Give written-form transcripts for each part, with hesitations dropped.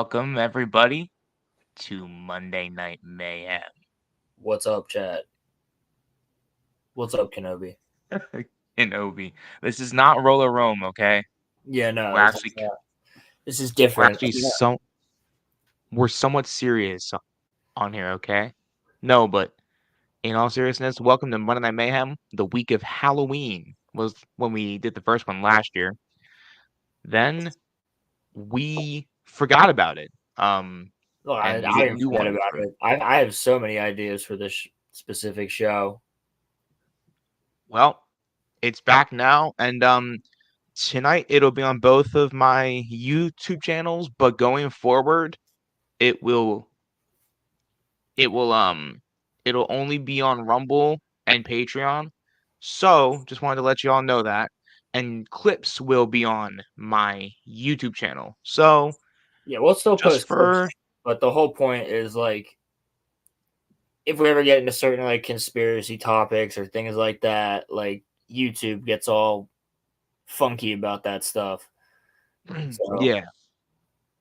Welcome, everybody, to Monday Night Mayhem. What's up, chat? What's up, Kenobi? Kenobi. This is not Roller Rome, okay? Yeah, no, We're actually this is we're different. actually we're somewhat serious on here, okay? No, but in all seriousness, welcome to Monday Night Mayhem. The week of Halloween was when we did the first one last year. Then we forgot about it. I And we didn't didn't do forget one about for it. I have so many ideas for this specific show. well, it's back now, and tonight it'll be on both of my YouTube channels, but going forward, it will it will it'll only be on Rumble and Patreon. So just wanted to let you all know that. And clips will be on my YouTube channel. So Yeah, we'll still just post clips, for but the whole point is if we ever get into certain conspiracy topics or things like that, YouTube gets all funky about that stuff. So yeah.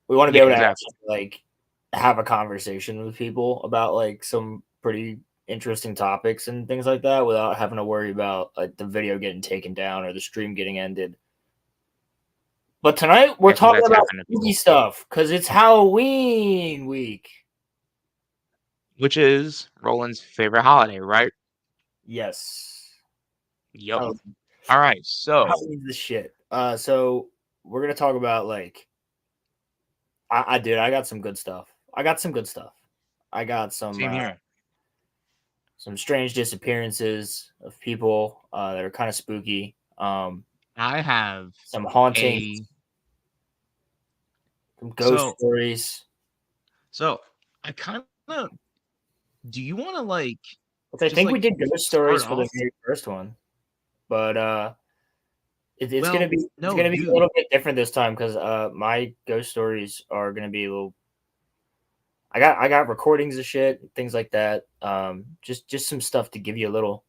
we want to be Yeah, able to exactly. actually have a conversation with people about some pretty interesting topics and things like that without having to worry about the video getting taken down or the stream getting ended. But tonight we're Yeah, because talking that's about happened to spooky people. stuff because it's Halloween week. Which is Roland's favorite holiday, right? Yes, Yep. Halloween, All right, so Halloween's the shit. So we're gonna talk about I did. I got some good stuff. I got some good stuff. I got same here. some strange disappearances of people that are kind of spooky. I have Some hauntings, a some ghost so stories. so I kind of do you want to Which I just think we did ghost start stories for the off? very first one, but it's gonna Well, be no, a dude. little bit different this time because my ghost stories are gonna be a little. I got recordings of shit, things like that. Just some stuff to give you a little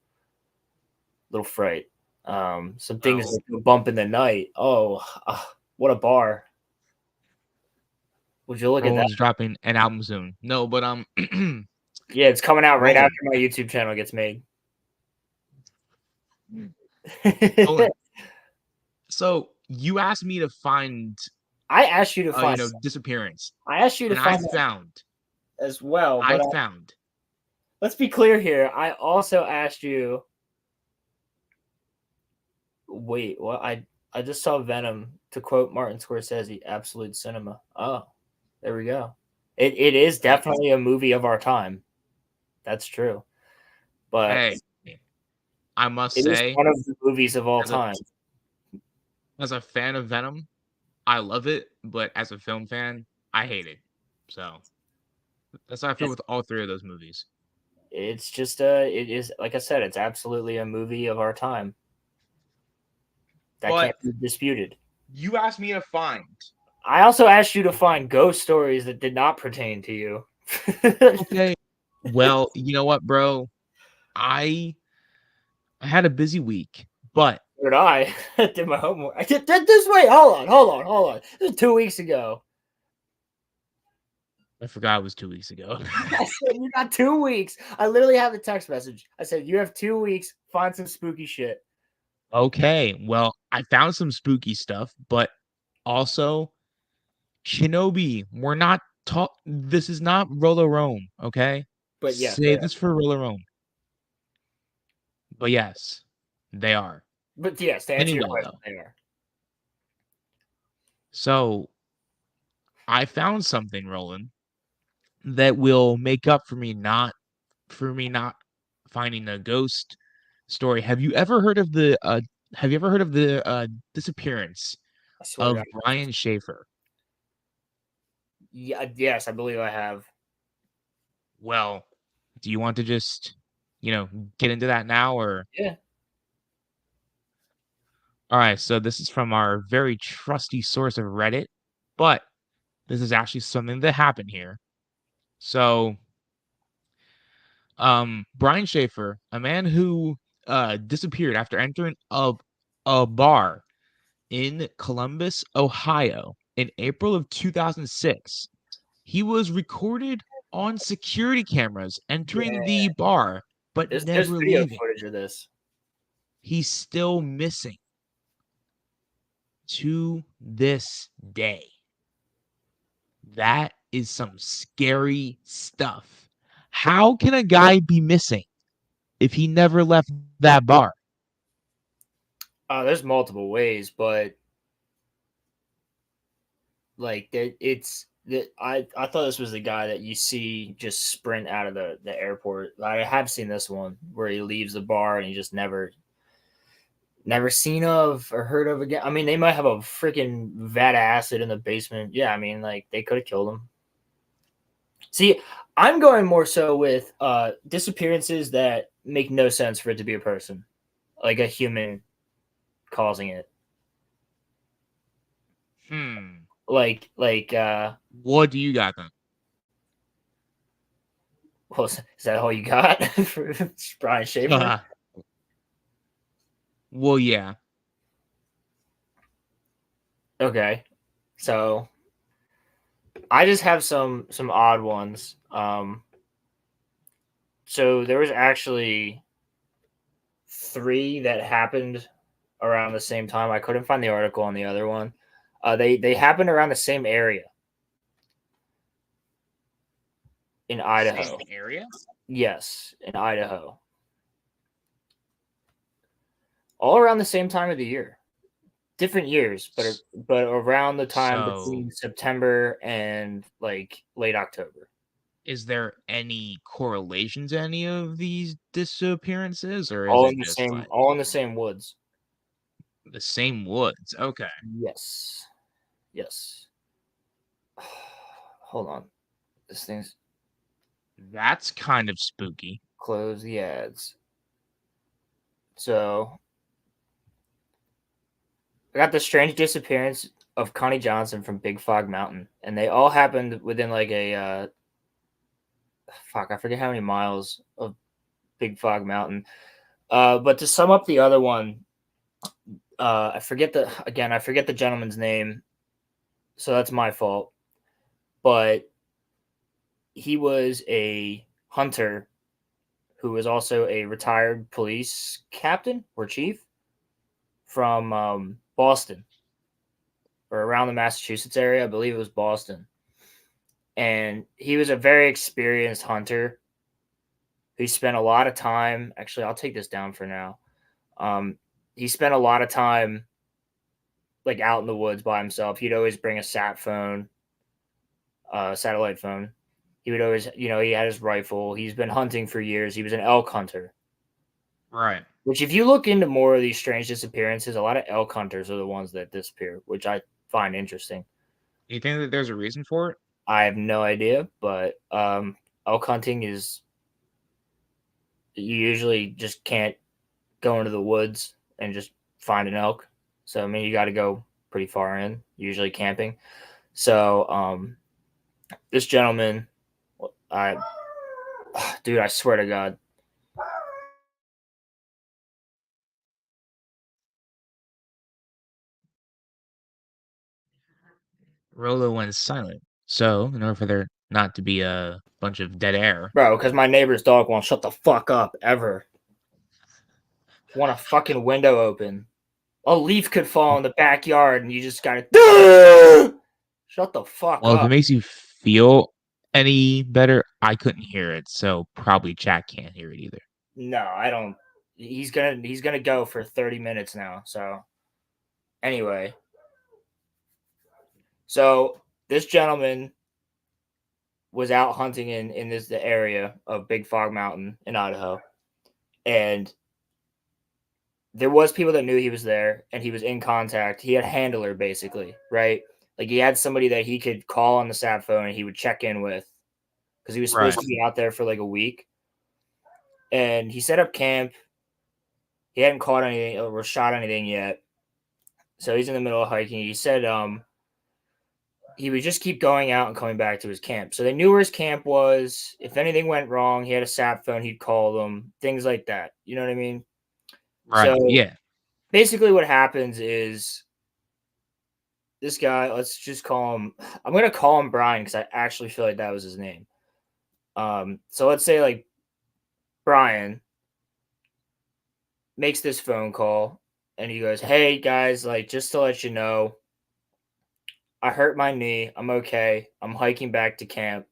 fright. Some things Well, that go bump in the night. Oh, what a bar! Would you look at that? Roland's dropping an album soon. No, but Yeah, it's coming out right after Roland, my YouTube channel gets made. Roland. So you asked me to find, I asked you to find. disappearance, I asked you to and find that as well, I but found. let's be clear here. I also asked you. Wait, what? I just saw Venom. To quote Martin Scorsese, "Absolute cinema." Oh, there we go. It is Hey, definitely a movie of our time. That's true, but hey, I must it is say, one of the movies of all as a time. fan of Venom, I love it, but as a film fan, I hate it. So that's how I feel with all three of those movies. It's just it is like I said, it's absolutely a movie of our time that But can't be disputed. you asked me to find. I also asked you to find ghost stories that did not pertain to you. Okay. Well, you know what, bro? I I had a busy week, but Or I did my homework. I did this way. Hold on. This is 2 weeks ago. I forgot it was 2 weeks ago. I said you got 2 weeks. I literally have the text message. I said you have 2 weeks. Find some spooky shit. Okay, well, I found some spooky stuff, but also Shinobi, we're not talk. This is not Rolo Rome, okay? But yes, they Save are. this for Rolo Rome. But yes, they are. But yes, to answer your Anyway, question, though, they are. so I found something, Roland, that will make up for me not finding a ghost story. Have you ever heard of the disappearance I swear to of God. Brian Schaefer? Yeah, yes, I believe I have. Well, do you want to just, get into that now or Yeah. all right, so this is from our very trusty source of Reddit, but this is actually something that happened here. So, Brian Schaefer, a man who disappeared after entering a bar in Columbus, Ohio in April of 2006. He was recorded on security cameras entering Yeah, the bar, but there's never video leaving. footage of this. He's still missing to this day. That is some scary stuff. How can a guy be missing if he never left that bar? There's multiple ways, but like it's that I thought this was the guy that you see just sprint out of the airport. I have seen this one where he leaves the bar and he just never seen of or heard of again. I mean, they might have a freaking vat of acid in the basement. Yeah, I mean, like they could have killed him. See, I'm going more so with disappearances that make no sense for it to be a person, like a human causing it. Hmm. Like What do you got then? well, is that all you got for Brian Schaefer? Well, yeah. Okay, so I just have some odd ones. So there was actually three that happened around the same time. I couldn't find the article on the other one. They happened around the same area in Same Idaho. area? Yes, in Idaho. All around the same time of the year. Different years, but around the time So, between September and like late October. is there any correlation to any of these disappearances, or is All it in the just same like all in the same woods. the same woods? Okay. Yes. Yes. Hold on. This thing's That's kind of spooky. close the ads. So I got the strange disappearance of Connie Johnson from Big Fog Mountain, and they all happened within like a fuck. I forget how many miles of Big Fog Mountain. But to sum up the other one, I forget the gentleman's name, so that's my fault. But he was a hunter who was also a retired police captain or chief from Boston or around the Massachusetts area. I believe it was Boston. And he was a very experienced hunter who spent a lot of time. Actually, I'll take this down for now. He spent a lot of time like out in the woods by himself. He'd always bring a satellite phone. He would always, he had his rifle. He's been hunting for years. He was an elk hunter. Right. Which, if you look into more of these strange disappearances, a lot of elk hunters are the ones that disappear, which I find interesting. You think that there's a reason for it? I have no idea, but elk hunting is you usually just can't go into the woods and just find an elk. So I mean, you got to go pretty far in, usually camping. So this gentleman, I dude, I swear to God, Rolo went silent. So, in order for there not to be a bunch of dead air, bro, because my neighbor's dog won't shut the fuck up ever. Want a fucking window open? A leaf could fall in the backyard, and you just gotta shut the fuck well, if it up. makes you feel any better, I couldn't hear it, so probably chat can't hear it either. No, I don't. He's gonna go for 30 minutes now. So anyway, so this gentleman was out hunting in the area of Big Fog Mountain in Idaho, and there was people that knew he was there, and he was in contact. He had a handler basically, right? Like he had somebody that he could call on the sat phone and he would check in with because he was Right. supposed to be out there for like a week, and he set up camp. He hadn't caught anything or shot anything yet, so he's in the middle of hiking. He said he would just keep going out and coming back to his camp. So they knew where his camp was. If anything went wrong, he had a sat phone. He'd call them, things like that. You know what I mean? Right. So Yeah. basically, what happens is this guy, let's just call him. I'm gonna call him Brian because I actually feel like that was his name. So let's say like Brian makes this phone call and he goes, "Hey guys, like just to let you know, I hurt my knee. I'm okay. I'm hiking back to camp.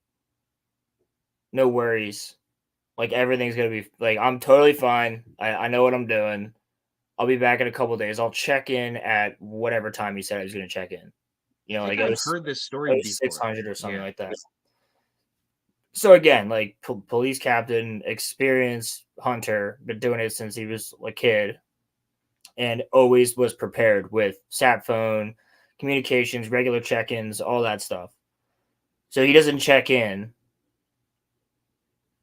No worries. Like everything's gonna be like I'm totally fine. I know what I'm doing. I'll be back in a couple days. I'll check in at whatever time he said I was gonna check in. You I know, think like I've heard this story six before. hundred or something Yeah. like that. So again, like police captain, experienced hunter, been doing it since he was a kid, and always was prepared with sat phone, communications, regular check-ins, all that stuff. So he doesn't check in,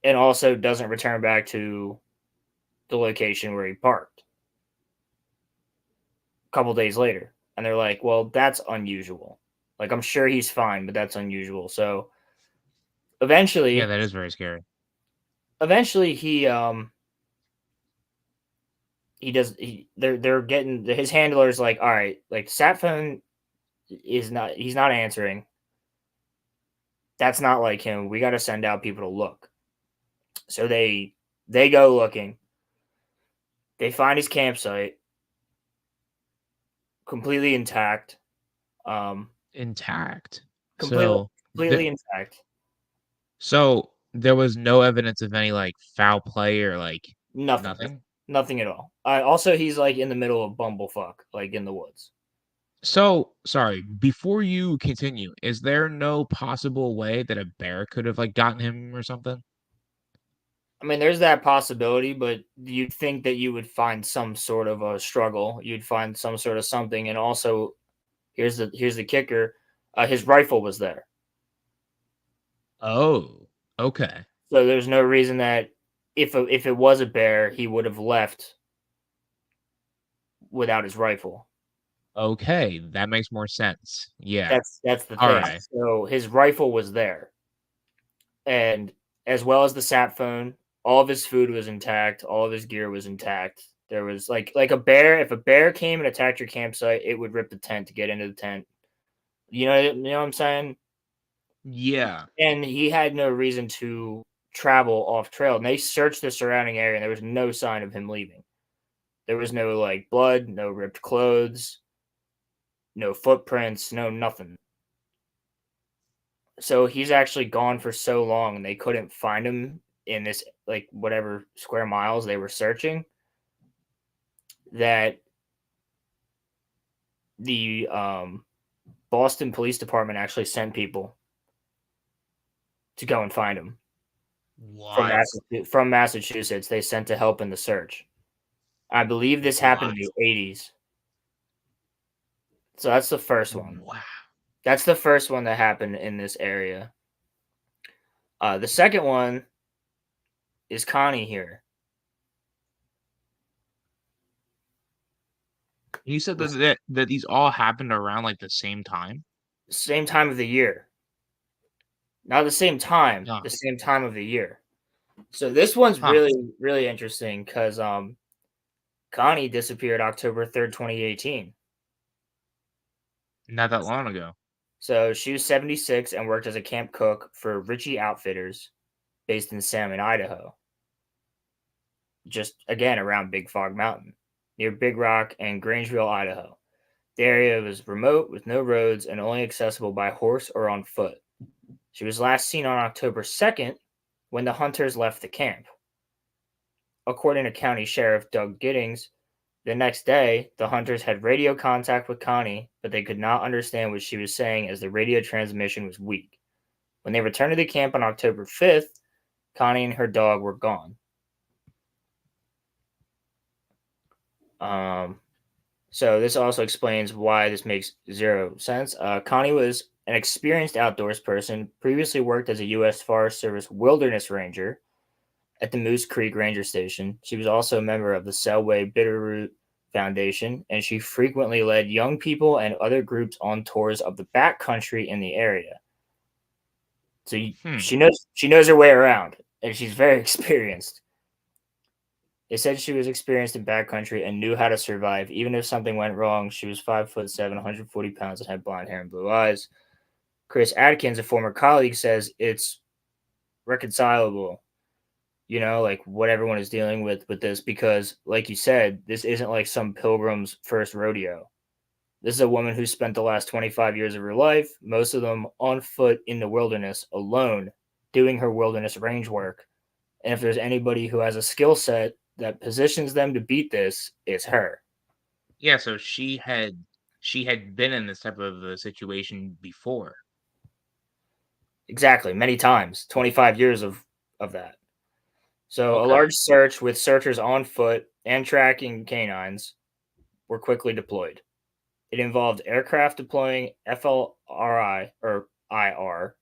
and also doesn't return back to the location where he parked a couple days later. And they're like, well, that's unusual. Like, I'm sure he's fine, but that's unusual. So Yeah, eventually, that is very scary. eventually he does they're getting his handler's like, all right, like sat phone is not he's not answering. That's not like him. We got to send out people to look. So they go looking. They find his campsite completely intact. Um, Intact. completely So completely intact. so there was no evidence of any like foul play or like Nothing. nothing. Nothing at all. Also, he's like in the middle of bumblefuck, like in the woods. So sorry, before you continue, is there no possible way that a bear could have like gotten him or something? I mean, there's that possibility, but you'd think that you would find some sort of a struggle. You'd find some sort of something, and also here's the kicker: his rifle was there, Oh, okay. so there's no reason that if it was a bear, he would have left without his rifle. Okay, that makes more sense. Yeah. That's the All thing. right. So his rifle was there, and as well as the sat phone, all of his food was intact, all of his gear was intact. There was like a bear. If a bear came and attacked your campsite, it would rip the tent to get into the tent. You know what I'm saying? Yeah. And he had no reason to travel off trail. And they searched the surrounding area, and there was no sign of him leaving. There was no like blood, no ripped clothes, no footprints, no nothing. So he's actually gone for so long, and they couldn't find him in this like whatever square miles they were searching, that the Boston Police Department actually sent people to go and find him What? From Massachusetts. They sent to help in the search. I believe this happened What? in the 80s. So that's the first one. Wow. That's the first one that happened in this area. The second one is Connie here. You said that these all happened around like the same time? Same time of the year. Not the same time, Yeah. the same time of the year. So this one's Huh. really interesting because Connie disappeared October 3rd, 2018. Not that long ago. So she was 76 and worked as a camp cook for Ritchie Outfitters based in Salmon, Idaho. Just again around Big Fog Mountain, near Big Rock and Grangeville, Idaho. The area was remote with no roads and only accessible by horse or on foot. She was last seen on October 2nd when the hunters left the camp. According to County Sheriff Doug Giddings, the next day, the hunters had radio contact with Connie, but they could not understand what she was saying as the radio transmission was weak. When they returned to the camp on October 5th, Connie and her dog were gone. So this also explains why this makes zero sense. Connie was an experienced outdoors person, previously worked as a U.S. Forest Service wilderness ranger at the Moose Creek Ranger Station. She was also a member of the Selway Bitterroot Foundation, and she frequently led young people and other groups on tours of the backcountry in the area. So she knows her way around, and she's very experienced. They said she was experienced in backcountry and knew how to survive. Even if something went wrong, she was 5'7", 140 pounds, and had blonde hair and blue eyes. Chris Adkins, a former colleague, says it's reconcilable, like what everyone is dealing with this, because, like you said, this isn't like some pilgrim's first rodeo. This is a woman who spent the last 25 years of her life, most of them on foot in the wilderness alone, doing her wilderness range work. And if there's anybody who has a skill set that positions them to beat this, it's her. Yeah, so she had been in this type of a situation before. Exactly, many times. 25 years of that. So a Okay. large search with searchers on foot and tracking canines were quickly deployed. It involved aircraft deploying FLRI or IR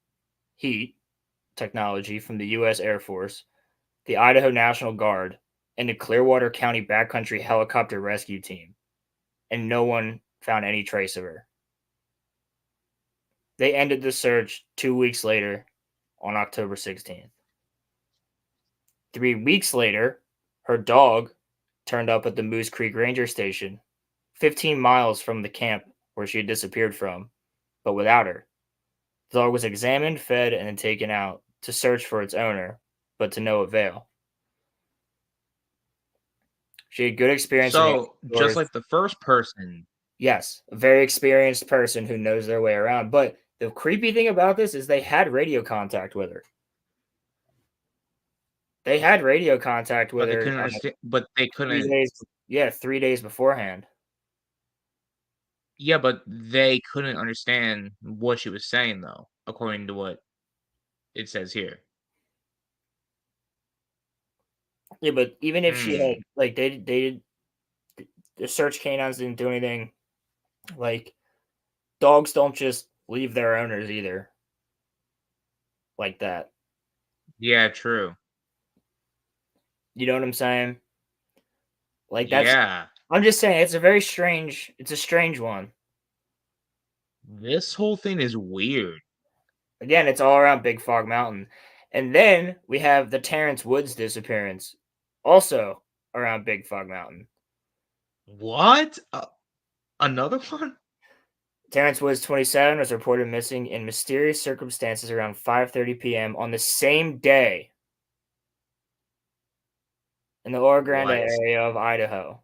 heat technology from the U.S. Air Force, the Idaho National Guard, and the Clearwater County Backcountry Helicopter Rescue Team, and no one found any trace of her. They ended the search 2 weeks later on October 16th. 3 weeks later, her dog turned up at the Moose Creek Ranger Station, 15 miles from the camp where she had disappeared from, but without her. The dog was examined, fed, and then taken out to search for its owner, but to no avail. She had good experience in So, just outdoors. like the first person, Yes, a very experienced person who knows their way around. But the creepy thing about this is they had radio contact with her. They had radio contact with but they her couldn't understand, but they 3 couldn't. days. Yeah, 3 days beforehand. Yeah, but they couldn't understand what she was saying, though, according to what it says here. Yeah, but even if she had, Hmm. like, the search canines didn't do anything. Like, dogs don't just leave their owners either, like that. Yeah, true. You know what I'm saying? Like, that's. Yeah. I'm just saying it's a very strange. It's a strange one. This whole thing is weird. Again, it's all around Big Fog Mountain. And then we have the Terrence Woods disappearance, also around Big Fog Mountain. What? Another one? Terrence Woods, 27, was reported missing in mysterious circumstances around 5:30 p.m. on the same day in the Oro Grande What? area of Idaho.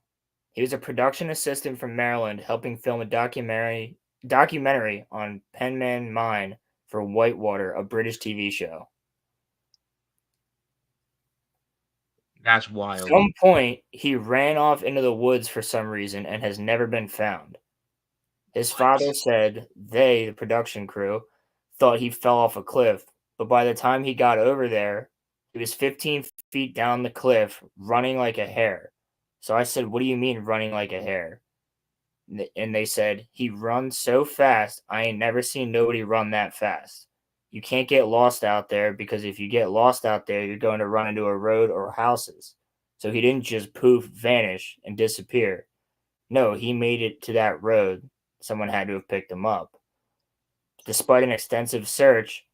He was a production assistant from Maryland, helping film a documentary on Penman Mine for Whitewater, a British TV show. That's At wild. some point, he ran off into the woods for some reason and has never been found. His father What? said they, the production crew, thought he fell off a cliff, but by the time he got over there, he was 15 feet down the cliff, running like a hare. So I said, "What do you mean running like a hare?" And they said, "He runs so fast, I ain't never seen nobody run that fast. You can't get lost out there, because if you get lost out there, you're going to run into a road or houses." So he didn't just poof, vanish, and disappear. No, he made it to that road. Someone had to have picked him up. Despite an extensive search,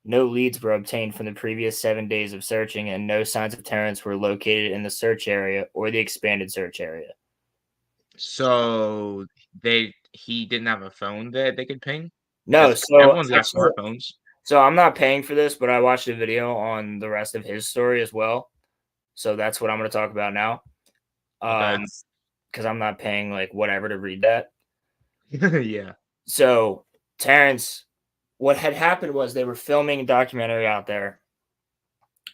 no leads were obtained from the previous 7 days of searching, and no signs of Terrence were located in the search area or the expanded search area. So he didn't have a phone that they could ping? No, Because so everyone's got actually, smartphones. so I'm not paying for this, but I watched a video on the rest of his story as well. So that's what I'm going to talk about now. Okay. Because I'm not paying like whatever to read that. Yeah. So Terrence, what had happened was they were filming a documentary out there,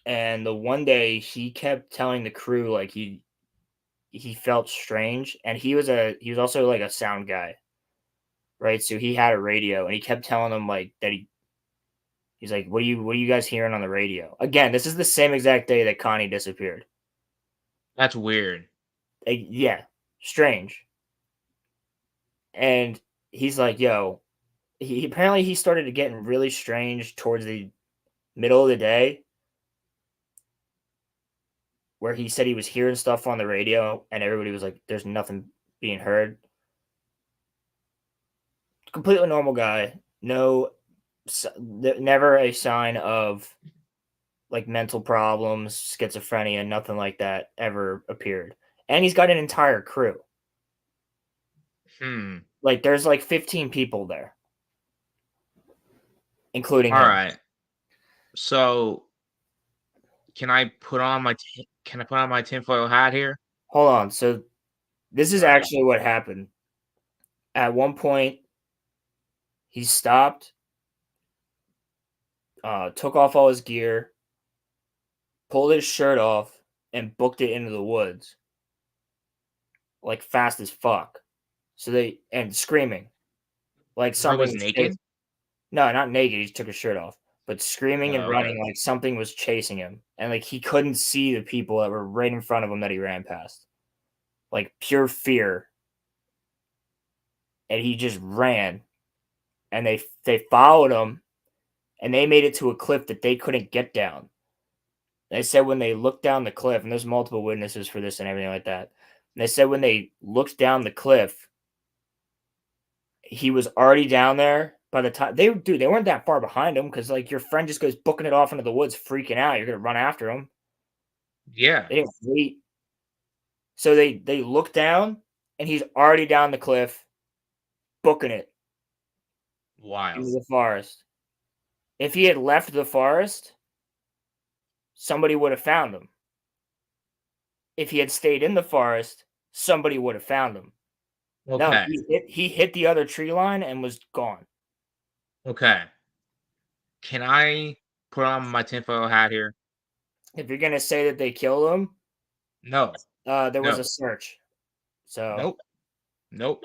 and the one day he kept telling the crew like he felt strange, and he was also like a sound guy, right? So he had a radio, and he kept telling them like that he's like, what are you guys hearing on the radio? Again, this is the same exact day that Connie disappeared. That's weird. Like, yeah, strange. And he's like, yo, he apparently he started getting really strange towards the middle of the day, where he said he was hearing stuff on the radio and everybody was like, there's nothing being heard. Completely normal guy. No, never a sign of like mental problems, schizophrenia, nothing like that ever appeared. And he's got an entire crew. Like there's like 15 people there, including All him. right. So can I put on my tinfoil hat here? Hold on. So this is All right. actually what happened. At one point, he stopped, took off all his gear, pulled his shirt off, and booked it into the woods, like fast as fuck. So they and screaming, like Bro something was was naked? no, not naked. He just took his shirt off, but screaming and Oh, okay. running like something was chasing him, and like he couldn't see the people that were right in front of him that he ran past, like pure fear. And he just ran, and they followed him, and they made it to a cliff that they couldn't get down. They said when they looked down the cliff, and there's multiple witnesses for this and everything like that. And they said when they looked down the cliff, he was already down there by the time they weren't that far behind him because like your friend just goes booking it off into the woods, freaking out. You're gonna run after him. Yeah. They didn't wait. So they look down and he's already down the cliff, booking it Wild. into the forest. If he had left the forest, somebody would have found him. If he had stayed in the forest, somebody would have found him. No, Okay. he hit the other tree line and was gone. Okay. Can I put on my tinfoil hat here? If you're gonna say that they killed him, No. there was No. a search. So Nope. Nope.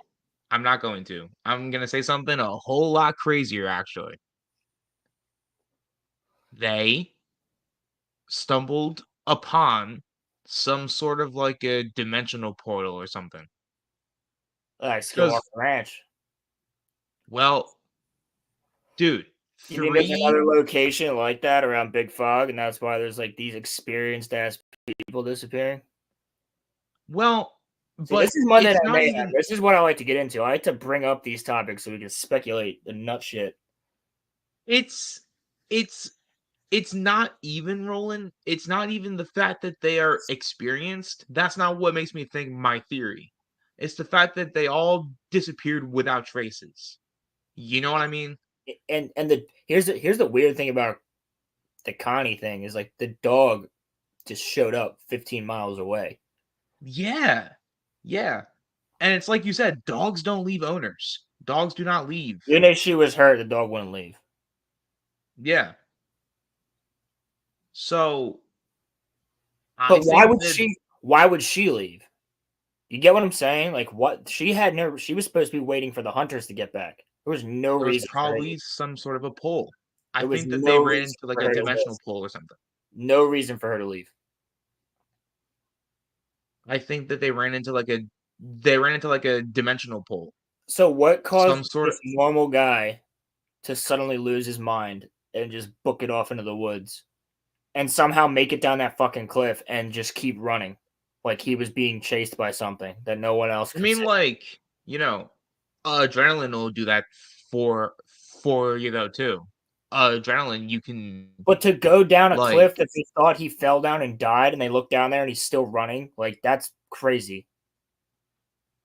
I'm not going to. I'm gonna say something a whole lot crazier, actually. They stumbled upon some sort of like a dimensional portal or something. Skinwalker Because, Ranch. well, dude, You think there's 3 another location like that around Big Fog, and that's why there's like these experienced ass people disappearing? well, See, but this is Monday it's Night not Mayhem. even This is what I like to get into. I like to bring up these topics so we can speculate the nut shit. it's it's it's not even Roland. It's not even the fact that they are experienced. That's not what makes me think my theory. It's the fact that they all disappeared without traces. You know what I mean? And here's the weird thing about the Connie thing is like the dog just showed up 15 miles away. Yeah. Yeah. And it's like you said, dogs don't leave owners. Dogs do not leave. Even if she was hurt, the dog wouldn't leave. Yeah. So I But why think would that she? Why would she leave? You get what I'm saying? Like what? She had never. She was supposed to be waiting for the hunters to get back. There was no there was reason for her. probably some sort of a pull. I There was think that they no ran reason into like for a her to dimensional leave. pull or something. No reason for her to leave. I think that they ran into like a dimensional pull. So what caused Some sort this of normal guy to suddenly lose his mind and just book it off into the woods and somehow make it down that fucking cliff and just keep running like he was being chased by something that no one else I could mean, see? like, you know, adrenaline will do that for for you though too. Adrenaline, you can But to go down a like, cliff that they thought he fell down and died, and they look down there and he's still running, like that's crazy.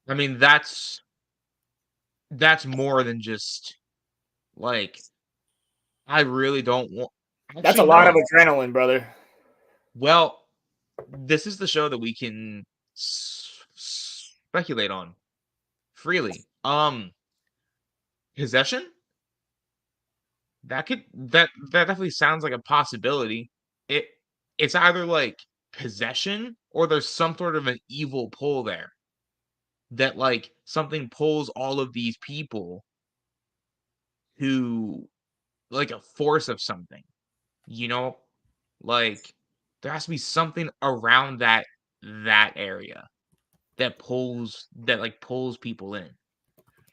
I mean, that's more than just like I really don't want. That's a Actually, lot of no. adrenaline, brother. Well, this is the show that we can speculate on freely. Possession? That definitely sounds like a possibility. It it's either like possession or there's some sort of an evil pull there that like something pulls all of these people to like a force of something, you know? Like there has to be something around that area that pulls people in.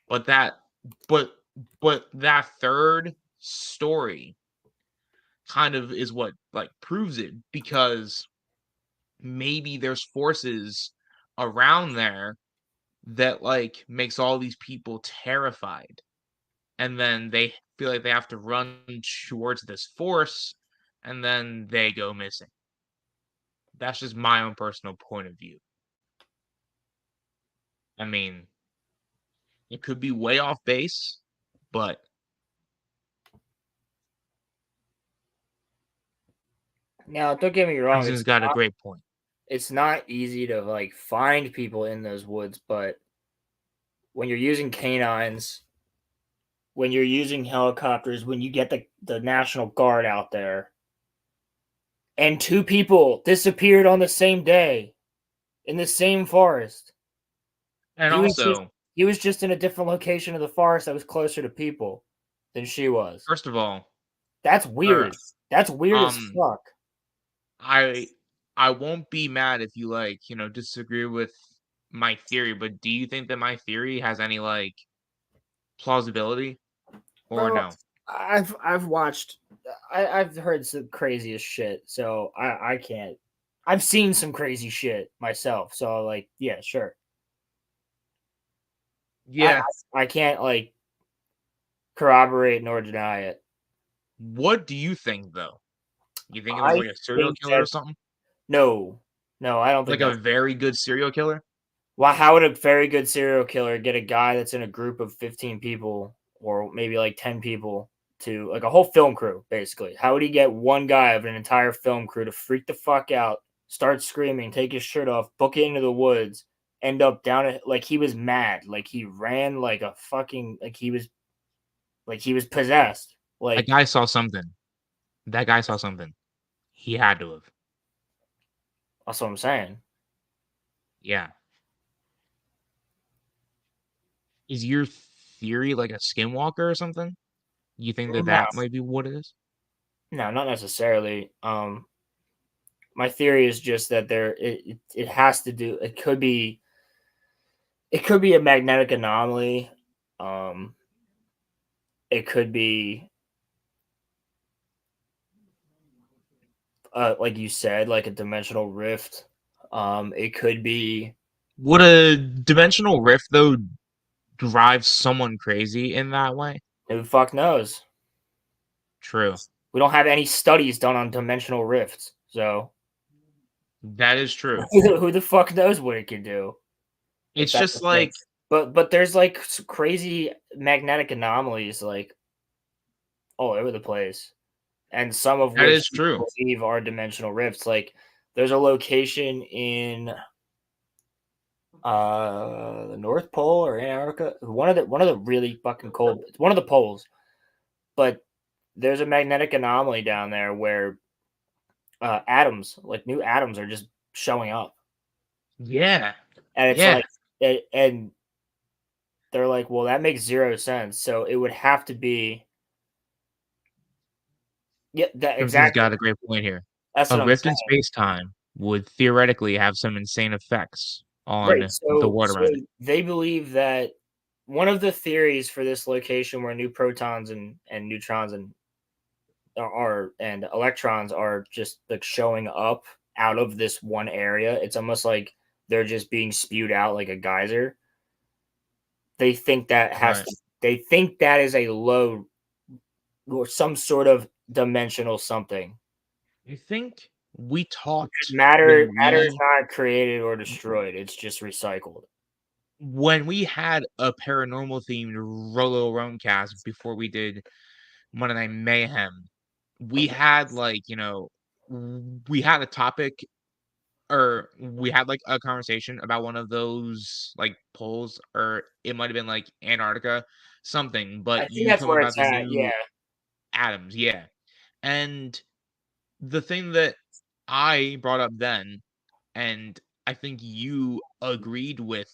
But that but but that third story kind of is what like proves it because maybe there's forces around there that like makes all these people terrified and then they feel like they have to run towards this force and then they go missing. That's just my own personal point of view. I mean, it could be way off base, but Now, don't get me wrong. Hamilton's got a great point. It's not easy to like find people in those woods, but when you're using canines, when you're using helicopters, when you get the National Guard out there, and 2 people disappeared on the same day in the same forest. And also, he was just in a different location of the forest that was closer to people than she was. First of all, that's weird. That's weird as fuck. I won't be mad if you disagree with my theory, but do you think that my theory has any plausibility or no? I've watched I've heard some craziest shit, so I can't. I've seen some crazy shit myself, so yeah, sure. Yeah. I can't corroborate nor deny it. What do you think though? You think it was a serial killer or something? No, I don't think a very good serial killer. Well, how would a very good serial killer get a guy that's in a group of 15 people or maybe 10 people to a whole film crew, basically? How would he get one guy of an entire film crew to freak the fuck out, start screaming, take his shirt off, book it into the woods, end up down it he was mad, he ran like a fucking he was possessed. That guy saw something. He had to have. That's what I'm saying. Yeah. Is your theory like a skinwalker or something? You think that might be what it is? No, not necessarily. My theory is just that it has to do. It could be a magnetic anomaly. It could be, like you said, like a dimensional rift. It could be. Would a dimensional rift though drive someone crazy in that way? Who the fuck knows? True. We don't have any studies done on dimensional rifts, so that is true. Who the fuck knows what it could do? It's just but there's crazy magnetic anomalies all over the place, and some of that which is true. I believe are dimensional rifts. There's a location in the North Pole or Antarctica, one of the really fucking cold, one of the poles, but there's a magnetic anomaly down there where atoms, new atoms, are just showing up. Yeah, and it's and they're well, that makes zero sense. So it would have to be. Yeah, that exactly. Got a great point here. That's a rift in space-time would theoretically have some insane effects on the water around it. They believe that one of the theories for this location where new protons and neutrons and electrons are just showing up out of this one area, it's almost like they're just being spewed out like a geyser. They think that they think that is a low or some sort of dimensional something. You think we talked matter is not created or destroyed, it's just recycled. When we had a paranormal themed Rolo Romecast before we did Monday Night Mayhem, we had we had a topic, or we had a conversation about one of those poles, or it might have been Antarctica something, but you told me about the new atoms. And the thing that I brought up then, and I think you agreed with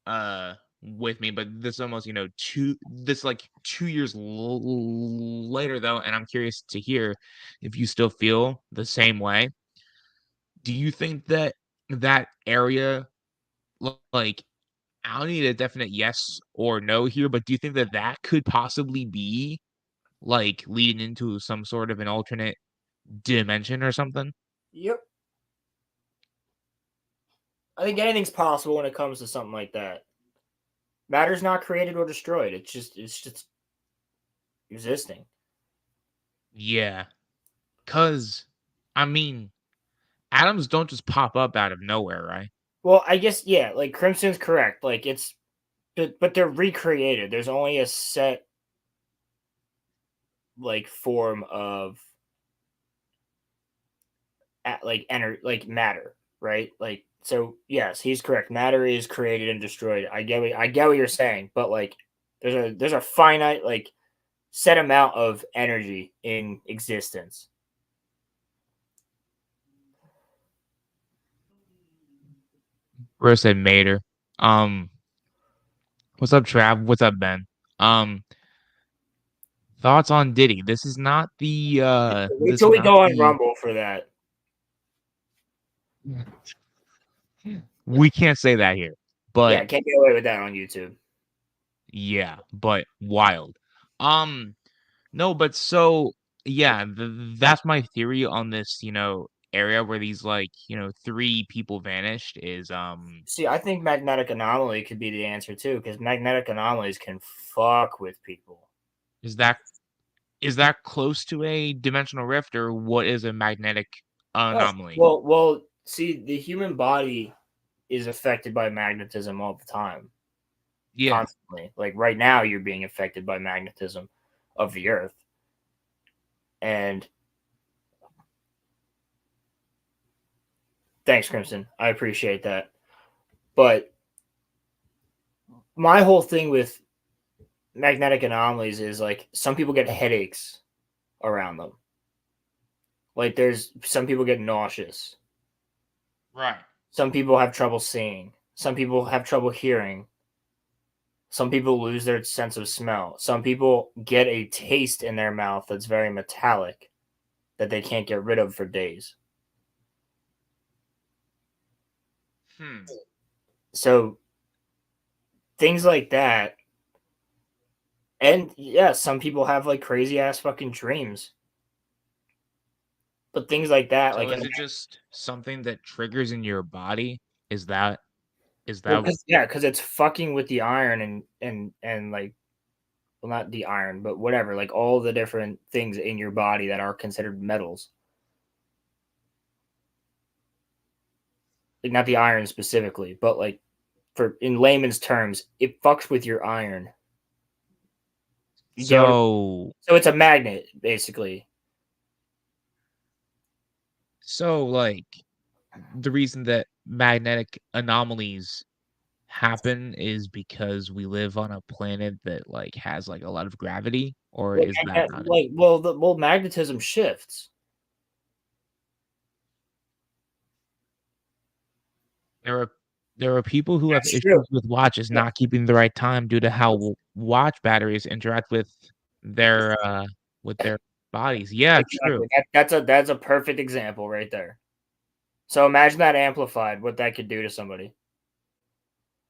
me, but this almost 2 years later though, and I'm curious to hear if you still feel the same way. Do you think that area, I don't need a definite yes or no here, but do you think that could possibly be leading into some sort of an alternate dimension or something? Yep. I think anything's possible when it comes to something like that. Matter's not created or destroyed. It's just existing. Yeah. Cause I mean, atoms don't just pop up out of nowhere, right? Well, I guess yeah, like Crimson's correct. Like it's, but they're recreated. There's only a set like form of like matter, right? Like so, yes, he's correct. Matter is created and destroyed. I get what you're saying, but like there's a finite like set amount of energy in existence. First said Mater. What's up, Trav? What's up, Ben? Um, thoughts on Diddy? Wait till we go on Rumble for that. We can't say that here, Yeah, but I can't get away with that on YouTube. yeah, but wild. Um, no, but so yeah, that's my theory on this, area where these like, three people vanished is See, I think magnetic anomaly could be the answer too, because magnetic anomalies can fuck with people. is that is that close to a dimensional rift or what is a magnetic Oh, anomaly? well, see, the human body is affected by magnetism all the time, Yeah. constantly. Like right now, you're being affected by magnetism of the Earth, and thanks, Crimson. I appreciate that. But my whole thing with magnetic anomalies is like some people get headaches around them. Like there's some people get nauseous. Right. Some people have trouble seeing. Some people have trouble hearing. Some people lose their sense of smell. Some people get a taste in their mouth that's very metallic that they can't get rid of for days. So things like that. And yeah, some people have like crazy ass fucking dreams. But things like that, So like is it just something that triggers in your body? Is that well, because it's fucking with the iron and like, well, not the iron, but whatever, like all the different things in your body that are considered metals. Like not the iron specifically, but like for in layman's terms, it fucks with your iron. You get what so it's a magnet, basically. so like the reason that magnetic anomalies happen is because we live on a planet that like has like a lot of gravity, or Like, is that not it? like well, magnetism shifts. There are there are people who have That's true. issues with watches Yeah. not keeping the right time due to how watch batteries interact with their bodies. Yeah, true. Exactly. That's a perfect example right there. So imagine that amplified, what that could do to somebody.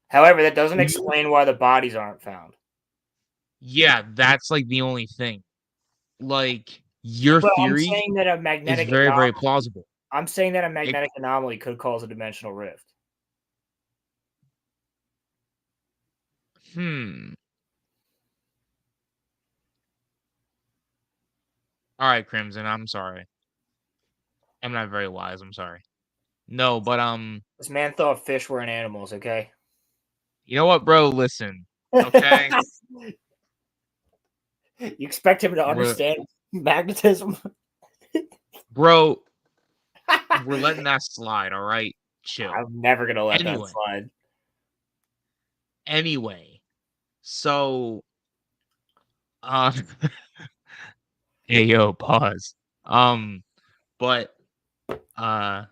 However, that doesn't explain why the bodies aren't found. Yeah, that's like the only thing. Like your Well, I'm theory saying that a is magnetic very, very anomaly. plausible. I'm saying that a It, magnetic anomaly could cause a dimensional rift. hmm. All right, Crimson. I'm sorry. I'm not very wise. I'm sorry. No, but This man thought fish weren't animals. Okay. you know what, bro? Listen, okay. You expect him to We're understand magnetism? bro. We're letting that slide. All right, chill. I'm never gonna let that Anyway, slide. anyway. So, uh, hey yo, pause. But uh,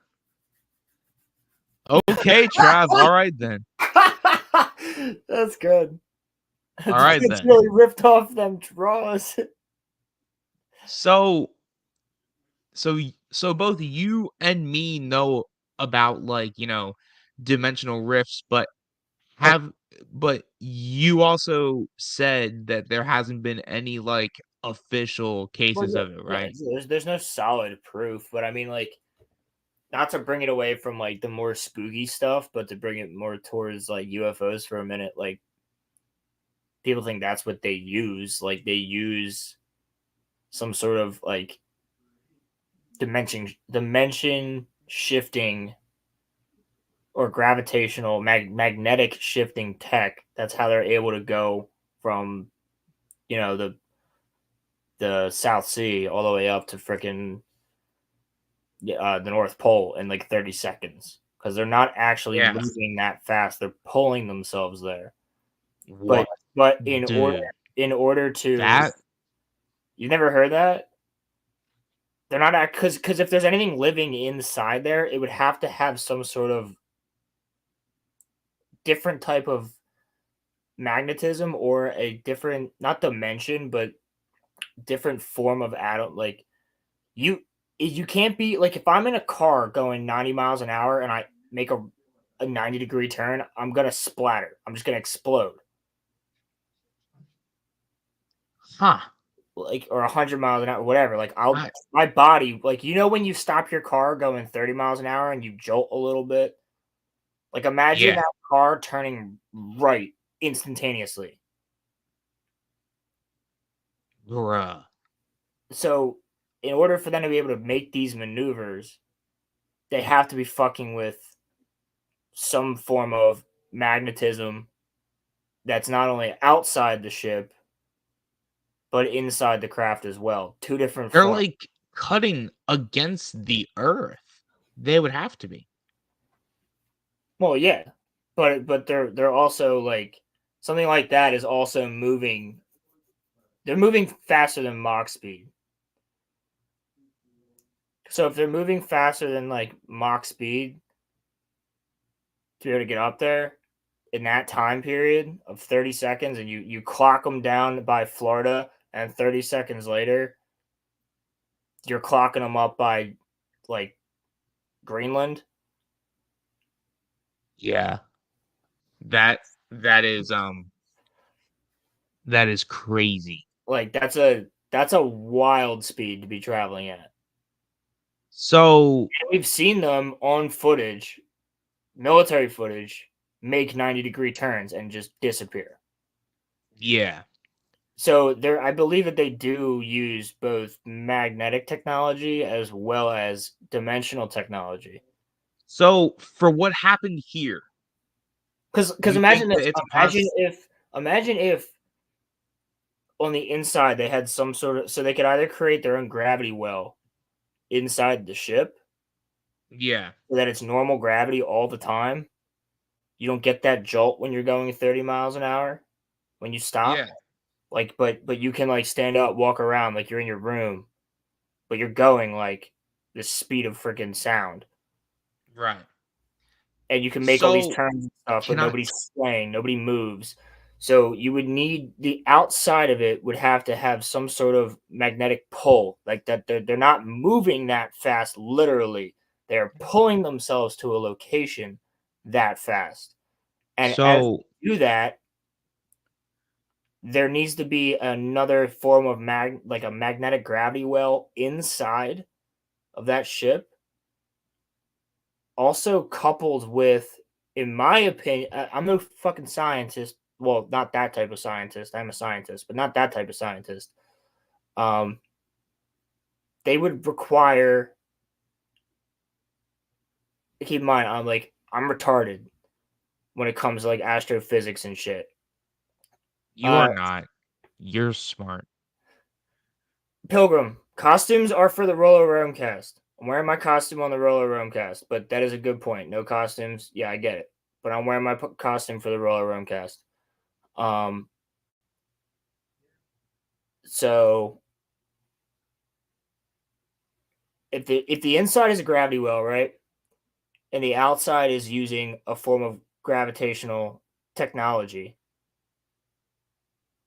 okay, Trav. All right then. That's good. All right It's then. really ripped off them draws. So so both you and me know about like, dimensional rifts, have but you also said that there hasn't been any like official Well, cases of it, yeah, right? there's no solid proof, but I mean, like, not to bring it away from like the more spooky stuff, but to bring it more towards like UFOs for a minute. Like, people think that's what they use. Like, they use some sort of like dimension shifting or gravitational magnetic shifting tech. That's how they're able to go from, you know, the South Sea all the way up to freaking the North Pole in like 30 seconds, because they're not actually Yeah. moving that fast. They're pulling themselves there. What? But Dude, in order to that you never heard that? They're not because if there's anything living inside there, it would have to have some sort of different type of magnetism or a different, not dimension, but different form of atom. Like you you can't be like, if I'm in a car going 90 miles an hour and I make a 90-degree turn, I'm gonna splatter. I'm just gonna explode. huh. Like, or 100 miles an hour, whatever. Like I, my body, like, you know, when you stop your car going 30 miles an hour and you jolt a little bit, like imagine yeah. that car turning right instantaneously. Bruh. So in order for them to be able to make these maneuvers, they have to be fucking with some form of magnetism that's not only outside the ship but inside the craft as well. Two different They're forms. like cutting against the earth. They would have to be. Well, yeah, but they're also like, something like that is also moving. They're moving faster than Mach speed. So if they're moving faster than like Mach speed to be able to get up there in that time period of 30 seconds, and you clock them down by Florida, and 30 seconds later you're clocking them up by like Greenland. Yeah. That that is that is crazy. Like that's a wild speed to be traveling at. So And we've seen them on footage, military footage, make 90-degree turns and just disappear. yeah. So there, I believe that they do use both magnetic technology as well as dimensional technology. So for what happened here, Because you imagine think this. that it's a poss Imagine if on the inside they had some sort of, so they could either create their own gravity well inside the ship yeah. so that it's normal gravity all the time. You don't get that jolt when you're going 30 miles an hour when you stop. Yeah. Like, but you can like stand up, walk around like you're in your room, but you're going like the speed of freaking sound. Right. And you can make all these So turns and stuff, but can I nobody's swaying, nobody moves. So you would need, the outside of it would have to have some sort of magnetic pull, like that. They're not moving that fast, literally. They're pulling themselves to a location that fast. And as so they do that, there needs to be another form of like a magnetic gravity well inside of that ship, also coupled with, in my opinion, I'm no fucking scientist. Well, not that type of scientist. I'm a scientist, but not that type of scientist. Um, they would require. Keep in mind, I'm retarded when it comes to like astrophysics and shit. you are not. You're smart. Pilgrim, costumes are for the Roller Roamcast. I'm wearing my costume on the Roller Roamcast, but that is a good point. No costumes. Yeah, I get it. But I'm wearing my costume for the Roller Roamcast. So if the inside is a gravity well, right, and the outside is using a form of gravitational technology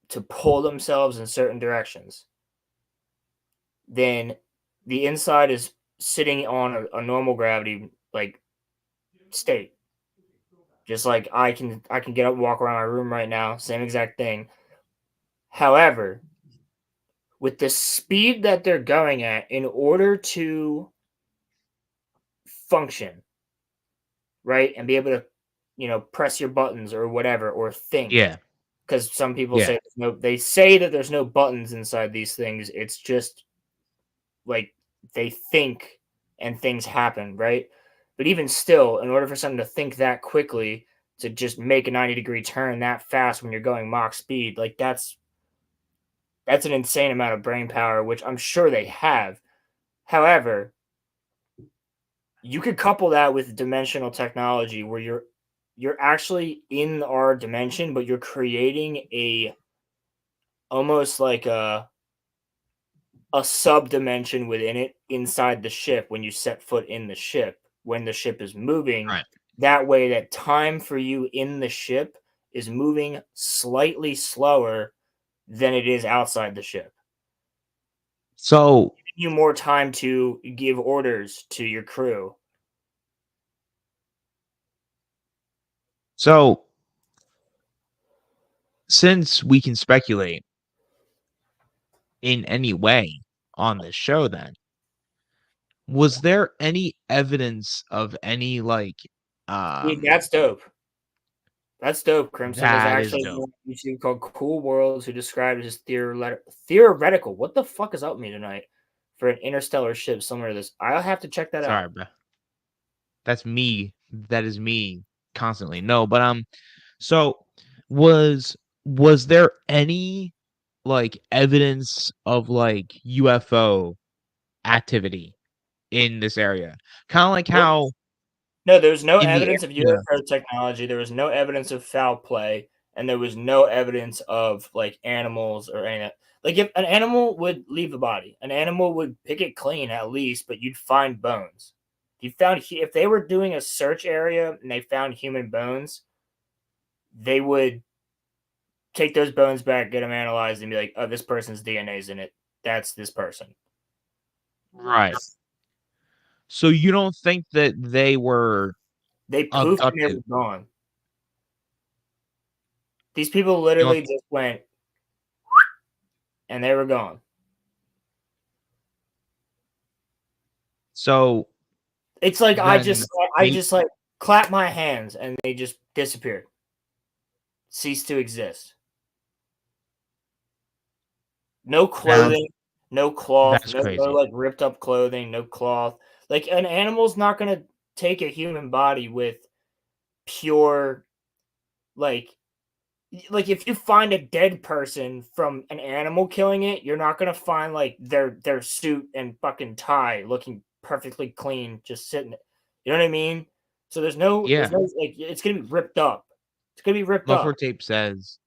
to pull themselves in certain directions, then the inside is sitting on a normal gravity like state. Just like I can get up and walk around my room right now, same exact thing. However, with the speed that they're going at, in order to function, right, and be able to, press your buttons or whatever, or think, Yeah. because some people Yeah. say they say that there's no buttons inside these things. It's just like they think and things happen, right? But even still, in order for something to think that quickly, to just make a 90-degree turn that fast when you're going Mach speed, like that's an insane amount of brain power, which I'm sure they have. However, you could couple that with dimensional technology where you're actually in our dimension, but you're creating a almost like a sub dimension within it inside the ship when you set foot in the ship when the ship is moving. Right. That way, that time for you in the ship is moving slightly slower than it is outside the ship. So Giving you more time to give orders to your crew. So, since we can speculate in any way on this show, then was there any evidence of any like Dude, that's dope. That's dope, Crimson. There's that is actually dope. one on YouTube called Cool Worlds who described it as theoretical. What the fuck is up with me tonight? For an interstellar ship similar to this. I'll have to check that Sorry, out. bro. That's me. That is me constantly. No, but so was there any like evidence of like UFO activity in this area? Kind of like Nope. how No, there was no in the evidence of area, UFO technology. There was no evidence of foul play, and there was no evidence of like animals or any of that. Like if an animal would leave the body, an animal would pick it clean at least, but you'd find bones. If they were doing a search area and they found human bones, they would take those bones back, get them analyzed, and be like, "Oh, this person's DNA is in it. That's this person." right? So you don't think that they were They poof and they abducted? were gone. These people You don't literally just went and they were gone. so It's like then I may just like clap my hands and they just disappeared, cease to exist. No now clothing, no cloth, that's no crazy. like ripped up clothing, no cloth. Like an animal's not gonna take a human body with pure like if you find a dead person from an animal killing it, you're not gonna find like their suit and fucking tie looking perfectly clean, just sitting. You know what I mean? So there's Yeah. no like it's gonna be ripped up. It's gonna be ripped Muffler up. tape says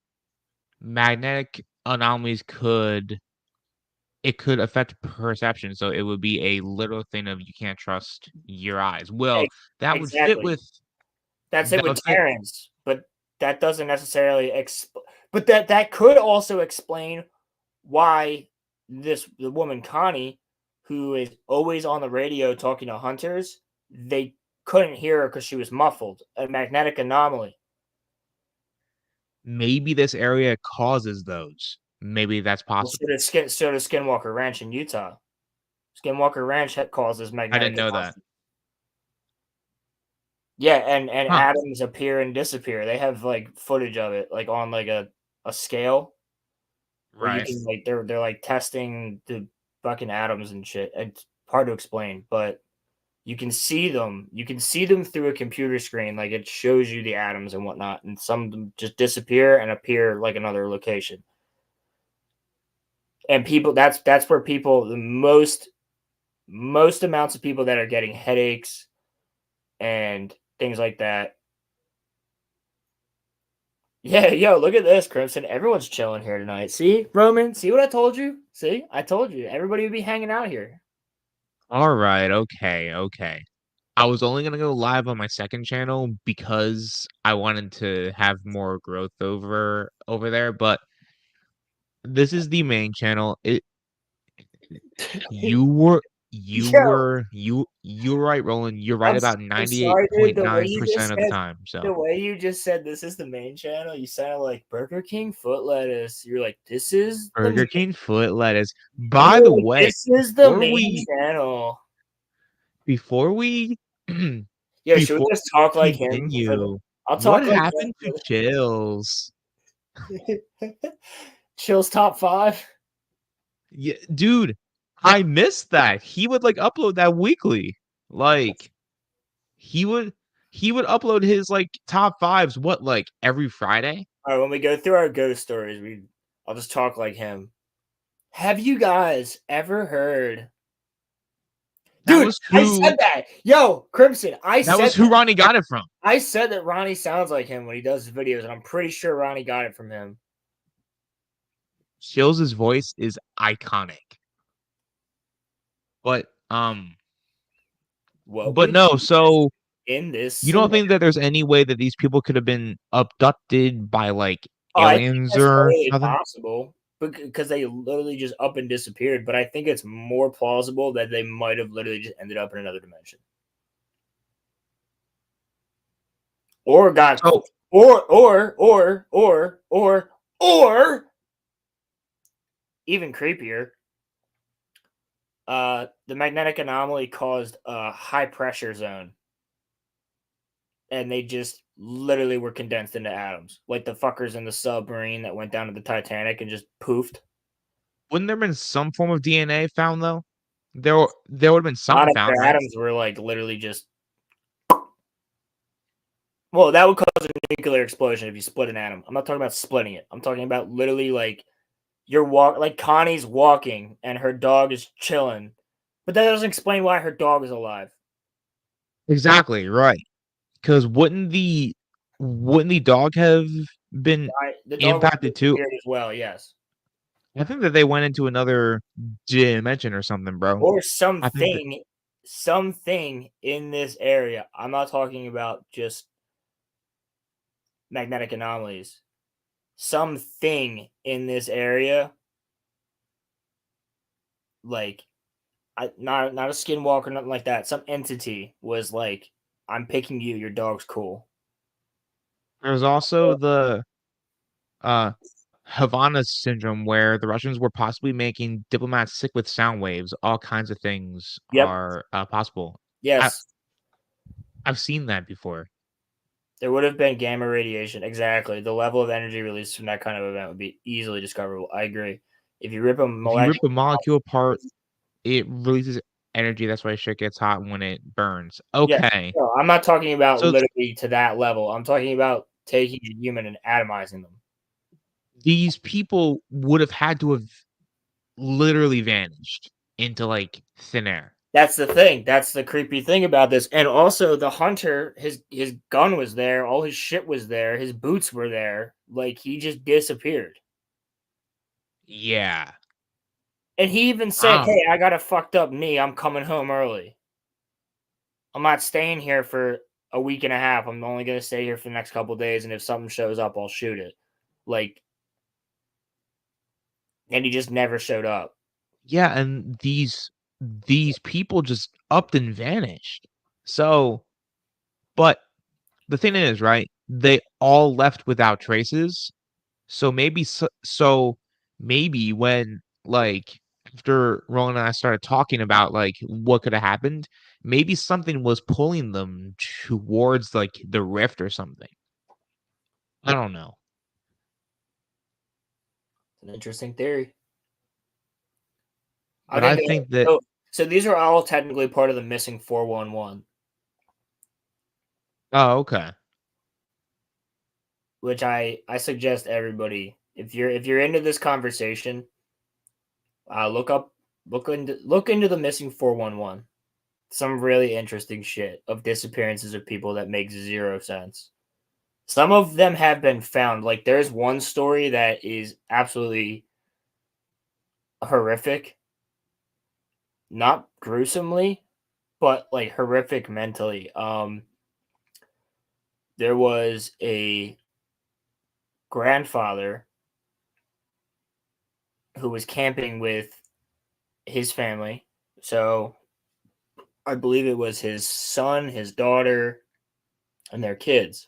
magnetic anomalies could affect perception, so it would be a literal thing of you can't trust your eyes. Well, Ex- that would fit Exactly. with That's it that with would fit Terrans, but that doesn't necessarily but that could also explain why the woman Connie, who is always on the radio talking to hunters, they couldn't hear her because she was muffled. A magnetic anomaly. maybe this area causes those. Maybe that's Well, possible. so does Skinwalker Ranch in Utah. Skinwalker Ranch causes I magnetic didn't know that. anomalies. Yeah, and Huh. atoms appear and disappear. They have like footage of it, like on like a scale where you Right. can like they're like testing the fucking atoms and shit. It's hard to explain, but you can see them. You can see them through a computer screen, like it shows you the atoms and whatnot, and some of them just disappear and appear like another location. And people, that's where people the most amounts of people that are getting headaches and things like that. Yeah, yo, look at this, Crimson. Everyone's chilling here tonight. See, Roman, see what I told you? See, I told you. Everybody would be hanging out here. All right. Okay. Okay. I was only gonna go live on my second channel because I wanted to have more growth over there, but this is the main channel. You were Yo, you were right, Roland. You're right about I'm sorry, dude. The way you 98.9% just of the said time. So the way you just said this is the main channel, you sounded like Burger King foot lettuce. You're like, this is the Burger King foot lettuce. and By you're the like, way, this is the main channel. before we Yo, should we before just talk we like him for the continue, I'll what talk like happened to Chills? him. Chill's top 5. Yeah, dude, I missed that. He would like upload that weekly. Like he would upload his like top fives like every Friday? All right, when we go through our ghost stories, I'll just talk like him. Have you guys ever heard? That Dude, was I who said that. Yo, Crimson, I that said was who that. Ronnie got it from. I said that Ronnie sounds like him when he does his videos, and I'm pretty sure Ronnie got it from him. Chill's voice is iconic. But What but would no, so in this you don't scenario? think that there's any way that these people could have been abducted by like Oh, I think aliens that's or totally nothing? possible because they literally just up and disappeared. But I think it's more plausible that they might have literally just ended up in another dimension, or got, So or even creepier. The magnetic anomaly caused a high pressure zone, and they just literally were condensed into atoms, like the fuckers in the submarine that went down to the Titanic and just poofed. wouldn't there have been some form of DNA found though? There would have been Not something if found, their right? atoms were like literally just. Well, that would cause a nuclear explosion if you split an atom. I'm not talking about splitting it. I'm talking about literally like like Connie's walking and her dog is chilling, but that doesn't explain why her dog is alive. Exactly, right. Because wouldn't the dog have been The dog was impacted too? weird as well, yes. I think that they went into another dimension or something, bro. Or I think that something in this area. I'm not talking about just magnetic anomalies. Something in this area, like not a skinwalker, nothing like that. Some entity was like, "I'm picking you. Your dog's cool." there's also the uh Havana syndrome where the Russians were possibly making diplomats sick with sound waves. All kinds of things Yep. are possible. I Yes. I've seen that before. There would have been gamma radiation. Exactly. The level of energy released from that kind of event would be easily discoverable. I agree. If you rip a If you rip molecular, a molecule apart, it releases energy. That's why shit gets hot when it burns. yeah, Okay. no, I'm not talking about So literally to that level. I'm talking about taking a human and atomizing them. these people would have had to have literally vanished into like thin air. That's the thing. That's the creepy thing about this. And also the hunter, his gun was there, all his shit was there, his boots were there. Like he just disappeared. Yeah. And he even said, Um, "Hey, I got a fucked up knee. I'm coming home early. I'm not staying here for a week and a half. I'm only gonna stay here for the next couple days, and if something shows up, I'll shoot it." Like, and he just never showed up. yeah, and these people just upped and vanished. So, but the thing is, right? They all left without traces. So maybe when like after Roland and I started talking about like what could have happened, maybe something was pulling them towards like the rift or something. I don't know. It's an interesting theory. I But I think think that so. These are all technically part of the missing 411, oh, okay. which I suggest everybody, if you're into this conversation, look into the missing 411. Some really interesting shit of disappearances of people that makes zero sense. Some of them have been found. Like there's one story that is absolutely horrific, not gruesomely, but like horrific mentally. There was a grandfather who was camping with his family. So I believe it was his son, his daughter, and their kids.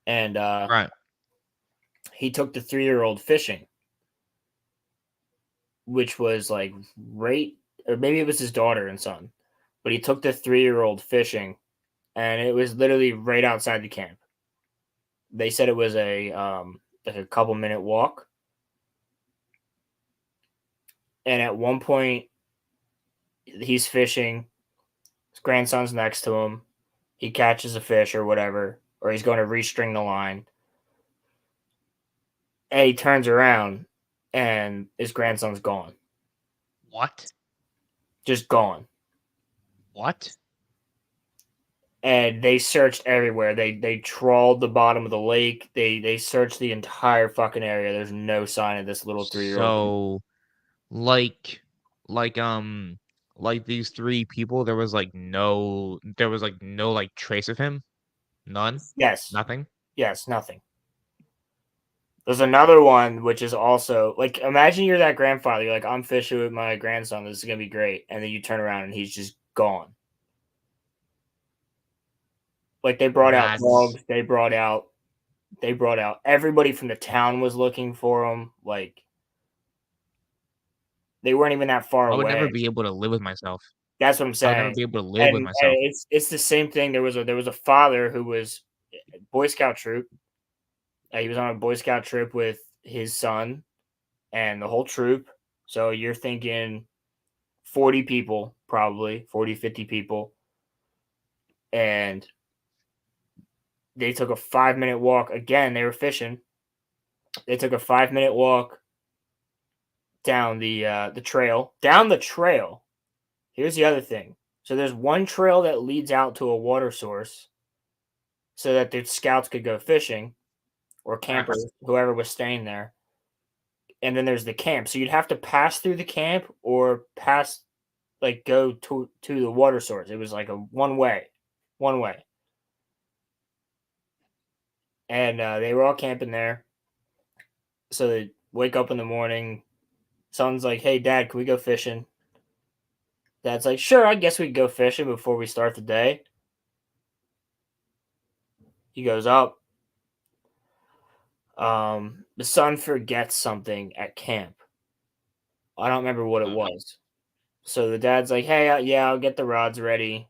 And Right. he took the 3-year-old fishing, which was like right, or maybe it was his daughter and son, but he took the 3-year-old fishing, and it was literally right outside the camp. They said it was a like a couple minute walk. And at one point, he's fishing. His grandson's next to him. He catches a fish or whatever, or he's going to restring the line. And he turns around, and his grandson's gone. What? Just gone. What? And they searched everywhere. They trawled the bottom of the lake. They searched the entire fucking area. There's no sign of this little 3-year-old. So, like, like, um, like these three people, there was no like trace of him. None. Yes. Nothing. Yes, nothing. There's another one which is also like, imagine you're that grandfather. You're like, I'm fishing with my grandson. This is gonna be great. And then you turn around and he's just gone. Like they brought out That's dogs. They brought out everybody from the town was looking for him. Like they weren't even that far I would away. never be able to live with myself. That's what I'm I would never saying. be able to live with And myself. it's the same thing. There was a father who was Boy Scout troop. He was on a Boy Scout trip with his son and the whole troop. So you're thinking 40 people, probably 40, 50 people. And they took a 5-minute walk. Again, they were fishing. They took a 5-minute walk down the trail. Down the trail. Here's the other thing. So there's one trail that leads out to a water source so that the scouts could go fishing or campers, whoever was staying there. And then there's the camp. So you'd have to pass through the camp or go to the water source. It was like a one way. And they were all camping there. So they wake up in the morning. Son's like, "Hey, Dad, can we go fishing?" Dad's like, "Sure, I guess we could go fishing before we start the day." He goes up. The son forgets something at camp. I don't remember what it was. So the dad's like, "Hey, yeah, I'll get the rods ready."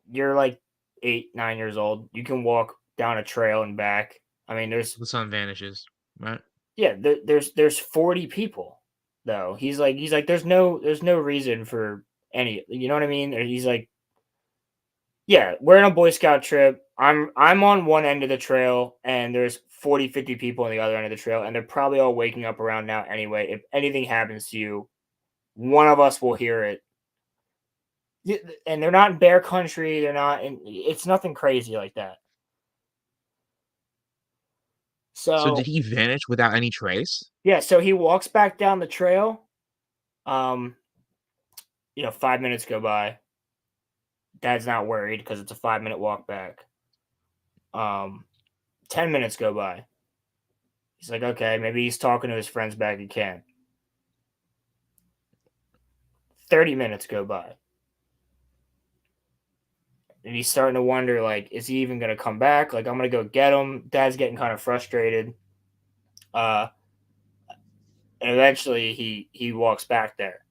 You're like 8, 9 years old. You can walk down a trail and back. I mean, The sun vanishes, right? yeah, there's 40 people though. He's like, there's no reason for any, you know what I mean? Or he's like, yeah, we're in a Boy Scout trip. I'm on one end of the trail and there's 40, 50 people on the other end of the trail, and they're probably all waking up around now anyway. If anything happens to you, one of us will hear it. And they're not in bear country. They're not in, it's nothing crazy like that. So So did he vanish without any trace? yeah, so he walks back down the trail. 5 minutes go by. Dad's not worried because it's a 5-minute walk back. 10 minutes go by. He's like, okay, maybe he's talking to his friends back at camp. 30 minutes go by. And he's starting to wonder, like, is he even going to come back? Like, I'm going to go get him. Dad's getting kind of frustrated. And eventually he walks back there.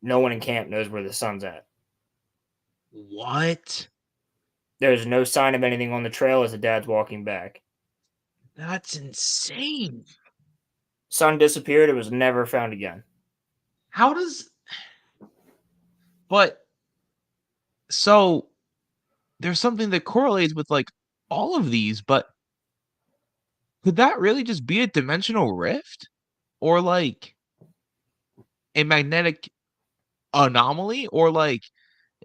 No one in camp knows where the son's at. What? There's no sign of anything on the trail as the dad's walking back. That's insane. Son disappeared. It was never found again. How does... But... So, there's something that correlates with, like, all of these, but... Could that really just be a dimensional rift? Or, like... A magnetic anomaly? Or, like...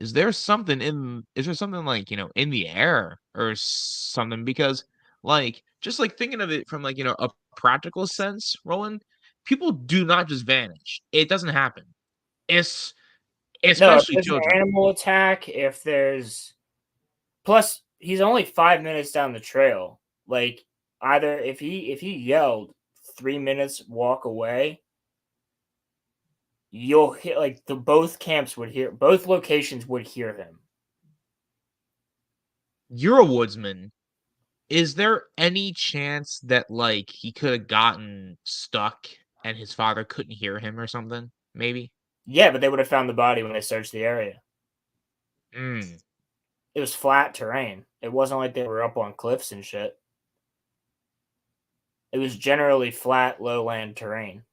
Is there something like, in the air or something? Because, like, just like thinking of it from like, a practical sense, Roland, people do not just vanish. It doesn't happen. It's No, if especially there's an children. animal attack, if there's plus he's only 5 minutes down the trail. Like either if he yelled 3 minutes walk away, you'll hear like both camps would hear, both locations would hear him. You're a woodsman. Is there any chance that like he could have gotten stuck and his father couldn't hear him or something? Maybe. Yeah, but they would have found the body when they searched the area. Mm. It was flat terrain. It wasn't like they were up on cliffs and shit. It was generally flat, lowland terrain.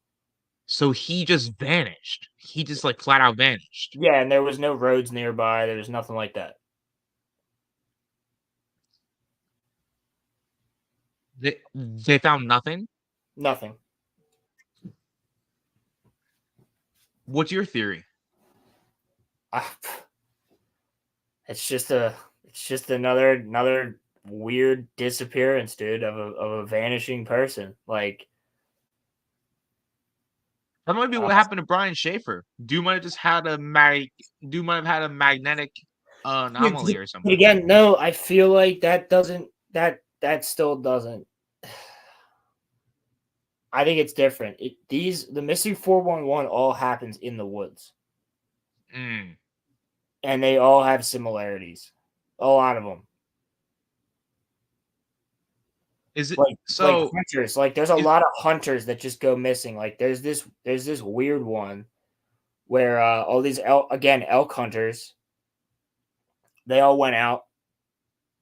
So he just vanished. He just like flat out vanished. Yeah, and there was no roads nearby. There was nothing like that. They found nothing. Nothing. What's your theory? It's just another weird disappearance, dude, of a vanishing person. Like, That might be what happened to Brian Schaefer. Dude might have just had a magnetic anomaly or but something. again, no, I feel like that still doesn't. I think it's different. The missing 411 all happens in the woods. Mm. And they all have similarities. A lot of them. Is it like so? Hunters? Like there's a lot of hunters that just go missing. Like there's this weird one where all these elk hunters, they all went out,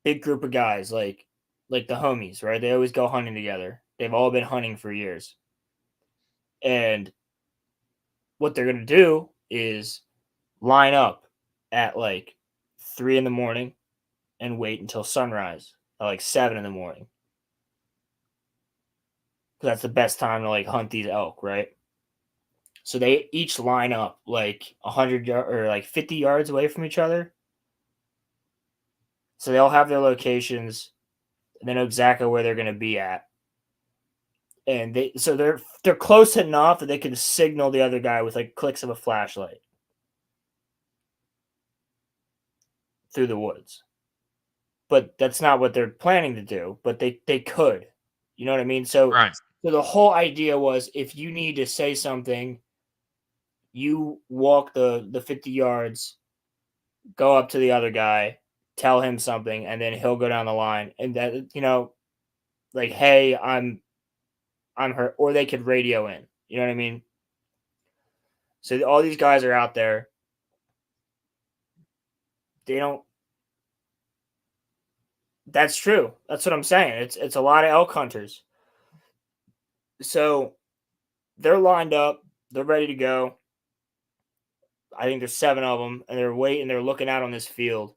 big group of guys, like the homies, right? They always go hunting together. They've all been hunting for years. And what they're gonna do is line up at like 3 a.m. and wait until sunrise at like 7 a.m. That's the best time to like hunt these elk, right? So they each line up like 100 or like 50 yards away from each other. So they all have their locations. And they know exactly where they're going to be at. And they're close enough that they can signal the other guy with like clicks of a flashlight through the woods. But that's not what they're planning to do, but they could. You know what I mean? So Right. So the whole idea was if you need to say something, you walk the 50 yards, go up to the other guy, tell him something, and then he'll go down the line. And that, like, hey, I'm hurt. Or they could radio in. You know what I mean? So all these guys are out there. They don't. That's true. That's what I'm saying. It's a lot of elk hunters. So they're lined up. They're ready to go. I think there's 7 of them, and they're waiting. They're looking out on this field,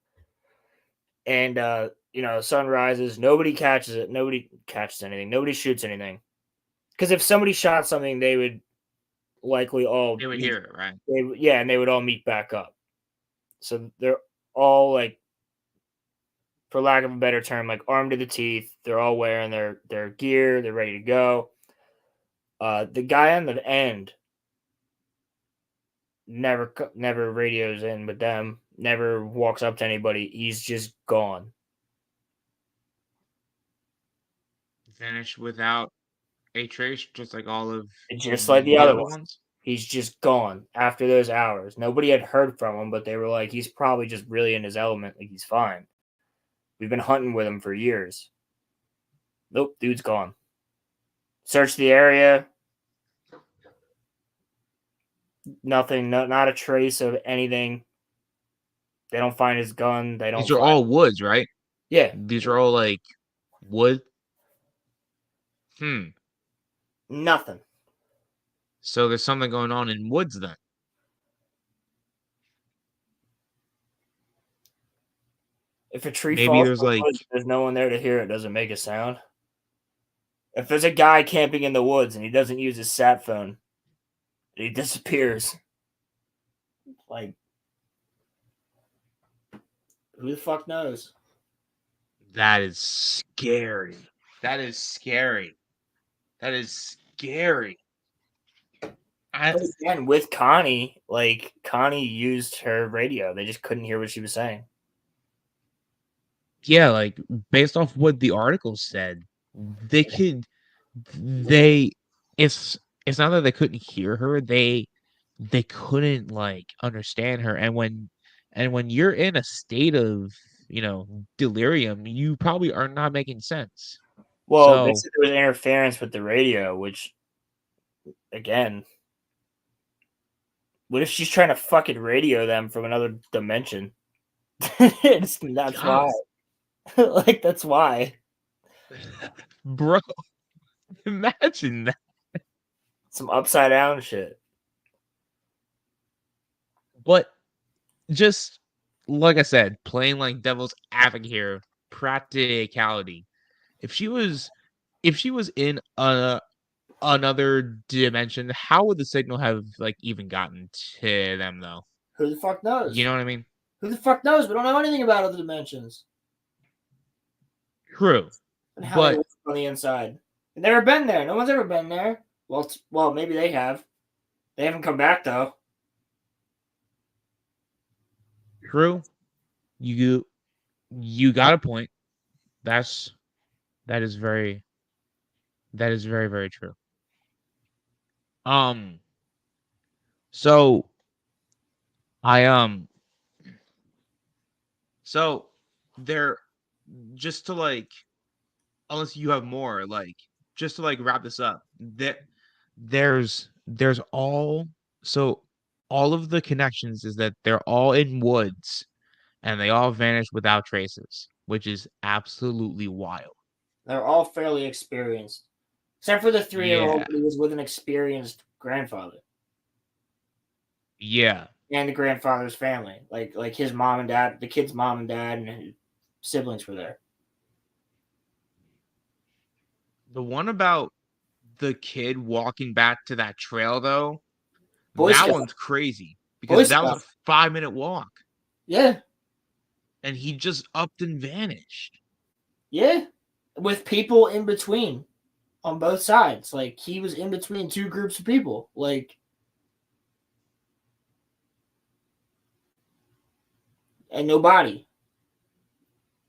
and sun rises. Nobody catches it. Nobody catches anything. Nobody shoots anything. Because if somebody shot something, they would likely all They would hear it, right? and they would all meet back up. So they're all like, for lack of a better term, like armed to the teeth. They're all wearing their gear. They're ready to go. The guy on the end never radios in with them, never walks up to anybody. He's just gone. Vanished without a trace, just like all of Just like the other other ones. He's just gone after those hours. Nobody had heard from him, but they were like, he's probably just really in his element. Like, he's fine. We've been hunting with him for years. Nope, dude's gone. Search the area. Nothing, not a trace of anything. They don't find his gun. They don't. These are all woods, right? Yeah. These are all like wood. Nothing. So there's something going on in woods then. If a tree Maybe falls, there's like there's no one there to hear it. Doesn't make a sound. If there's a guy camping in the woods and he doesn't use his sat phone, he disappears. Like, who the fuck knows? that is scary. That is scary. That is scary. Again, with Connie, like Connie used her radio. They just couldn't hear what she was saying. Yeah, like based off what the article said, it's not that they couldn't hear her, they couldn't like understand her. And when you're in a state of delirium, you probably are not making sense. Well, they said there was interference with the radio, which, again, what if she's trying to fucking radio them from another dimension? That's why. Like, that's why. Bro, Imagine that. Some upside down shit. But just like I said, playing like devil's advocate here, practicality. If she was in another dimension, how would the signal have like even gotten to them though? Who the fuck knows? You know what I mean? Who the fuck knows? We don't know anything about other dimensions. True. And how they But work on the inside. They've never been there. No one's ever been there. Well, maybe they have. They haven't come back though. true. You got a point. That is very very true. So I so there just to like unless you have more like just to like wrap this up there's all so all of the connections is that they're all in woods and they all vanish without traces, which is absolutely wild. They're all fairly experienced. Except for the 3-year-old Yeah. who was with an experienced grandfather. Yeah. And the grandfather's family. Like his mom and dad, the kid's mom and dad and his siblings were there. The one about the kid walking back to that trail though, Boy that Scout. one's crazy Boy because that was Scout. a 5-minute walk Yeah. and he just upped and vanished. Yeah. With people in between on both sides. Like he was in between two groups of people. Like and nobody.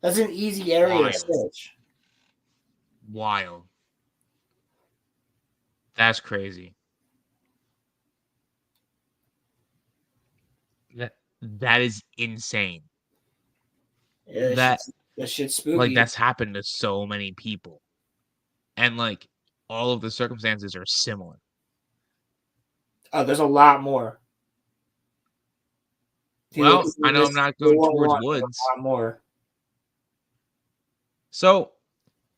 That's an easy area to search. Wild. That's crazy. That is insane. Yeah, That shit's spooky. like that's happened to so many people. And like all of the circumstances are similar. Oh, there's a lot more. Well, I know I'm not going towards woods. A lot more. So,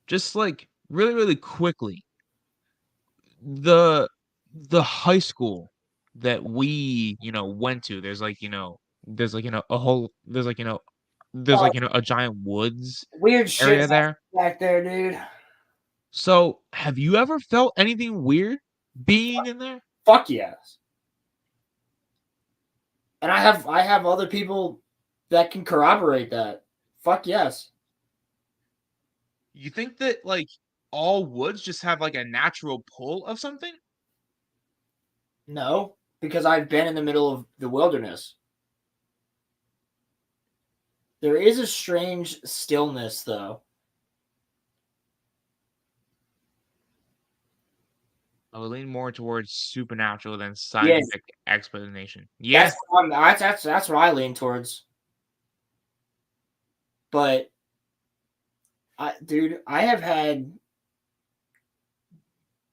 just like really quickly, the high school that we went to, there's like a whole there's like a giant woods Weird shit area there. back there, dude. So, have you ever felt anything weird being in there? Fuck yes. And I have other people that can corroborate that. Fuck yes. You think that like all woods just have like a natural pull of something? No, because I've been in the middle of the wilderness. There is a strange stillness, though. I would lean more towards supernatural than scientific explanation. Yeah, that's what I lean towards. But, dude, I have had.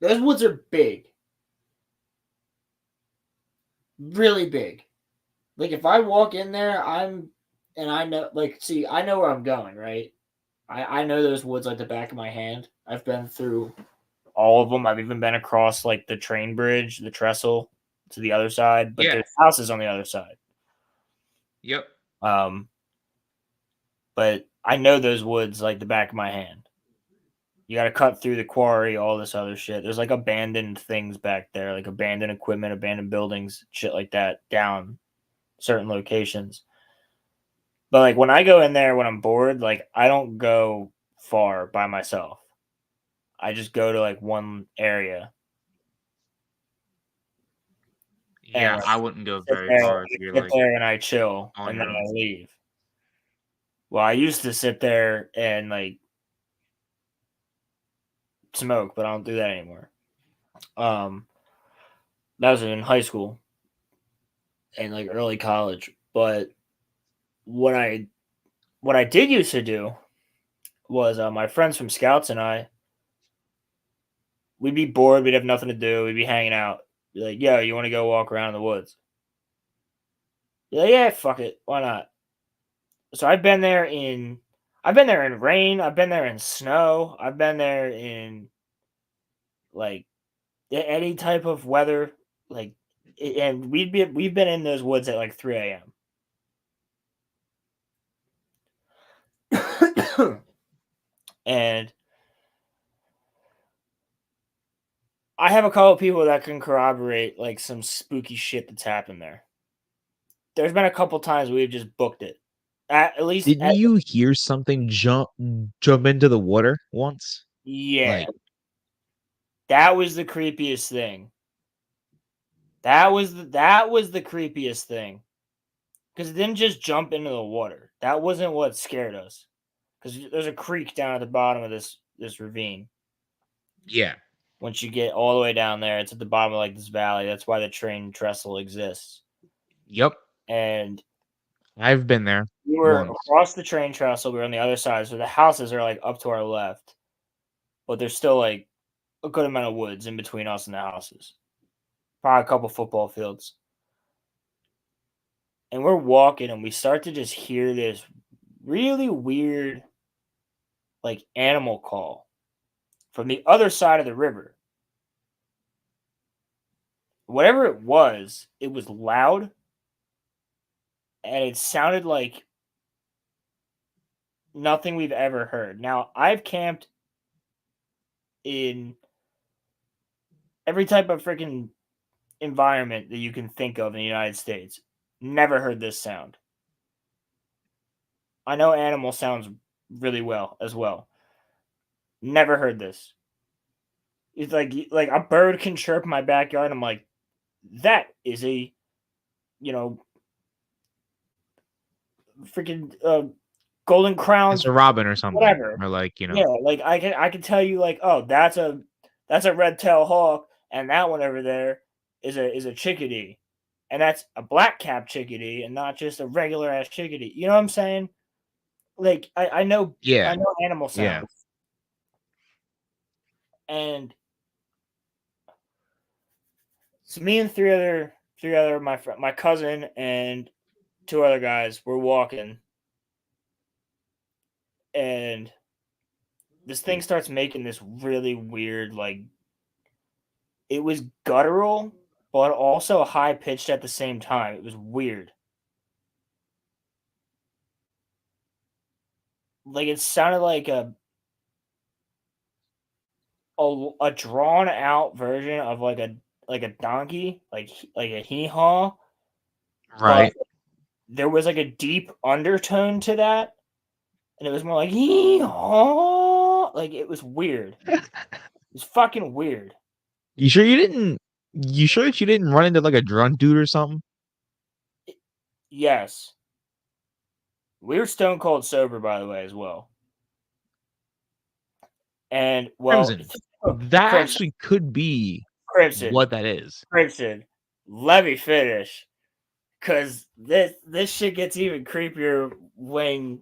Those woods are big, really big. Like if I walk in there, I know, I know where I'm going, right? I know those woods like the back of my hand. I've been through all of them. I've even been across like the train bridge, the trestle to the other side, but there's houses on the other side. Yep. But I know those woods like the back of my hand. You got to cut through the quarry, all this other shit. There's like abandoned things back there, like abandoned equipment, abandoned buildings, shit like that down certain locations. But like when I go in there when I'm bored, like I don't go far by myself. I just go to like one area. Yeah, and I wouldn't go very far. Sit there and I chill and then I leave. Well, I used to sit there and like smoke, but I don't do that anymore. That was in high school and like early college. But what I did used to do was my friends from Scouts and I, we'd be bored, we'd have nothing to do, we'd be hanging out. Be like, yo, you want to go walk around in the woods? Be like, yeah, fuck it, why not? So I've been there in rain, I've been there in snow, I've been there in like any type of weather, like, and we've been in those woods at like 3 a.m. And I have a couple of people that can corroborate like some spooky shit that's happened there. There's been a couple times we've just booked it. At least, Didn't you hear something jump into the water once? yeah, Like, that was the creepiest thing. That was the creepiest thing because it didn't just jump into the water. That wasn't what scared us because there's a creek down at the bottom of this ravine. yeah. Once you get all the way down there, it's at the bottom of like this valley. That's why the train trestle exists. Yep. And I've been there we were once. across the train trestle. We were on the other side, so the houses are like up to our left, but there's still like a good amount of woods in between us and the houses. Probably a couple football fields. And we're walking, and we start to just hear this really weird, like animal call from the other side of the river. Whatever it was loud, and it sounded like nothing we've ever heard. Now, I've camped in every type of freaking environment that you can think of in the United States. Never heard this sound. I know animal sounds really well as well. Never heard this. It's like a bird can chirp in my backyard. I'm like, that is a, you know, freaking golden crowned It's a robin or something. whatever. Or like, Yeah, like I can tell you like, oh, that's a red-tailed hawk, and that one over there is a chickadee, and that's a black-capped chickadee, and not just a regular ass chickadee. You know what I'm saying? Like I know yeah. animal Yeah. sounds, and so me and three other my cousin and two other guys were walking, and this thing starts making this really weird, like, it was guttural but also high pitched at the same time. It was weird. Like it sounded like a drawn out version of like a donkey, like a hee haw, but Right. there was like a deep undertone to that, and it was more like hee haw. Like it was weird. It was fucking weird. You sure that you didn't run into like a drunk dude or something? Yes. We were stone cold sober, by the way, as well. And well, Crimson. That Crimson, actually could be Crimson, what that is. Crimson, let me finish, because this shit gets even creepier when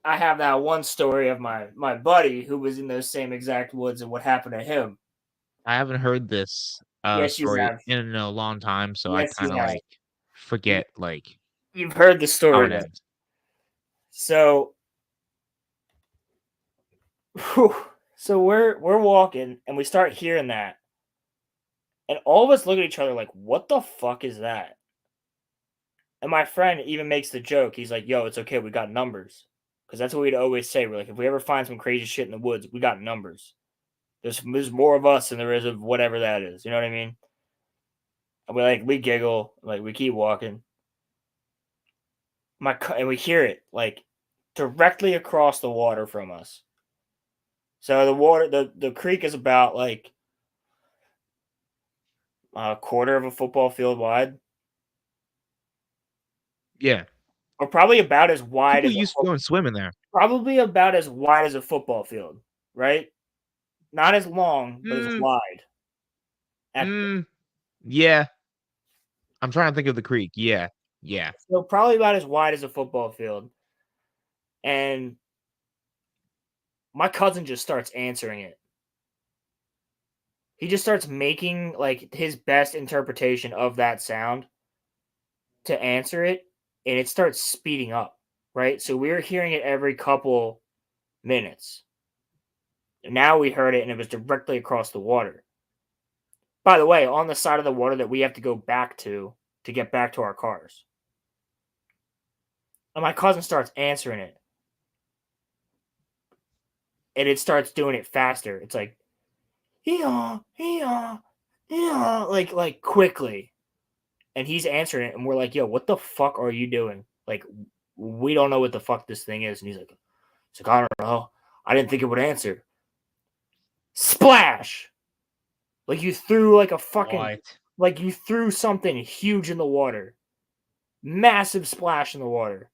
I have that one story of my buddy who was in those same exact woods and what happened to him. I haven't heard this Yes, you story have. in a long time, so I Yes, you kind of have. like forget like You've heard the how story it then. ends. So, whew, so we're walking and we start hearing that, and all of us look at each other like, "What the fuck is that?" And my friend even makes the joke. He's like, "Yo, it's okay. We got numbers." Because that's what we'd always say. We're like, if we ever find some crazy shit in the woods, we got numbers. There's more of us than there is of whatever that is. You know what I mean? And we giggle, like we keep walking. And we hear it like directly across the water from us. So the creek is about like a quarter of a football field wide, Yeah. or probably about as wide People as used to go and swim in there. probably about as wide as a football field, right? Not as long, but as Mm, wide. yeah. I'm trying to think of the creek. Yeah. Yeah. So probably about as wide as a football field. And my cousin just starts answering it. He just starts making like his best interpretation of that sound to answer it, and it starts speeding up, right? So we're hearing it every couple minutes. Now we heard it, and it was directly across the water. By the way, on the side of the water that we have to go back to get back to our cars. And my cousin starts answering it. And it starts doing it faster. It's like, yeah, like quickly. And he's answering it, and we're like, yo, what the fuck are you doing? Like, we don't know what the fuck this thing is. And he's like, I don't know. I didn't think it would answer. Splash! Like you threw like a fucking What? like you threw something huge in the water. Massive splash in the water.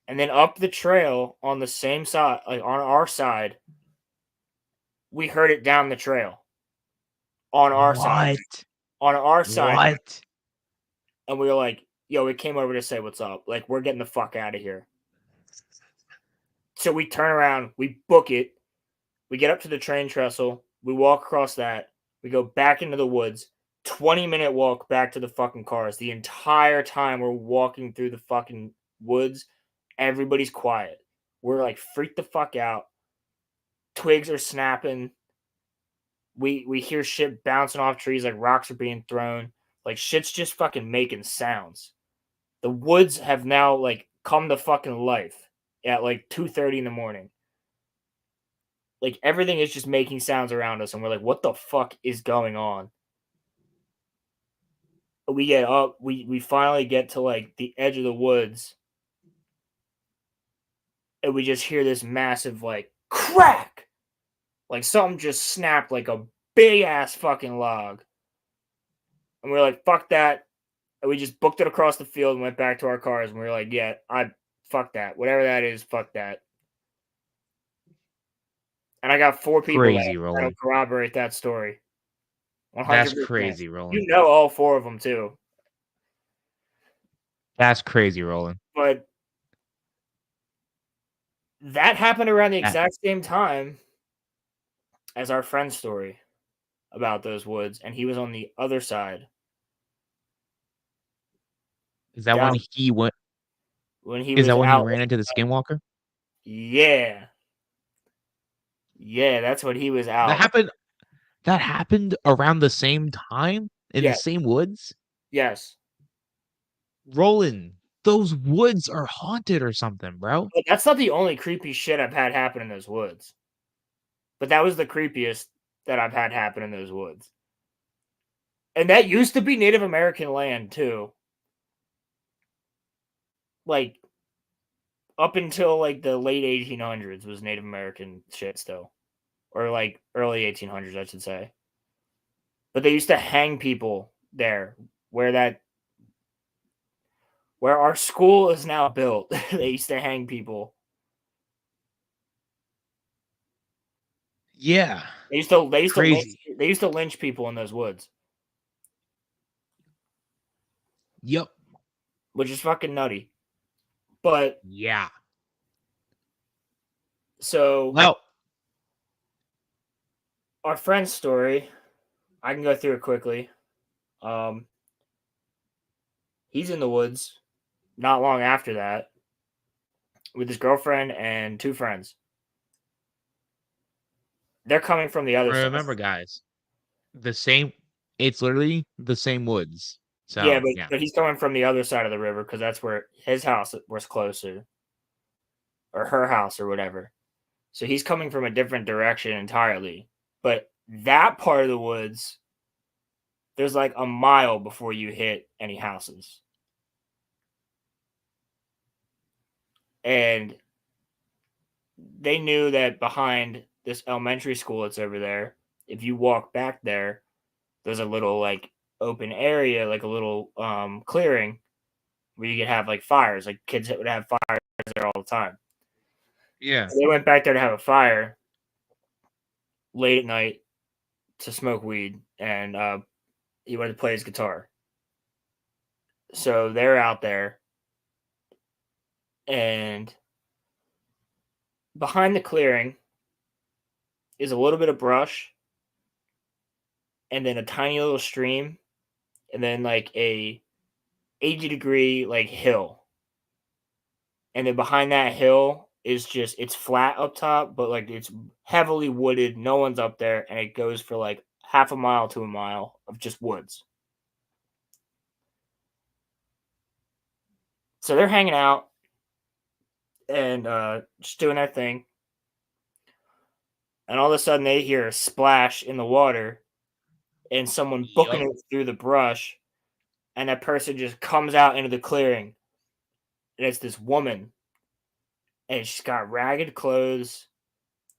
And then up the trail on the same side, like on our side, we heard it down the trail. On our side. What? On our side. What? And we were like, yo, it came over to say what's up. Like, we're getting the fuck out of here. So we turn around, we book it, we get up to the train trestle, we walk across that, we go back into the woods, 20-minute walk back to the fucking cars. The entire time we're walking through the fucking woods, everybody's quiet. We're like freaked the fuck out. Twigs are snapping. We hear shit bouncing off trees, like rocks are being thrown. Like shit's just fucking making sounds. The woods have now like come to fucking life at like 2:30 in the morning. Like everything is just making sounds around us, and we're like, what the fuck is going on? We get up, we finally get to like the edge of the woods, and we just hear this massive like crack. Like something just snapped like a big ass fucking log. And we're like, fuck that. And we just booked it across the field and went back to our cars, and we were like, yeah, fuck that. Whatever that is, fuck that. And I got 4 people Crazy, that'll Roland. corroborate that story. 100%. That's crazy, Roland. You know all 4 of them too. That's crazy, Roland. But that happened around the exact same time as our friend's story about those woods, and he was on the other side. Is that when he went? When he Is was that when he out, ran into the skinwalker? Yeah. Yeah, that's when he was out. That happened around the same time in the same woods? Yes. Roland, those woods are haunted or something, bro. But that's not the only creepy shit I've had happen in those woods. But that was the creepiest that I've had happen in those woods. And that used to be Native American land too. Like up until like the late 1800s was Native American shit still. Or like early 1800s, I should say. But they used to hang people there where our school is now built. They used to hang people. Yeah. They used to Crazy. they used to lynch people in those woods. Yep. Which is fucking nutty. But yeah. So well, our friend's story, I can go through it quickly. He's in the woods not long after that with his girlfriend and 2 friends. They're coming from the other side. Remember, guys, it's literally the same woods. So yeah, but he's coming from the other side of the river because that's where his house was closer, or her house, or whatever. So he's coming from a different direction entirely. But that part of the woods, there's like a mile before you hit any houses. And they knew that behind this elementary school that's over there, if you walk back there, there's a little like open area, like a little clearing where you could have like fires. Like kids would have fires there all the time. Yeah. So they went back there to have a fire late at night to smoke weed, and he wanted to play his guitar. So they're out there, and behind the clearing is a little bit of brush, and then a tiny little stream, and then like a 80-degree like hill. And then behind that hill is just it's flat up top, but like it's heavily wooded. No one's up there, and it goes for like half a mile to a mile of just woods. So they're hanging out and just doing their thing. And all of a sudden they hear a splash in the water and someone booking Yup. it through the brush. And that person just comes out into the clearing. And it's this woman. And she's got ragged clothes.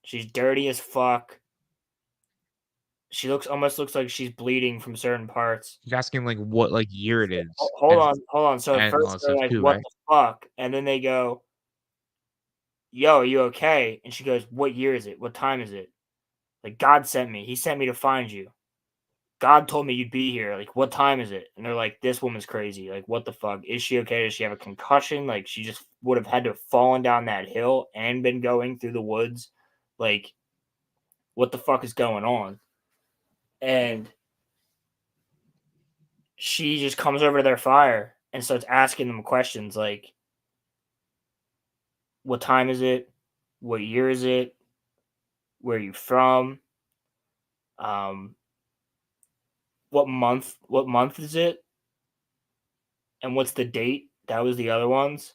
She's dirty as fuck. She almost looks like she's bleeding from certain parts. He's asking like what like year it is Hold on. So at and all first that they're stuff like, too, what right? the fuck? And then they go, yo, are you okay? And she goes, what year is it? What time is it? Like, God sent me. He sent me to find you. God told me you'd be here. Like, what time is it? And they're like, this woman's crazy. Like, what the fuck? Is she okay? Does she have a concussion? Like, she just would have had to have fallen down that hill and been going through the woods. Like, what the fuck is going on? And she just comes over to their fire and starts asking them questions like, what time is it? What year is it? Where are you from? Um, what month is it? And what's the date? That was the other ones.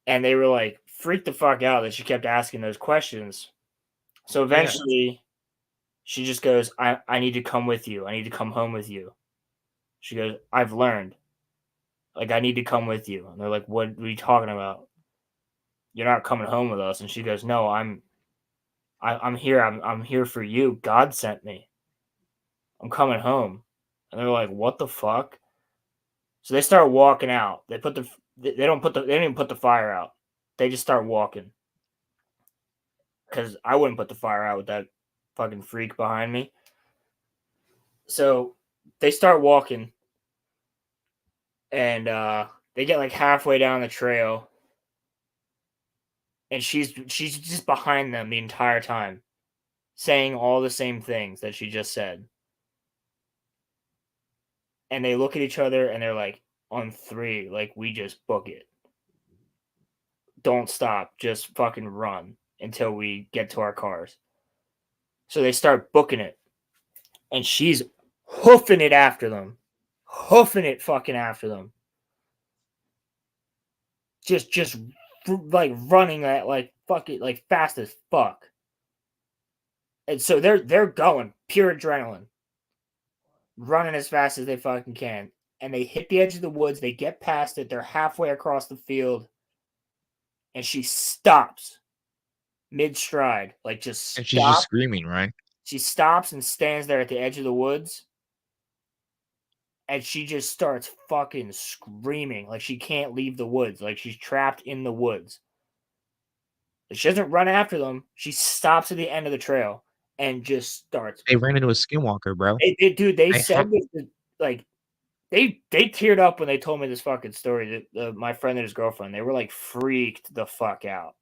And they were like freaked the fuck out that she kept asking those questions. So eventually she just goes, I need to come with you. I need to come home with you. She goes, I've learned. Like, I need to come with you. And they're like, what are you talking about? You're not coming home with us. And she goes, no, I'm here. I'm here for you. God sent me. I'm coming home. And they're like, what the fuck? So they start walking out. They don't even put the fire out. They just start walking. Because I wouldn't put the fire out with that fucking freak behind me. So they start walking, and they get like halfway down the trail, and she's just behind them the entire time, saying all the same things that she just said. And they look at each other and they're like, on three, like, we just book it. Don't stop, just fucking run until we get to our cars. So they start booking it, and she's hoofing it after them. Hoofing it fucking after them. Just like running at like fucking like fast as fuck. And so they're going pure adrenaline. Running as fast as they fucking can. And they hit the edge of the woods, they get past it, they're halfway across the field, and she stops mid-stride. Like, just And she's just stop. screaming, right? She stops and stands there at the edge of the woods. And she just starts fucking screaming like she can't leave the woods, like she's trapped in the woods. Like, she doesn't run after them. She stops at the end of the trail and just starts. They ran into a skinwalker, bro. Dude, they I ha said that, like, they teared up when they told me this fucking story. That my friend and his girlfriend, they were like freaked the fuck out.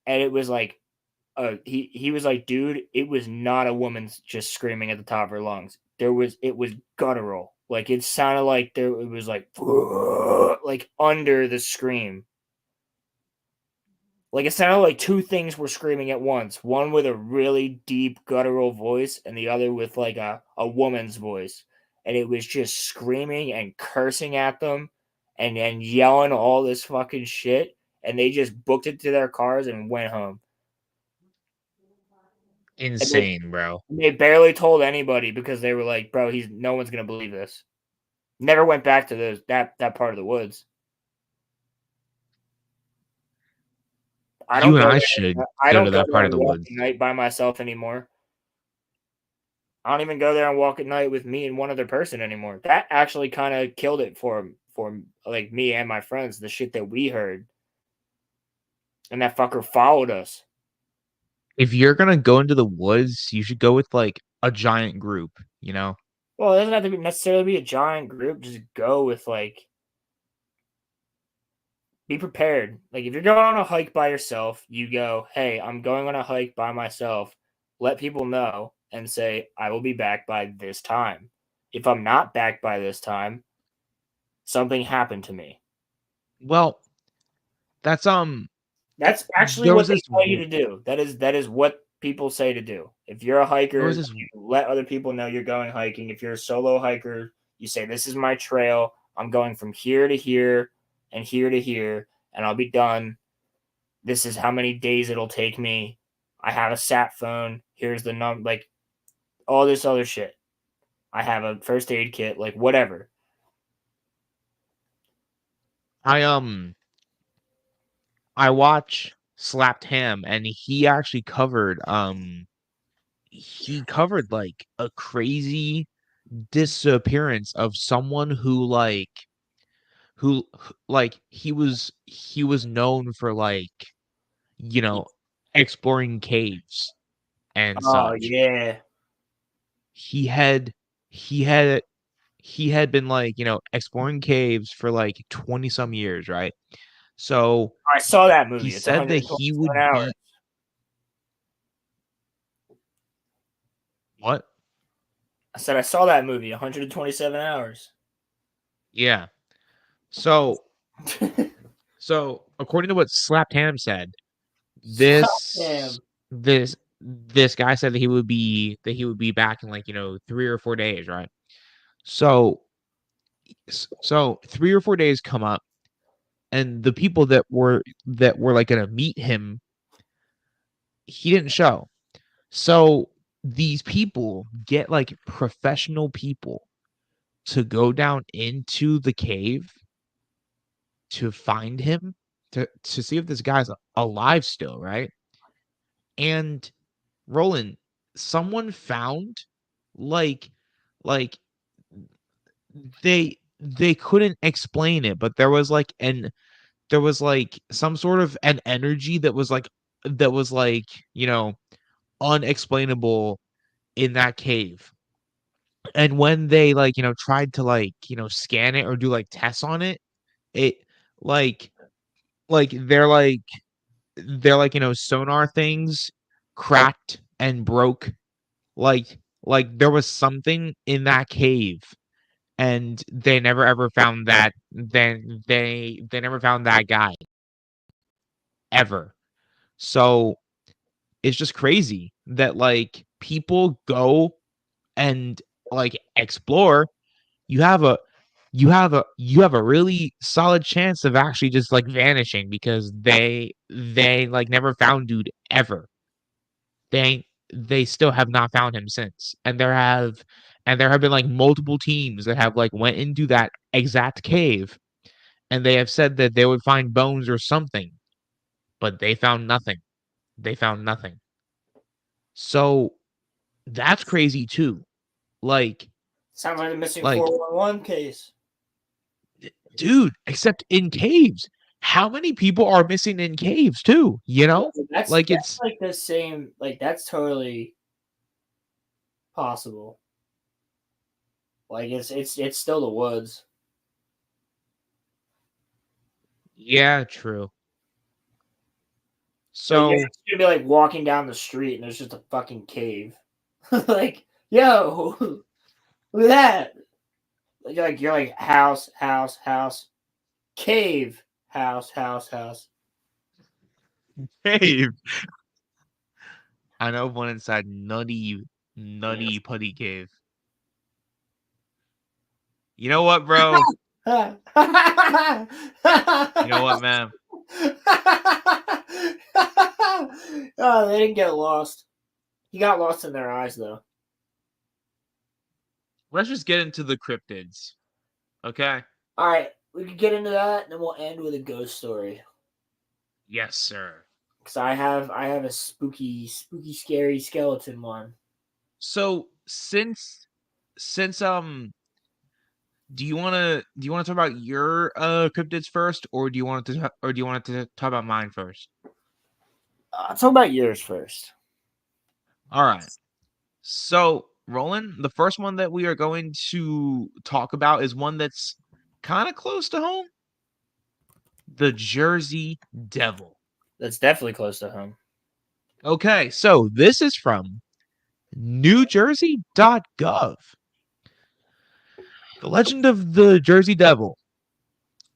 And it was like, he was like, dude, it was not a woman just screaming at the top of her lungs. It was guttural. Like, it sounded like it was like under the scream. Like, it sounded like two things were screaming at once. One with a really deep guttural voice, and the other with like a woman's voice. And it was just screaming and cursing at them and yelling all this fucking shit. And they just booked it to their cars and went home. insane, bro. They barely told anybody because they were like, bro, no one's gonna believe this. Never went back to that part of the woods. I don't You and go I there. should I go don't to go that there part of and the walk woods. at night by myself anymore. I don't even go there and walk at night with me and one other person anymore. That actually kind of killed it for like me and my friends. The shit that we heard, and that fucker followed us. If you're gonna go into the woods, you should go with like a giant group, you know? Well, it doesn't have to necessarily be a giant group. Just go with like. Be prepared. Like, if you're going on a hike by yourself, you go, hey, I'm going on a hike by myself. Let people know and say, I will be back by this time. If I'm not back by this time, something happened to me. Well, That's actually there what was they this tell you to do. That is what people say to do. If you're a there hiker, was this you let other people know you're going hiking. If you're a solo hiker, you say, "This is my trail. I'm going from here to here and here to here, and I'll be done. This is how many days it'll take me. I have a sat phone. Here's the number." Like all this other shit. I have a first aid kit. Like whatever. I I watch Slapped Ham, and he covered like a crazy disappearance of someone who he was known for you know exploring caves and Oh such. yeah, He had he had he had been exploring caves for like 20 some years, right? So I saw that he movie. It's said that he 127 would hours. be what? I said I saw that movie. 127 hours. Yeah. So so according to what Slapped Ham said, this Damn. this guy said that he would be back in 3 or 4 days, right? So so 3 or 4 days come up, and the people that were like gonna meet him, he didn't show. So these people get like professional people to go down into the cave to find him, to see if this guy's alive still, right? And Roland, someone found like like they couldn't explain it, but there was like some sort of an energy that was like, unexplainable in that cave. And when they tried to scan it or do like tests on it, it like like they're like sonar things cracked and broke. There was something in that cave, and they never ever found that. Then they never found that guy ever. So it's just crazy that people go and explore. You have a you have a really solid chance of actually just vanishing, because they never found dude ever. They they still have not found him since. And there have been multiple teams that have went into that exact cave, and they have said that they would find bones or something, but they found nothing. They found nothing. So that's crazy too. Like Sounds like a missing like 411 case. dude, except in caves. How many people are missing in caves too? You Yeah, know? Like that's it's like the same. Like that's totally possible. Like it's still the woods. yeah, true. Like you're So just gonna be like walking down the street and there's just a fucking cave. Like, yo, look at that. You're like house, house, house, cave, house, house, house. cave. I know one inside nutty putty cave. You know what, bro? You know what, man? Oh, they didn't get lost. He got lost in their eyes, though. Let's just get into the cryptids. Okay? All right, we can get into that, and then we'll end with a ghost story. Yes, sir. Because I have a spooky, scary skeleton one. So since do you wanna talk about your cryptids first, or do you want to talk about mine first? Talk about yours first. All right. So, Roland, the first one that we are going to talk about is one that's kind of close to home. The Jersey Devil. That's definitely close to home. Okay, so this is from newjersey.gov. The legend of the Jersey Devil.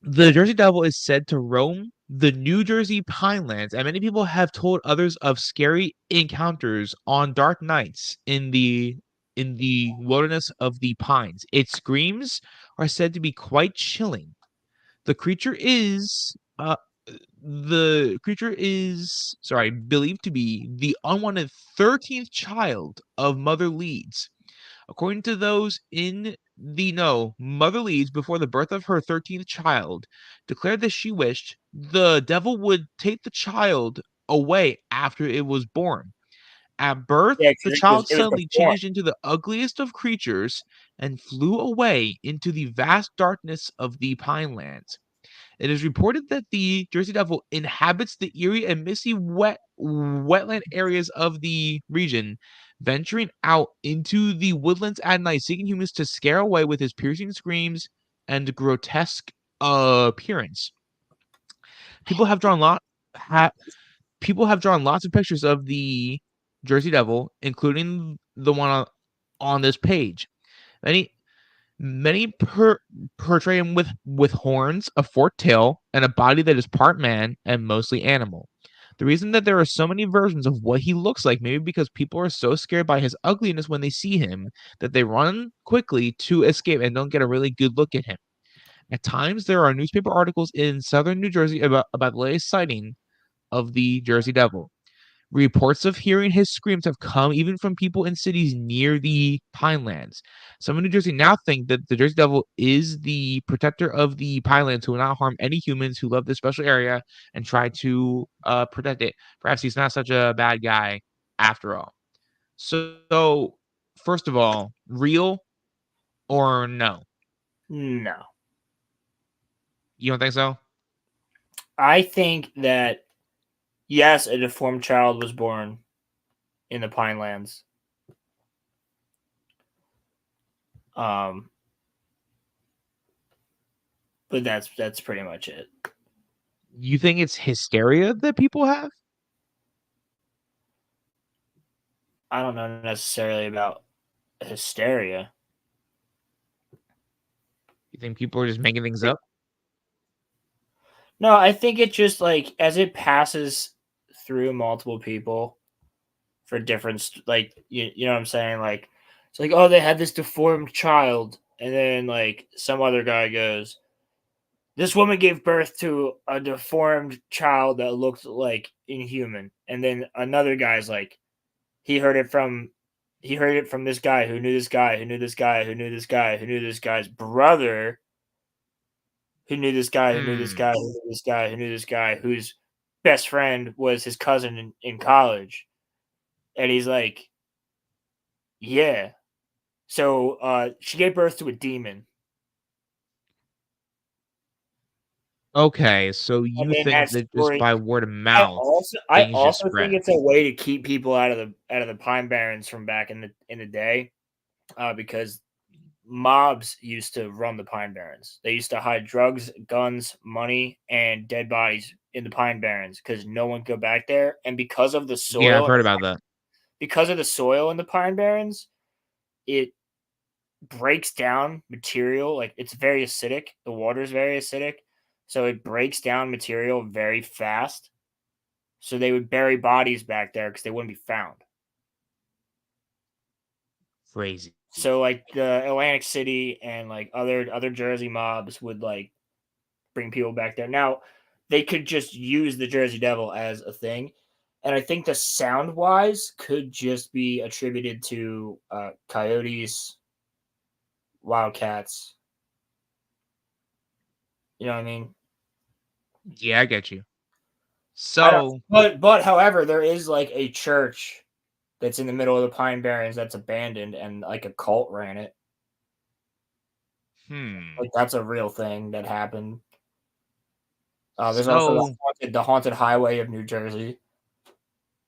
The Jersey Devil is said to roam the New Jersey Pinelands, and many people have told others of scary encounters on dark nights in the wilderness of the pines. Its screams are said to be quite chilling. The creature is believed to be the unwanted 13th child of Mother Leeds. According to those in the know, Mother Leeds, before the birth of her 13th child, declared that she wished the devil would take the child away after it was born. At birth, Yeah, the because child it was suddenly deformed. changed into the ugliest of creatures and flew away into the vast darkness of the Pinelands. It is reported that the Jersey Devil inhabits the eerie and misty wetland areas of the region, venturing out into the woodlands at night, seeking humans to scare away with his piercing screams and grotesque appearance. People have drawn people have drawn lots of pictures of the Jersey Devil, including the one on this page. Many portray him with horns, a forked tail, and a body that is part man and mostly animal. The reason that there are so many versions of what he looks like may be because people are so scared by his ugliness when they see him that they run quickly to escape and don't get a really good look at him. At times, there are newspaper articles in southern New Jersey about the latest sighting of the Jersey Devil. Reports of hearing his screams have come even from people in cities near the Pinelands. Some in New Jersey now think that the Jersey Devil is the protector of the Pinelands who will not harm any humans who love this special area and try to protect it. Perhaps he's not such a bad guy after all. So, first of all, real or no? No. You don't think so? I think that, yes, a deformed child was born in the Pinelands. But that's pretty much it. You think it's hysteria that people have? I don't know necessarily about hysteria. You think people are just making things up? No, I think it just like as it passes through multiple people for different like you know what I'm saying, like it's like, oh, they had this deformed child, and then like some other guy goes, this woman gave birth to a deformed child that looked like inhuman, and then another guy's like, he heard it from this guy who knew this guy who knew this guy who knew this guy who knew this guy's brother who knew this guy who knew this guy who knew this guy who knew this guy whose best friend was his cousin in college. And he's like, yeah. So she gave birth to a demon. Okay, so And you then think that that just story, by word of I mouth, also I things just also think spread? it's a way to keep people out of the Pine Barrens from back in the day, because mobs used to run the Pine Barrens. They used to hide drugs, guns, money, and dead bodies in the Pine Barrens because no one could go back there. And because of the Yeah, I've soil, heard about that. because of the soil in the Pine Barrens, it breaks down material. Like it's very acidic. The water is very acidic, so it breaks down material very fast. So they would bury bodies back there because they wouldn't be found. Crazy. So like the Atlantic City and like other Jersey mobs would like bring people back there. Now they could just use the Jersey Devil as a thing, and I think the sound wise could just be attributed to coyotes, wildcats. You know what I mean? Yeah, I get you. I don't. So, But however, there is like a church that's in the middle of the Pine Barrens that's abandoned, and like a cult ran it. Like that's a real thing that happened. There's also so the haunted highway of New Jersey.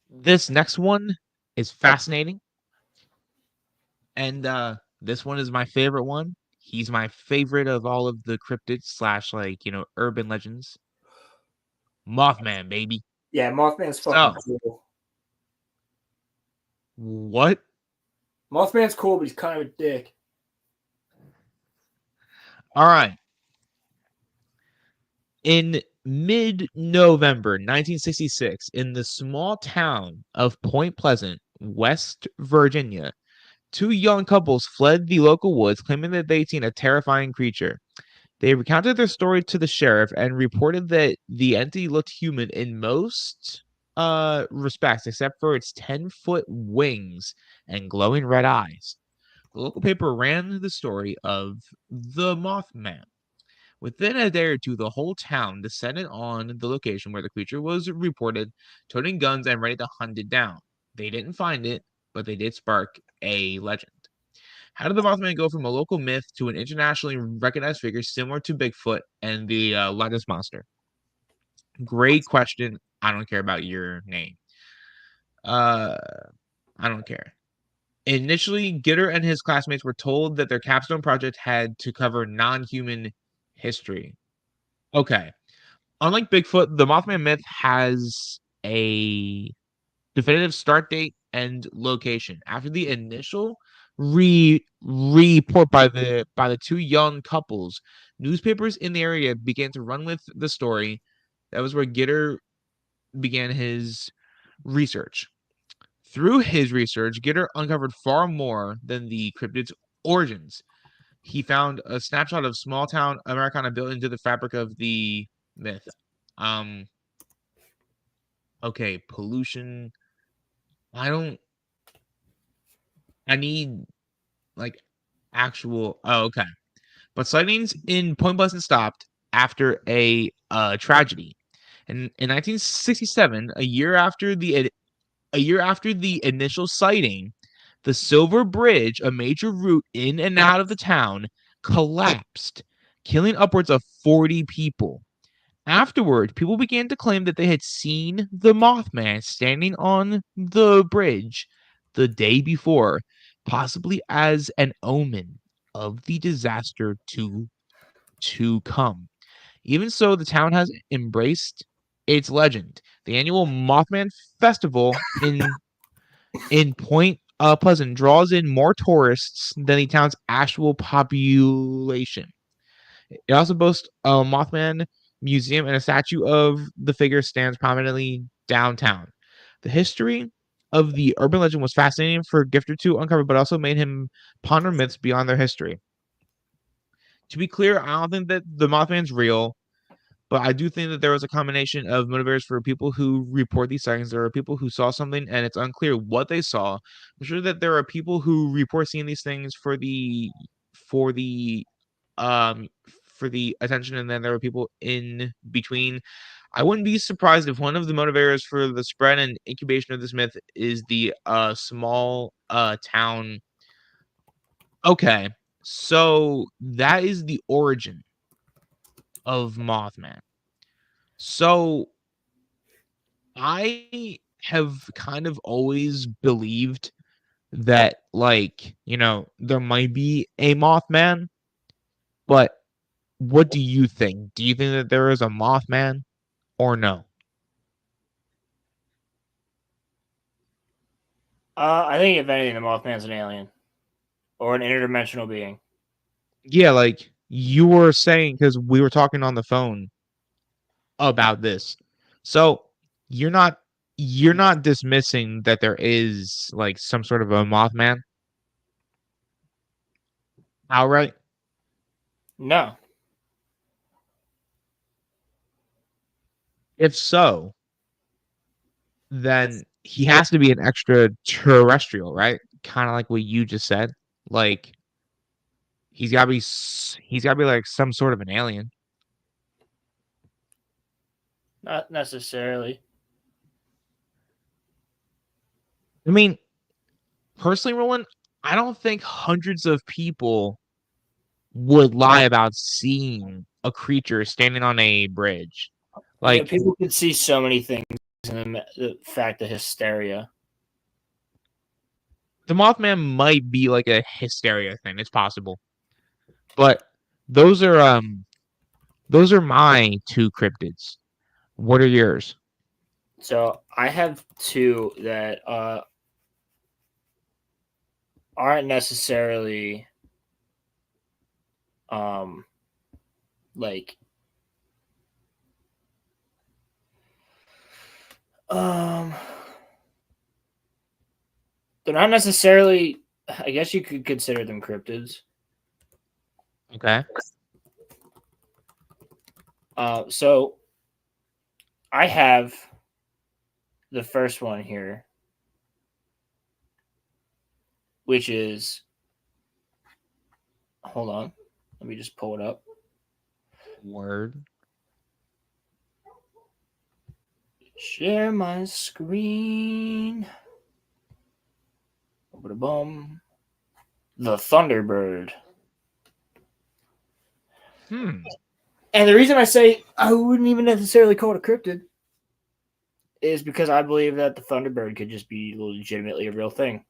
this next one is fascinating, and this one is my favorite one. He's my favorite of all of the cryptids slash urban legends. Mothman, baby. Yeah, Mothman's fucking So, cool. what? Mothman's cool, but he's kind of a dick. All right. In Mid-November 1966, in the small town of Point Pleasant, West Virginia, two young couples fled the local woods, claiming that they'd seen a terrifying creature. They recounted their story to the sheriff and reported that the entity looked human in most respects, except for its 10-foot wings and glowing red eyes. The local paper ran the story of the Mothman. Within a day or two, the whole town descended on the location where the creature was reported, toting guns and ready to hunt it down. They didn't find it, but they did spark a legend. How did the Mothman go from a local myth to an internationally recognized figure similar to Bigfoot and the Loch Ness Monster? Great question. I don't care about your name. I don't care. Initially, Gitter and his classmates were told that their capstone project had to cover non-human history. Okay. Unlike Bigfoot, the Mothman myth has a definitive start date and location. After the initial report by the two young couples, newspapers in the area began to run with the story. That was where Gitter began his research. Through his research, Gitter uncovered far more than the cryptid's origins. He found a snapshot of small town Americana built into the fabric of the myth. Okay, pollution. I need like actual. Oh, okay. But sightings in Point Pleasant stopped after a tragedy. In 1967, a year after the initial sighting, the Silver Bridge, a major route in and out of the town, collapsed, killing upwards of 40 people. Afterward, people began to claim that they had seen the Mothman standing on the bridge the day before, possibly as an omen of the disaster to come. Even so, the town has embraced its legend. The annual Mothman Festival in Point Pleasant draws in more tourists than the town's actual population. It also boasts a Mothman museum, and a statue of the figure stands prominently downtown. The history of the urban legend was fascinating for Gifter to uncover, but also made him ponder myths beyond their history. To be clear, I don't think that the Mothman's real, but I do think that there was a combination of motivators for people who report these sightings. There are people who saw something and it's unclear what they saw. I'm sure that there are people who report seeing these things for the um for the attention, and then there are people in between. I wouldn't be surprised if one of the motivators for the spread and incubation of this myth is the small town. Okay, so that is the origin of Mothman. So I have kind of always believed that, like, there might be a Mothman, but what do you think? Do you think that there is a Mothman or no? I think if anything, the Mothman's an alien or an interdimensional being. Yeah, like you were saying, because we were talking on the phone about this. So you're not dismissing that there is like some sort of a Mothman outright? No. If so, then he has to be an extraterrestrial, right? Kind of like what you just said. Like he's got to be like some sort of an alien. Not necessarily. I mean, personally, Roland, I don't think hundreds of people would lie about seeing a creature standing on a bridge. Like people could see so many things in the fact of hysteria. the Mothman might be like a hysteria thing. It's possible, but those are my two cryptids. What are yours? So I have two that aren't necessarily like They're not necessarily. I guess you could consider them cryptids. Okay. So I have the first one here, which is. Hold on, let me just pull it up. Word. Share my screen. Bum. The Thunderbird. Hmm. And the reason I say I wouldn't even necessarily call it a cryptid is because I believe that the Thunderbird could just be legitimately a real thing.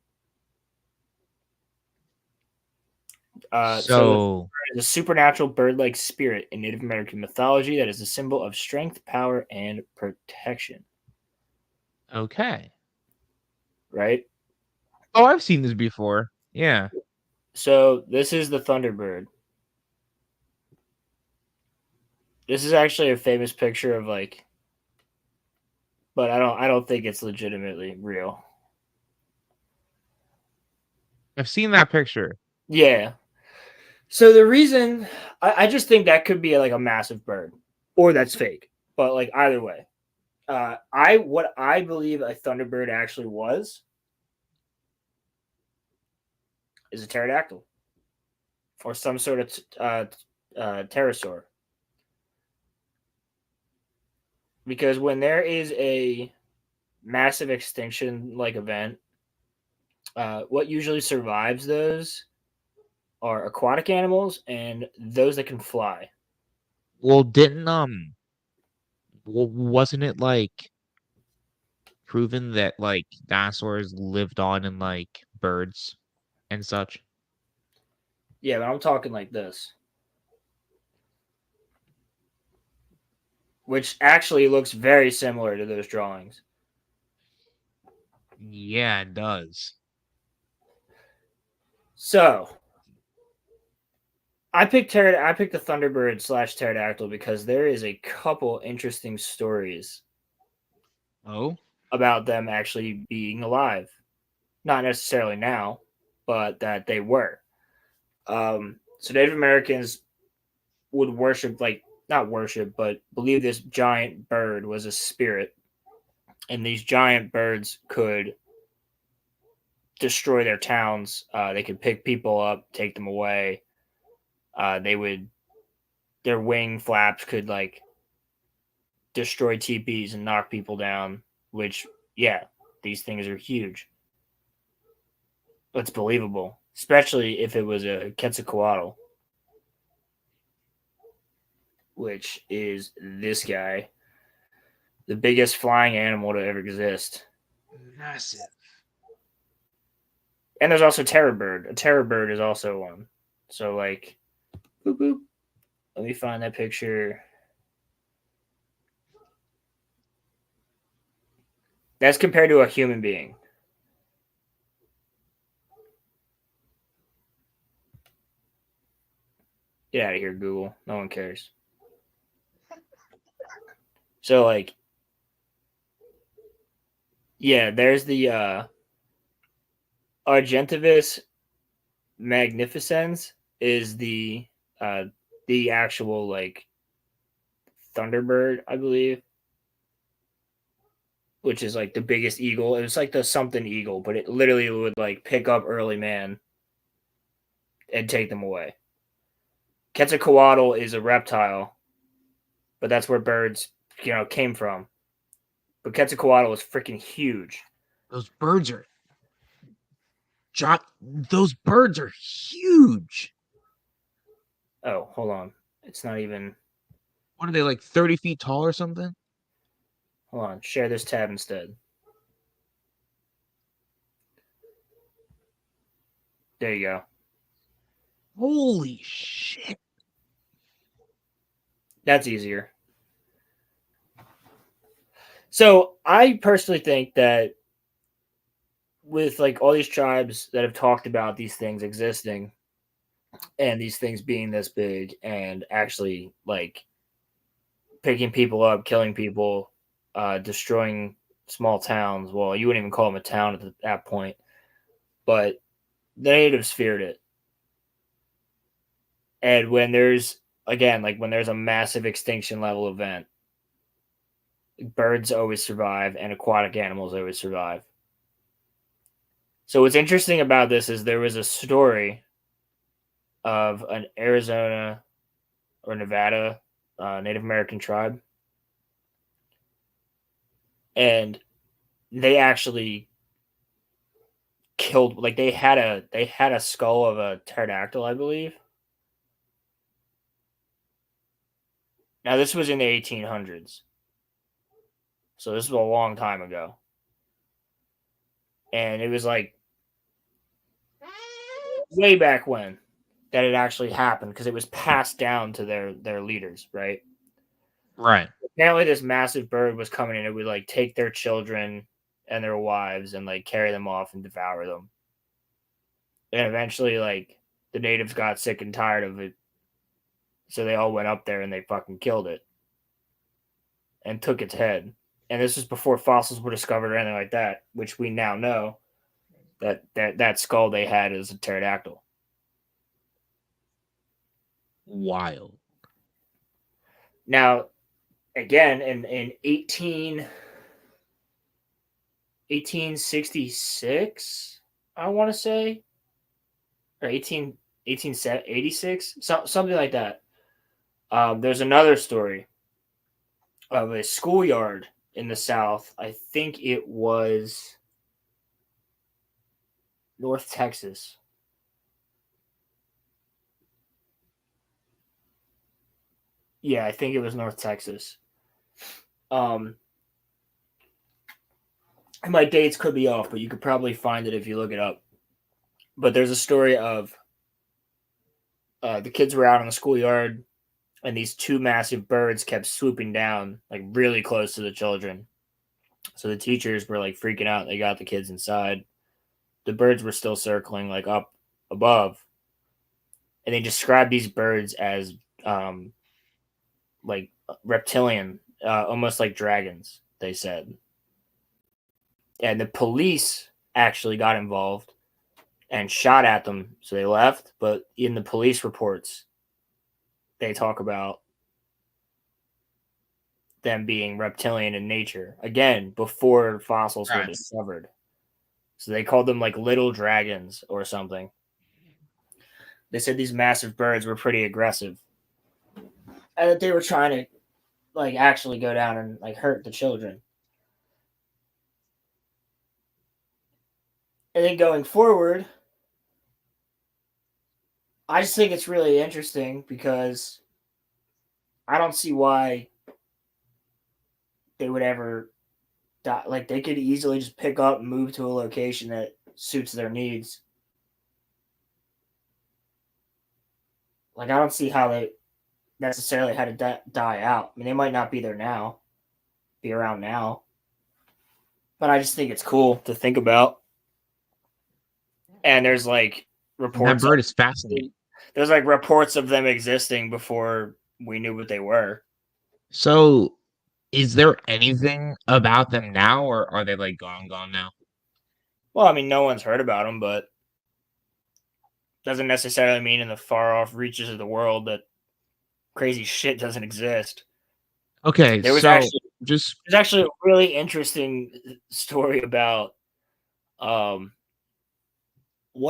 So it's a supernatural bird-like spirit in Native American mythology that is a symbol of strength, power, and protection. Okay. Right? Oh, I've seen this before. Yeah. So this is the Thunderbird. This is actually a famous picture of like, but I don't think it's legitimately real. I've seen that picture. Yeah. So the reason I just think that could be like a massive bird, or that's fake. But like either way, what I believe a thunderbird actually was is a pterodactyl or some sort of pterosaur. Because when there is a massive extinction like event, what usually survives those are aquatic animals and those that can fly. Well, wasn't it like proven that like dinosaurs lived on in like birds and such? Yeah, but I'm talking like this, which actually looks very similar to those drawings. Yeah, it does. So I picked the Thunderbird / pterodactyl because there is a couple interesting stories Oh, about them actually being alive. Not necessarily now, but that they were. So Native Americans would worship, like, not worship, but believe this giant bird was a spirit. And these giant birds could destroy their towns. They could pick people up, take them away. Their wing flaps could, like, destroy teepees and knock people down, which, yeah, these things are huge. It's believable, especially if it was a Quetzalcoatl, which is this guy, the biggest flying animal to ever exist. massive. And there's also Terror Bird. A Terror Bird is also one. So, like, boop, boop. Let me find that picture. That's compared to a human being. Get out of here, Google. No one cares. So, like, yeah, there's the Argentavis magnificens is the actual like Thunderbird, I believe, which is like the biggest eagle. It was like the something eagle, but it literally would like pick up early man and take them away. Quetzalcoatl is a reptile, but that's where birds, came from. But Quetzalcoatl is freaking huge. Those birds are those birds are huge. Oh, hold on. It's not even. What are they, like 30 feet tall or something? Hold on. Share this tab instead. There you go. Holy shit. That's easier. So I personally think that with like all these tribes that have talked about these things existing and these things being this big and actually like picking people up, killing people, destroying small towns. Well, you wouldn't even call them a town at that point, but the natives feared it. And when there's again, like when there's a massive extinction level event, birds always survive and aquatic animals always survive. So what's interesting about this is there was a story of an Arizona or Nevada Native American tribe, and they actually killed, like they had a skull of a pterodactyl, I believe. Now this was in the 1800s, so this was a long time ago, and it was like way back when that it actually happened because it was passed down to their leaders, right? Right. Apparently, this massive bird was coming and it would like take their children and their wives and like carry them off and devour them. And eventually, like the natives got sick and tired of it, so they all went up there and they fucking killed it and took its head. And this was before fossils were discovered or anything like that, which we now know that skull they had is a pterodactyl. Wild. Now, again, in 1866, I want to say, or 1886, something like that. There's another story of a schoolyard in the South. I think it was North Texas. Yeah, I think it was North Texas. My dates could be off, but you could probably find it if you look it up. But there's a story of the kids were out in the schoolyard, and these two massive birds kept swooping down, like really close to the children. So the teachers were like freaking out. They got the kids inside. The birds were still circling like up above, and they described these birds as like reptilian, almost like dragons. They said, and the police actually got involved and shot at them, so they left. But in the police reports, they talk about them being reptilian in nature again before fossils were discovered. So they called them like little dragons or something. They said these massive birds were pretty aggressive and that they were trying to like actually go down and like hurt the children. And then going forward, I just think it's really interesting because I don't see why they would ever die. Like they could easily just pick up and move to a location that suits their needs. Like I don't see how they necessarily had to die out. I mean, they might not be there now, be around now, but I just think it's cool to think about. And there's like reports. That bird is fascinating. There's like reports of them existing before we knew what they were. So, is there anything about them now, or are they like gone now? Well, I mean, no one's heard about them, but doesn't necessarily mean in the far off reaches of the world that crazy shit doesn't exist. Okay, there's actually a really interesting story about one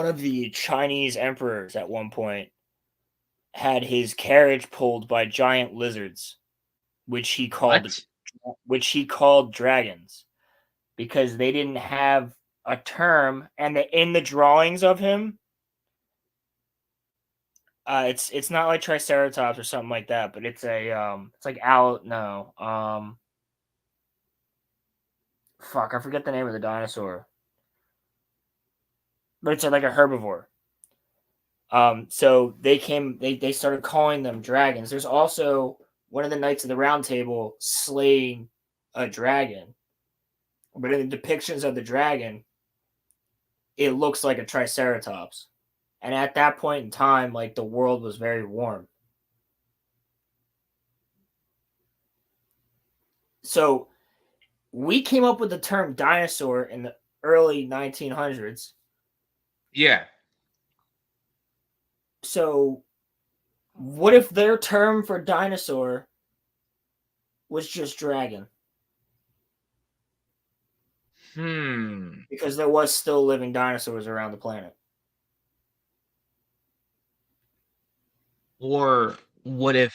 of the Chinese emperors at one point had his carriage pulled by giant lizards, which he called dragons, because they didn't have a term, and in the drawings of him, it's not like Triceratops or something like that, but it's it's like fuck, I forget the name of the dinosaur, but it's like a herbivore. So they started calling them dragons. There's also one of the Knights of the Round Table slaying a dragon, but in the depictions of the dragon, it looks like a Triceratops. And at that point in time, like the world was very warm. So we came up with the term dinosaur in the early 1900s. Yeah. So, what if their term for dinosaur was just dragon? Because there was still living dinosaurs around the planet. Or what if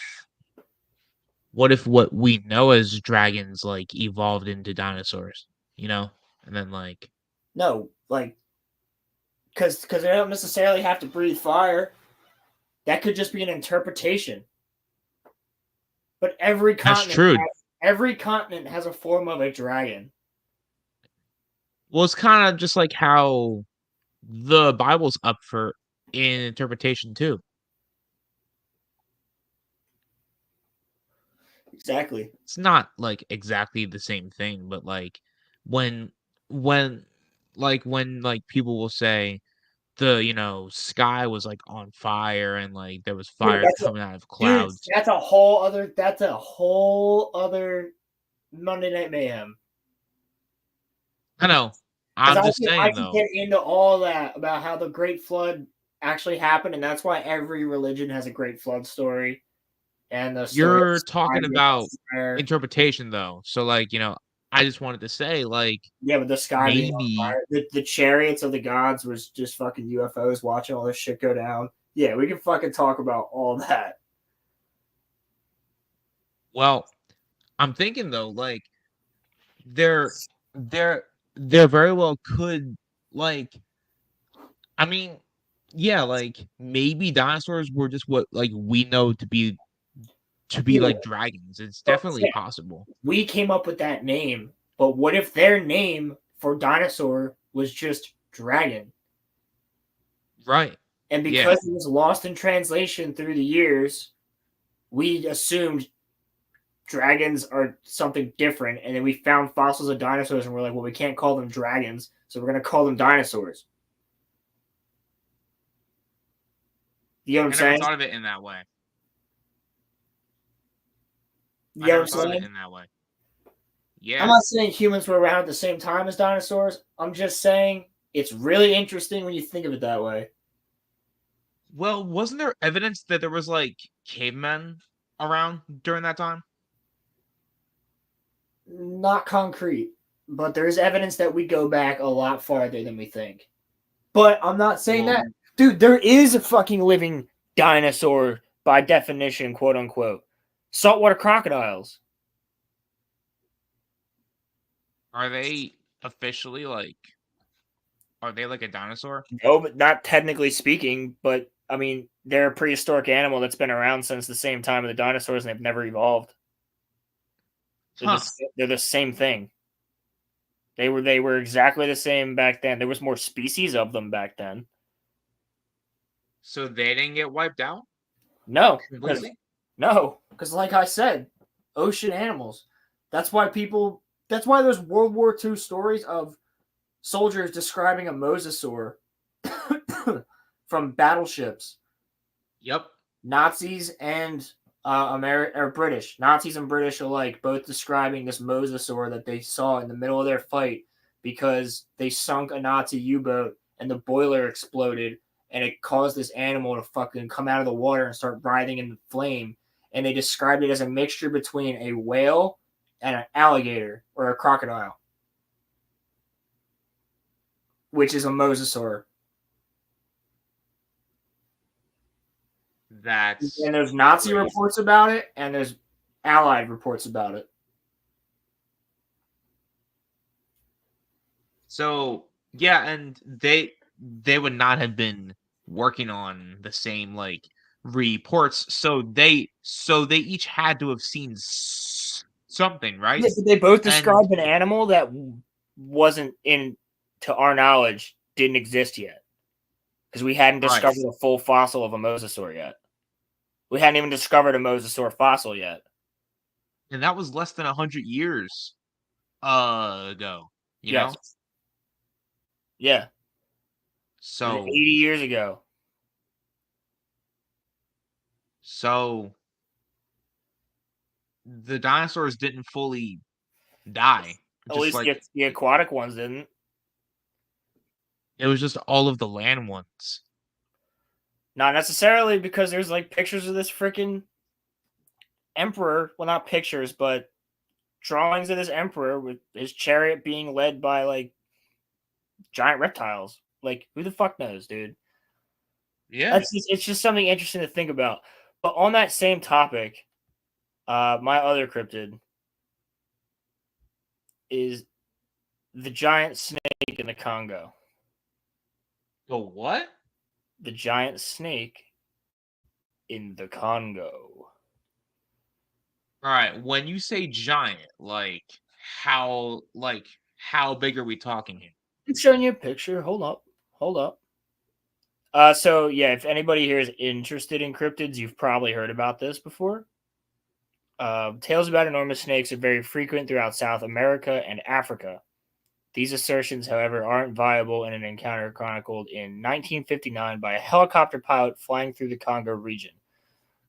what we know as dragons like evolved into dinosaurs, you know? And then like No, like because they don't necessarily have to breathe fire. That could just be an interpretation. But that's true. every continent has a form of a dragon. Well, it's kind of just like how the Bible's up for in interpretation too. Exactly. It's not like exactly the same thing, but like when when when people will say the sky was like on fire and like there was Dude, fire coming out of dude, clouds. that's a whole other Monday Night Mayhem. I know. Because I'm just I saying can though. get into all that about how the Great Flood actually happened, and that's why every religion has a Great Flood story. And the story You're of talking about fire. interpretation though. So like, I just wanted to say like Yeah, but the sky being on maybe fire. The chariots of the gods was just fucking UFOs watching all this shit go down. Yeah, we can fucking talk about all that. well, I'm thinking though, like there there there very well could like I mean, yeah, like maybe dinosaurs were just what like we know to be Yeah, like dragons. It's but definitely yeah, possible. we came up with that name, but what if their name for dinosaur was just dragon? Right. And Yeah. because it was lost in translation through the years, we assumed dragons are something different. And then we found fossils of dinosaurs and we're like, well, we can't call them dragons, so we're going to call them dinosaurs. You know what I'm I never saying? thought of it in that way. You I know what never I'm thought of it saying? in that way. I'm Yeah. not saying humans were around at the same time as dinosaurs. I'm just saying it's really interesting when you think of it that way. Well, wasn't there evidence that there was like cavemen around during that time? Not concrete, but there's evidence that we go back a lot farther than we think. But I'm not saying Well, that. Dude, there is a fucking living dinosaur by definition, quote unquote. Saltwater crocodiles. are they officially like are they like a dinosaur? No, but not technically speaking, but I mean, they're a prehistoric animal that's been around since the same time of the dinosaurs and they've never evolved. Huh. They're the same thing. They were exactly the same back then. There was more species of them back then. So they didn't get wiped out No, because completely? like I said, ocean animals. That's why people. That's why there's World War II stories of soldiers describing a mosasaur from battleships. Yep. Nazis and British Nazis and British alike both describing this mosasaur that they saw in the middle of their fight because they sunk a Nazi U-boat and the boiler exploded and it caused this animal to fucking come out of the water and start writhing in the flame. And they described it as a mixture between a whale and an alligator or a crocodile, which is a mosasaur. That's And there's Nazi crazy. reports about it, and there's Allied reports about it. So yeah, and they would not have been working on the same like reports. So they each had to have seen something, right? Yeah, but they both And described an animal that wasn't in, to our knowledge, didn't exist yet because we hadn't right, discovered a full fossil of a mosasaur yet. We hadn't even discovered a mosasaur fossil yet. and that was less than 100 years ago. You Yes. know, Yeah. so 80 years ago. so the dinosaurs didn't fully die. At Just least like the aquatic ones didn't. it was just all of the land ones. Not necessarily, because there's like pictures of this freaking emperor. Well, not pictures, but drawings of this emperor with his chariot being led by like giant reptiles. Like, who the fuck knows, dude? Yeah. It's just something interesting to think about. But on that same topic, my other cryptid is the giant snake in the Congo. The what? The giant snake in the Congo. All right. When you say giant, how big are we talking here? I'm showing you a picture. Hold up. Hold up. So yeah, if anybody here is interested in cryptids, you've probably heard about this before. Tales about enormous snakes are very frequent throughout South America and Africa. These assertions, however, aren't viable in an encounter chronicled in 1959 by a helicopter pilot flying through the Congo region.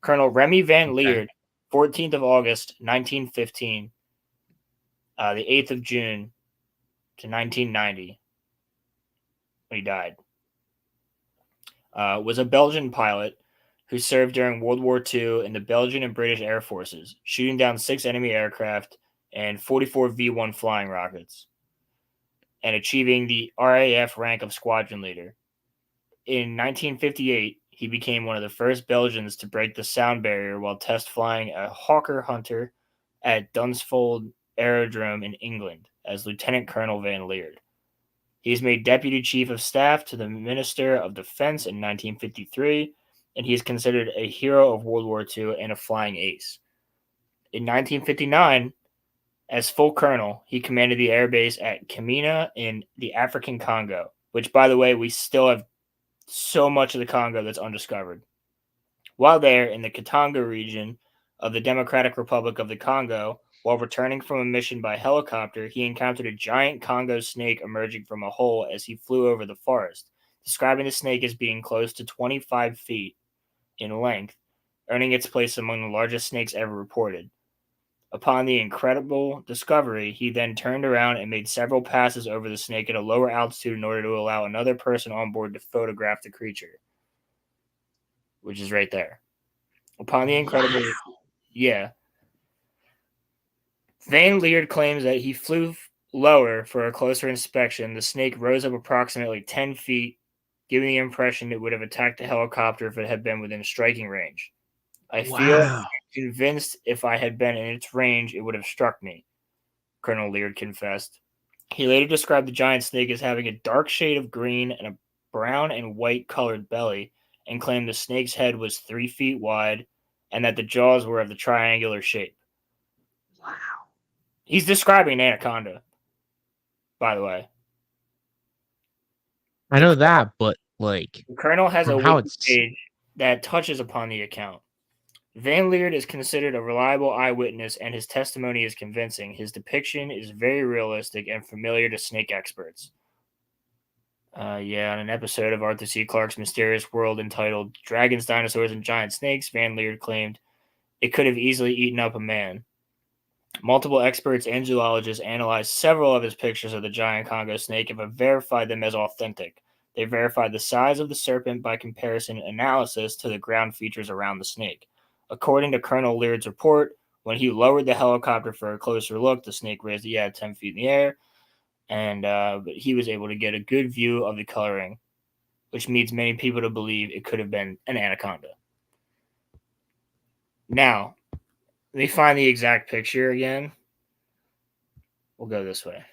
Colonel Remy Van Okay. Leerd, 14th of August, 1915, the 8th of June to 1990, when he died, was a Belgian pilot who served during World War II in the Belgian and British Air Forces, shooting down 6 enemy aircraft and 44 V-1 flying rockets, and achieving the RAF rank of squadron leader. In 1958, he became one of the first Belgians to break the sound barrier while test flying a Hawker Hunter at Dunsfold Aerodrome in England as Lieutenant Colonel Van Leerd. He is made Deputy Chief of Staff to the Minister of Defense in 1953, and he is considered a hero of World War II and a flying ace. In 1959, as full colonel, he commanded the airbase at Kamina in the African Congo, which, by the way, we still have so much of the Congo that's undiscovered. While there, in the Katanga region of the Democratic Republic of the Congo, while returning from a mission by helicopter, he encountered a giant Congo snake emerging from a hole as he flew over the forest, describing the snake as being close to 25 feet in length, earning its place among the largest snakes ever reported. Upon the incredible discovery, he then turned around and made several passes over the snake at a lower altitude in order to allow another person on board to photograph the creature, which is right there. Upon the incredible, yeah. Van Leerd claims that he flew lower for a closer inspection. The snake rose up approximately 10 feet, giving the impression it would have attacked the helicopter if it had been within striking range. I feel convinced if I had been in its range, it would have struck me, Colonel Leerd confessed. He later described the giant snake as having a dark shade of green and a brown and white colored belly, and claimed the snake's head was 3 feet wide and that the jaws were of the triangular shape. Wow. He's describing an anaconda, by the way. I know that, but like The Colonel has a from how wiki it's page that touches upon the account. Van Leerd is considered a reliable eyewitness, and his testimony is convincing. His depiction is very realistic and familiar to snake experts. On an episode of Arthur C. Clarke's Mysterious World entitled Dragons, Dinosaurs, and Giant Snakes, Van Leerd claimed it could have easily eaten up a man. Multiple experts and zoologists analyzed several of his pictures of the giant Congo snake and have verified them as authentic. They verified the size of the serpent by comparison analysis to the ground features around the snake. According to Colonel Leerd's report, when he lowered the helicopter for a closer look, the snake raised 10 feet in the air, and but he was able to get a good view of the coloring, which leads many people to believe it could have been an anaconda. Now, let me find the exact picture again. We'll go this way.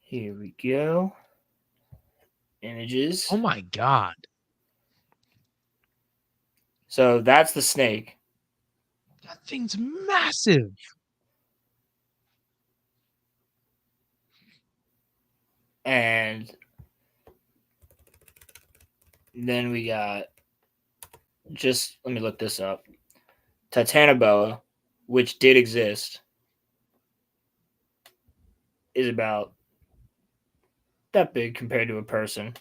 Here we go. Images. oh my god. So that's the snake. That thing's massive. And then we got, just let me look this up. Titanoboa, which did exist, is about that big compared to a person.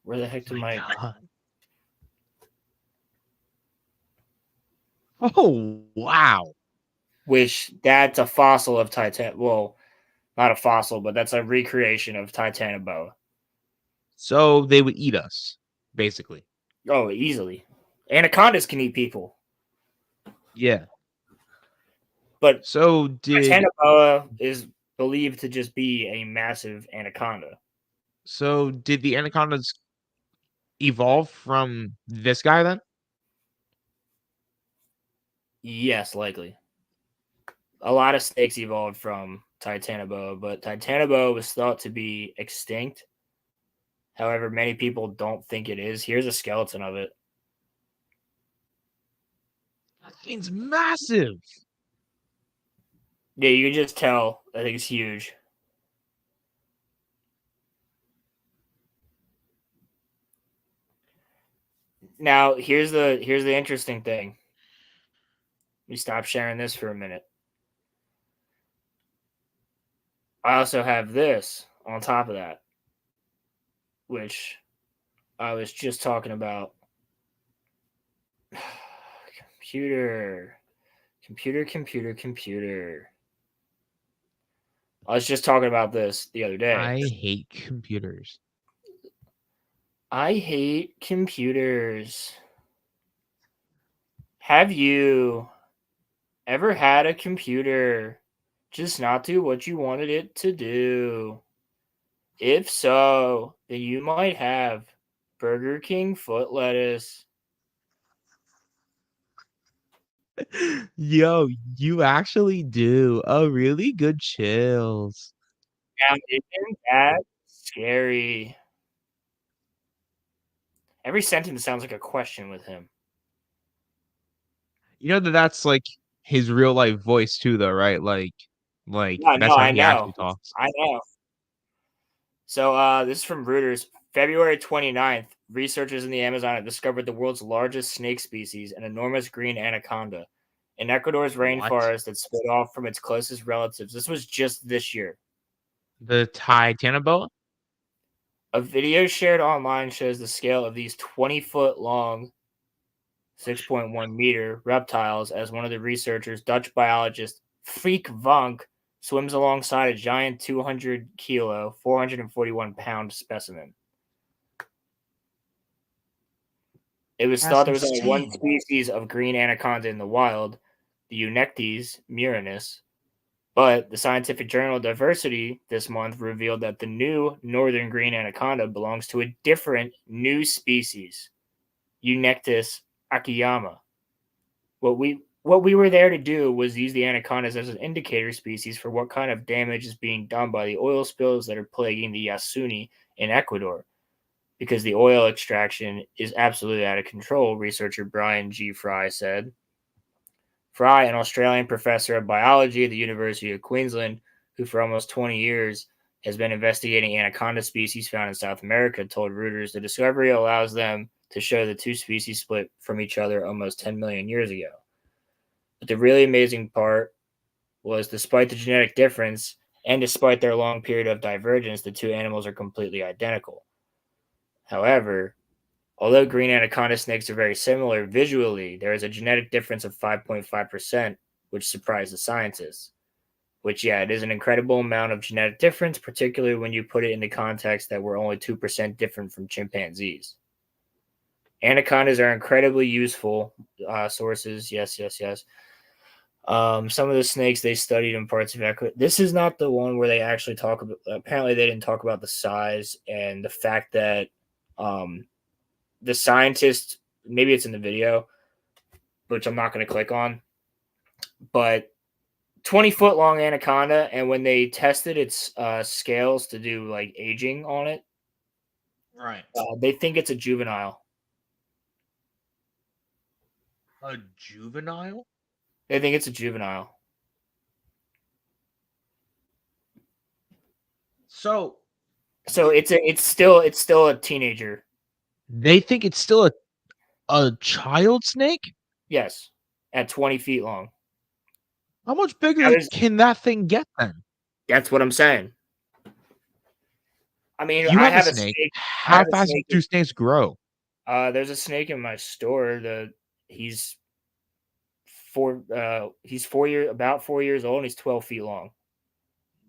Where the heck did my God. Oh, wow. which that's a fossil of Titan. Well, not a fossil, but that's a recreation of Titanoboa. So they would eat us, basically. Oh, easily. Anacondas can eat people, Yeah. but So did Titanoboa is believed to just be a massive anaconda. the anacondas evolve from this guy then? Yes, likely. A lot of snakes evolved from Titanoboa, but Titanoboa was thought to be extinct. However, many people don't think it is. Here's a skeleton of it. That thing's massive. Yeah, you can just tell. I think it's huge. Now, here's the interesting thing. Let me stop sharing this for a minute. I also have this on top of that, which I was just talking about. Computer. I was just talking about this the other day. I hate computers. I hate computers. Have you ever had a computer just not do what you wanted it to do? If so, then you might have Burger King foot lettuce. Yo, you actually do. A really good chills. Now, isn't that scary? Every sentence sounds like a question with him. You know that's like his real life voice too, though, right? Yeah, no, that's how I he actually know. talks. I know. So this is from Reuters. February 29th, researchers in the Amazon have discovered the world's largest snake species, an enormous green anaconda, in Ecuador's What? rainforest that split off from its closest relatives. This was just this year. The Titanoboa? A video shared online shows the scale of these 20-foot long, 6.1-meter reptiles as one of the researchers, Dutch biologist Freek Vonk, swims alongside a giant 200-kilo, 441-pound specimen. It was That's thought there was only one insane. species of green anaconda in the wild, the Eunectes murinus, but the scientific journal Diversity this month revealed that the new northern green anaconda belongs to a different new species, Eunectes akiyama. What we were there to do was use the anacondas as an indicator species for what kind of damage is being done by the oil spills that are plaguing the Yasuni in Ecuador, because the oil extraction is absolutely out of control, researcher Brian G. Fry said. Fry, an Australian professor of biology at the University of Queensland, who for almost 20 years has been investigating anaconda species found in South America, told Reuters the discovery allows them to show the two species split from each other almost 10 million years ago. But the really amazing part was, despite the genetic difference and despite their long period of divergence, the two animals are completely identical. However, although green anaconda snakes are very similar visually, there is a genetic difference of 5.5%, which surprised the scientists. Which, yeah, it is an incredible amount of genetic difference, particularly when you put it into context that we're only 2% different from chimpanzees. Anacondas are incredibly useful sources. Yes, yes, yes. Some of the snakes they studied in parts of Ecuador. This is not the one where they actually talk about. Apparently, they didn't talk about the size and the fact that the scientist. Maybe it's in the video, which I'm not going to click on. But 20-foot long anaconda, and when they tested its scales to do like aging on it, Right. they think it's a juvenile. A juvenile? They think it's a juvenile. So So it's still a teenager. They think it's still a child snake? Yes, at 20 feet long. How much Now, bigger can that thing get then? that's what I'm saying. I mean, You I have a have a snake. snake. I How have a fast snake. do snakes grow? There's a snake in my store that he's about 4 years old, and he's 12 feet long.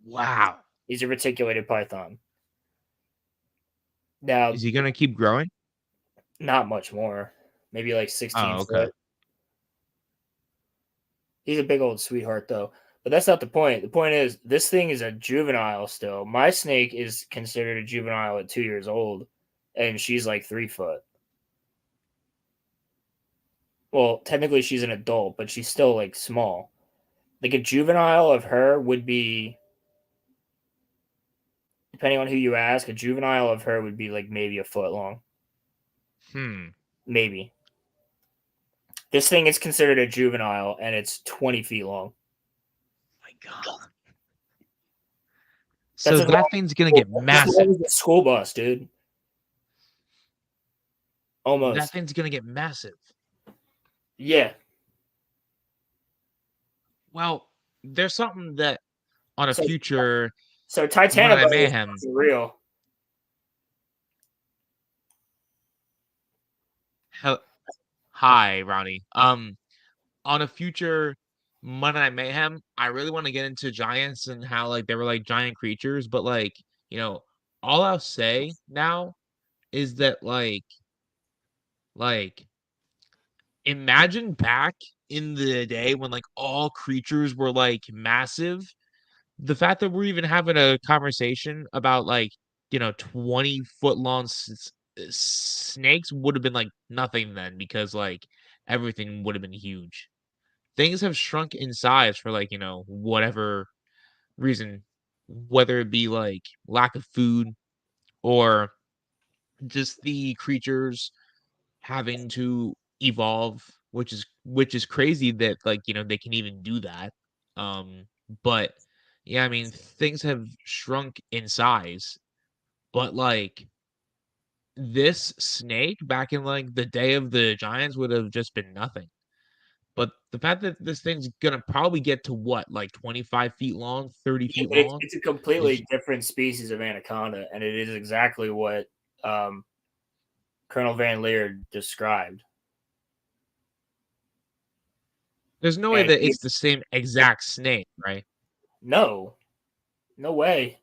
Wow. He's a reticulated python. Now, Is he gonna keep growing? not much more. Maybe like 16 Oh, okay. foot. He's a big old sweetheart, though. But that's not the point. The point is, this thing is a juvenile still. My snake is considered a juvenile at 2 years old, and she's like 3 foot. Well, technically she's an adult, but she's still like small. Like a juvenile of her would be, depending on who you ask, a juvenile of her would be like maybe a foot long. Maybe. This thing is considered a juvenile, and it's 20 feet long. My God. So that thing's gonna get massive. That's a school bus, dude. Almost. That thing's gonna get massive. Yeah. Well, there's something that on a future. So Titanic Mayhem is real. Hi, Ronnie. On a future Monday Night Mayhem, I really want to get into giants and how like they were like giant creatures, but like, all I'll say now is that like imagine back in the day when like all creatures were like massive. The fact that we're even having a conversation about like 20-foot long snakes would have been like nothing then, because like everything would have been huge. Things have shrunk in size for like whatever reason, whether it be like lack of food or just the creatures having to evolve, which is crazy that like they can even do that. But yeah, I mean, things have shrunk in size, but like this snake back in like the day of the giants would have just been nothing. But the fact that this thing's gonna probably get to what, like 25 feet long, 30 feet long? It's a completely different species of anaconda, and it is exactly what Colonel Van Leer described. There's no way that it's the same exact snake, right? No way.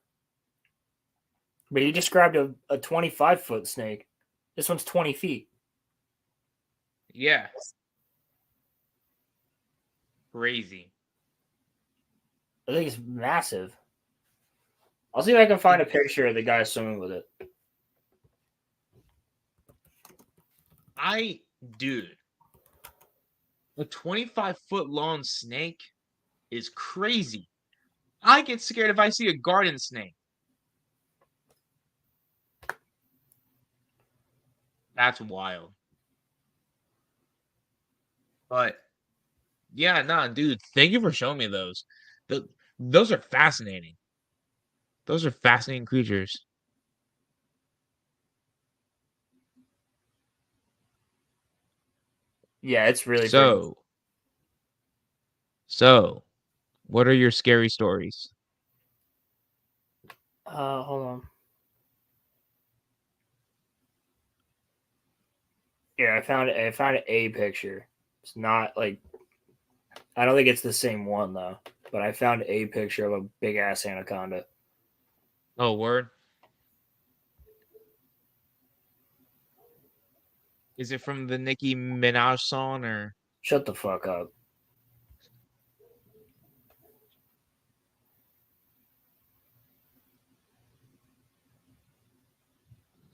But he described a 25-foot snake. This one's 20 feet. Yeah. Crazy. I think it's massive. I'll see if I can find a picture of the guy swimming with it. Dude, a 25-foot long snake is crazy. I get scared if I see a garden snake. That's wild. But yeah, nah, dude, thank you for showing me those. Those are fascinating. Those are fascinating creatures. Yeah, it's really So, what are your scary stories? Hold on. Yeah, I found a picture. It's not like, I don't think it's the same one though, but I found a picture of a big ass anaconda. Oh, word. Is it from the Nicki Minaj song or? Shut the fuck up.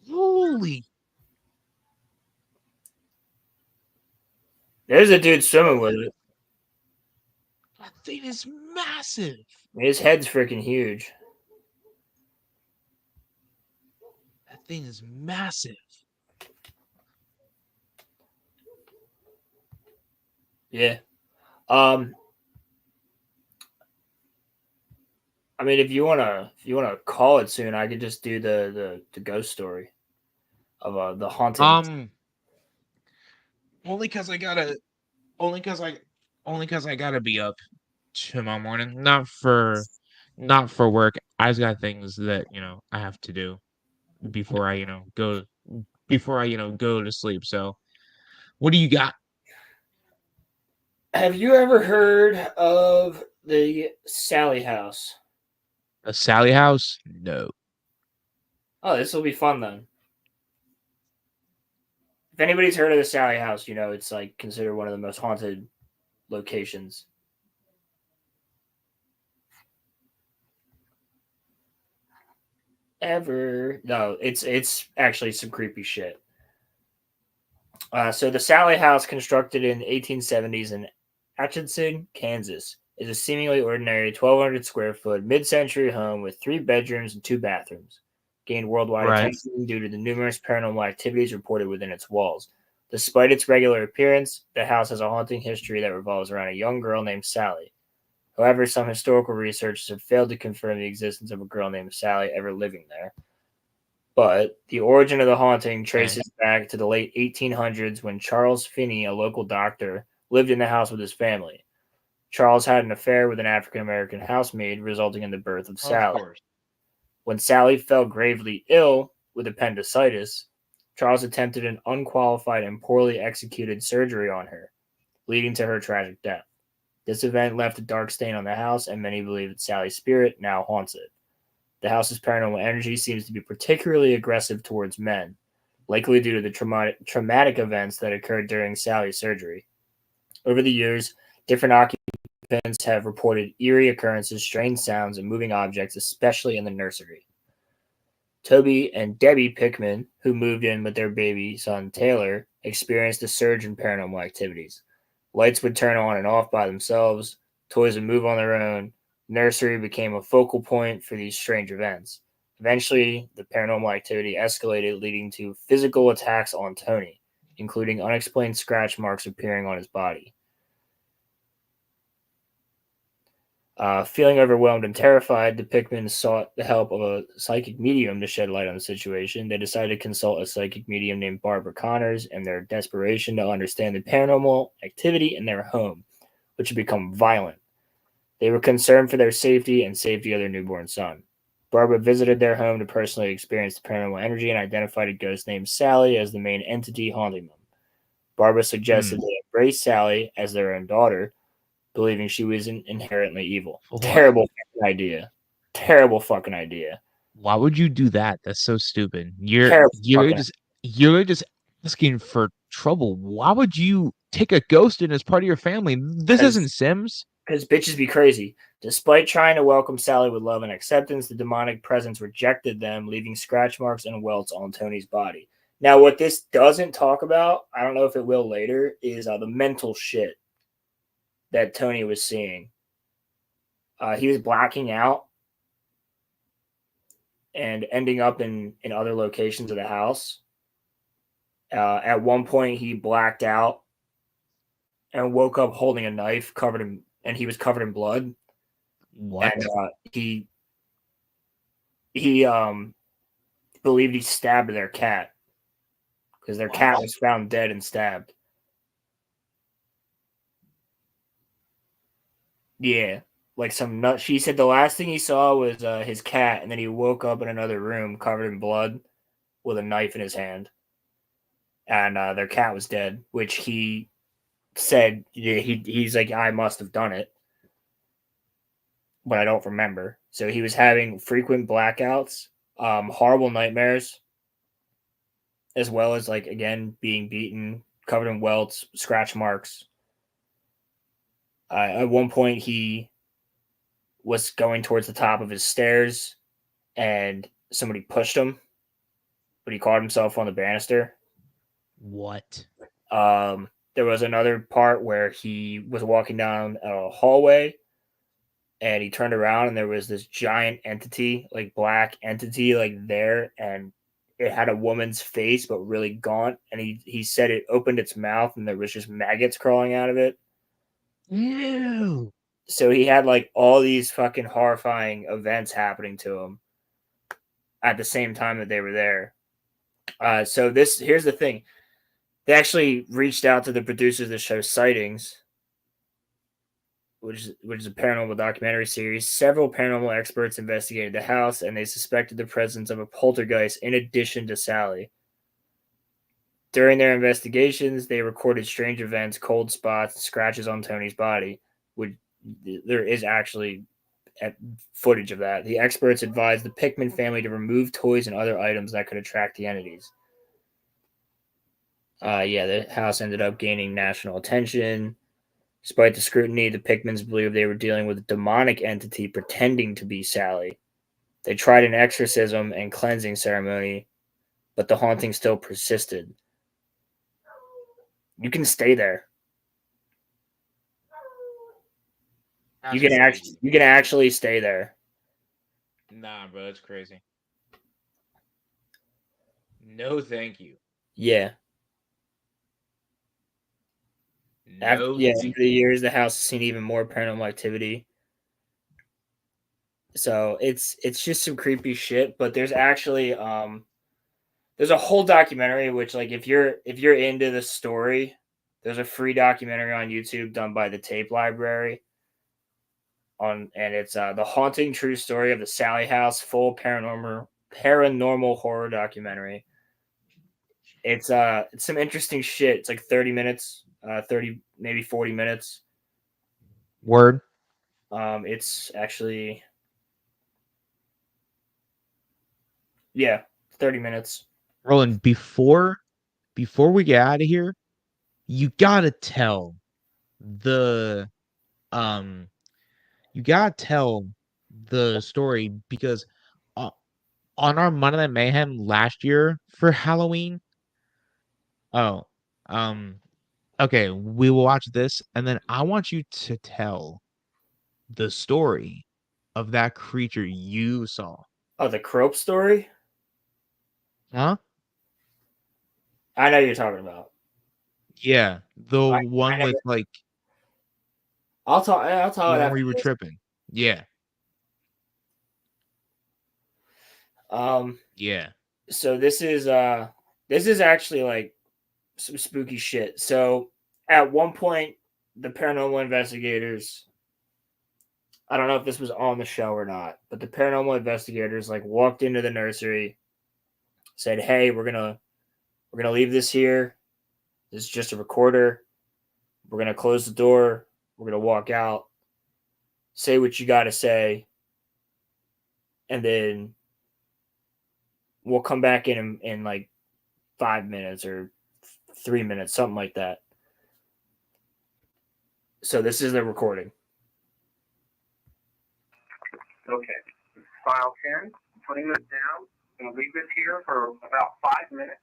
Holy. There's a dude swimming with it. That thing is massive. His head's freaking huge. That thing is massive. Yeah. I mean, if you wanna call it soon, I could just do the ghost story of the haunting. Only because I gotta be up tomorrow morning. Not for work. I just got things that I have to do before I go go to sleep. So, what do you got? Have you ever heard of the Sally House? A Sally house? No. Oh, this will be fun then. If anybody's heard of the Sally House, you know it's like considered one of the most haunted locations. Ever. No, it's actually some creepy shit. So the Sally House, constructed in the 1870s in Atchison, Kansas, is a seemingly ordinary 1,200 square foot mid-century home with 3 bedrooms and 2 bathrooms. Gained worldwide Right. attention due to the numerous paranormal activities reported within its walls. Despite its regular appearance, the house has a haunting history that revolves around a young girl named Sally. However, some historical researchers have failed to confirm the existence of a girl named Sally ever living there. But the origin of the haunting traces back to the late 1800s when Charles Finney, a local doctor, lived in the house with his family. Charles had an affair with an African American housemaid, resulting in the birth of Of Sally. course. When Sally fell gravely ill with appendicitis, Charles attempted an unqualified and poorly executed surgery on her, leading to her tragic death. This event left a dark stain on the house, and many believe that Sally's spirit now haunts it. The house's paranormal energy seems to be particularly aggressive towards men, likely due to the traumatic events that occurred during Sally's surgery. Over the years, different occupants have reported eerie occurrences, strange sounds, and moving objects, especially in the nursery. Toby and Debbie Pickman, who moved in with their baby son Taylor, experienced a surge in paranormal activities. Lights would turn on and off by themselves, toys would move on their own. Nursery became a focal point for these strange events. Eventually, the paranormal activity escalated, leading to physical attacks on Tony, including unexplained scratch marks appearing on his body. Feeling overwhelmed and terrified, the Pickmans sought the help of a psychic medium to shed light on the situation. They decided to consult a psychic medium named Barbara Connors in their desperation to understand the paranormal activity in their home, which had become violent. They were concerned for their safety and safety of their newborn son. Barbara visited their home to personally experience the paranormal energy and identified a ghost named Sally as the main entity haunting them. Barbara suggested they embrace Sally as their own daughter, believing she was inherently evil. What? Terrible fucking idea. Terrible fucking idea. Why would you do that? That's so stupid. Terrible fucking You're just asking for trouble. Why would you take a ghost in as part of your family? This isn't Sims. Because bitches be crazy. Despite trying to welcome Sally with love and acceptance, the demonic presence rejected them, leaving scratch marks and welts on Tony's body. Now, what this doesn't talk about, I don't know if it will later, is the mental shit that Tony was seeing. He was blacking out and ending up in other locations of the house. At one point, he blacked out and woke up holding a knife and he was covered in blood. What? And he believed he stabbed their cat because their cat was found dead and stabbed. Yeah, like some nut. She said the last thing he saw was his cat, and then he woke up in another room covered in blood with a knife in his hand, and their cat was dead. Which he said, yeah, he's like, I must have done it, but I don't remember. So he was having frequent blackouts, horrible nightmares, as well as like again being beaten, covered in welts, scratch marks. At one point, he was going towards the top of his stairs, and somebody pushed him, but he caught himself on the banister. What? There was another part where he was walking down a hallway, and he turned around, and there was this giant entity, like black entity, like there, and it had a woman's face, but really gaunt. And he said it opened its mouth, and there was just maggots crawling out of it. Ew. So he had like all these fucking horrifying events happening to him at the same time that they were there. So here's the thing. They actually reached out to the producers of the show Sightings, which is a paranormal documentary series. Several paranormal experts investigated the house, and they suspected the presence of a poltergeist in addition to Sally. During their investigations, they recorded strange events, cold spots, and scratches on Tony's body. Which there is actually footage of that. The experts advised the Pickman family to remove toys and other items that could attract the entities. Yeah, the house ended up gaining national attention. Despite the scrutiny, the Pickmans believed they were dealing with a demonic entity pretending to be Sally. They tried an exorcism and cleansing ceremony, but the haunting still persisted. You can stay there. That's You crazy. can actually stay there. Nah, bro, that's crazy. No, thank you. Yeah. No, Over thank the you. years, the house has seen even more paranormal activity. So it's just some creepy shit. But there's actually there's a whole documentary which, like, if you're into the story, there's a free documentary on YouTube done by the Tape Library and it's the haunting true story of the Sally House, full paranormal horror documentary. It's some interesting shit. It's like 30 minutes, 30 maybe 40 minutes. Word. It's actually, yeah, 30 minutes. Roland, before we get out of here, you gotta tell the um you gotta tell the story because uh, on our Monday Night Mayhem last year for Halloween. Oh, okay, we will watch this, and then I want you to tell the story of that creature you saw. Oh, the Crope story? Huh? I know you're talking about. Yeah, the I one never. with like I'll the talk one after where you were this. tripping. Yeah, Um, yeah. so this is actually like some spooky shit. So at one point, the paranormal investigators, I don't know if this was on the show or not, but the paranormal investigators like walked into the nursery, said, "Hey, we're gonna leave this here. This is just a recorder. We're gonna close the door. We're gonna walk out. Say what you got to say, and then we'll come back in like 5 minutes or 3 minutes, something like that." So this is the recording. Okay. File 10, putting this down, and leave this here for about 5 minutes.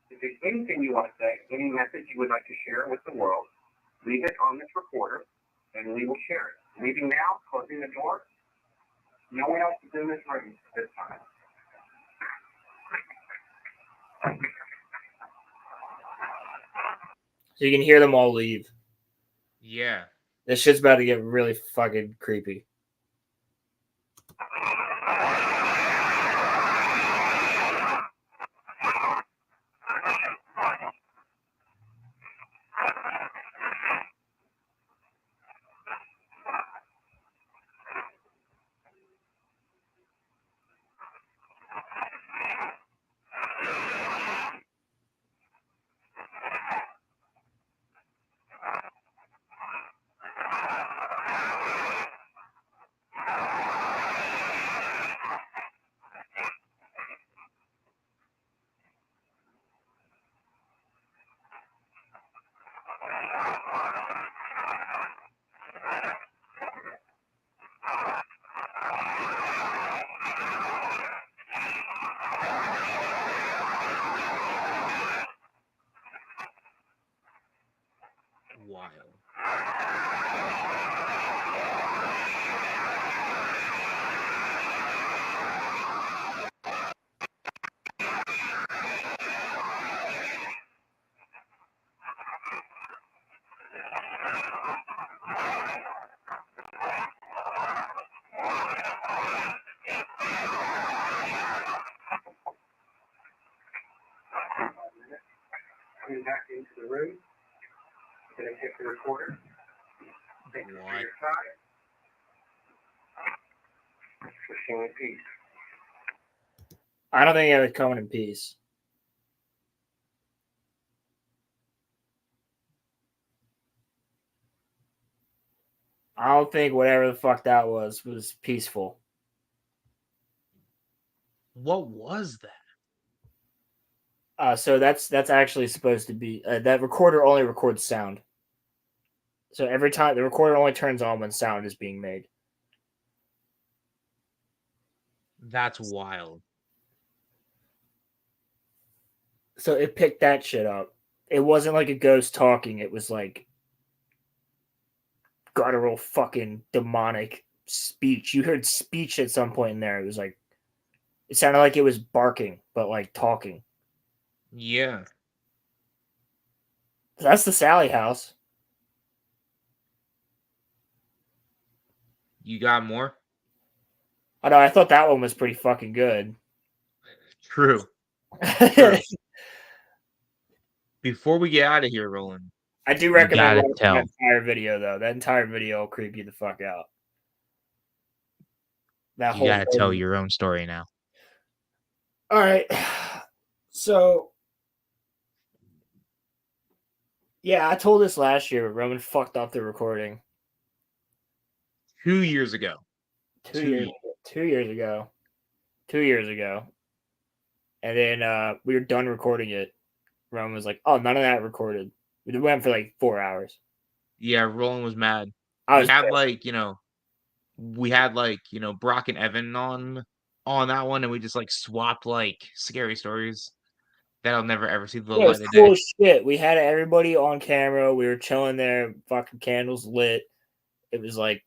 If there's anything you want to say, any message you would like to share with the world, leave it on this recorder, and we will share it. Leaving now, closing the door. No one else is in this room this time. So you can hear them all leave. Yeah. This shit's about to get really fucking creepy. Wild. Coming back into the room. Going to hit the recorder. Thank you for your time. Wishing you peace. I don't think it was coming in peace. don't think whatever the fuck that was peaceful. What was that? So that's actually supposed to be that recorder only records sound. So every time the recorder only turns on when sound is being made. That's wild. So it picked that shit up. It wasn't like a ghost talking. It was like guttural fucking demonic speech. You heard speech at some point in there. It was like it sounded like it was barking, but like talking. Yeah. So that's the Sally house. You got more? I know. I thought that one was pretty fucking good. True. True. Before we get out of here, Roland, I do You recommend gotta watching tell. that entire video, though. That entire video will creep you the fuck out. That You whole gotta tell thing. your own story now. All right. So, yeah, I told this last year, but Roman fucked up the recording. 2 years ago. 2 years. 2 years ago. 2 years ago. And then we were done recording it. Roman was like, "Oh, none of that recorded." We went for like 4 hours. Yeah, Roland was mad. I We was had pissed. Brock and Evan on that one, and we just like swapped like scary stories that'll never ever see the Yeah, it light was of cool day. as shit. We had everybody on camera. We were chilling there, fucking candles lit. It was like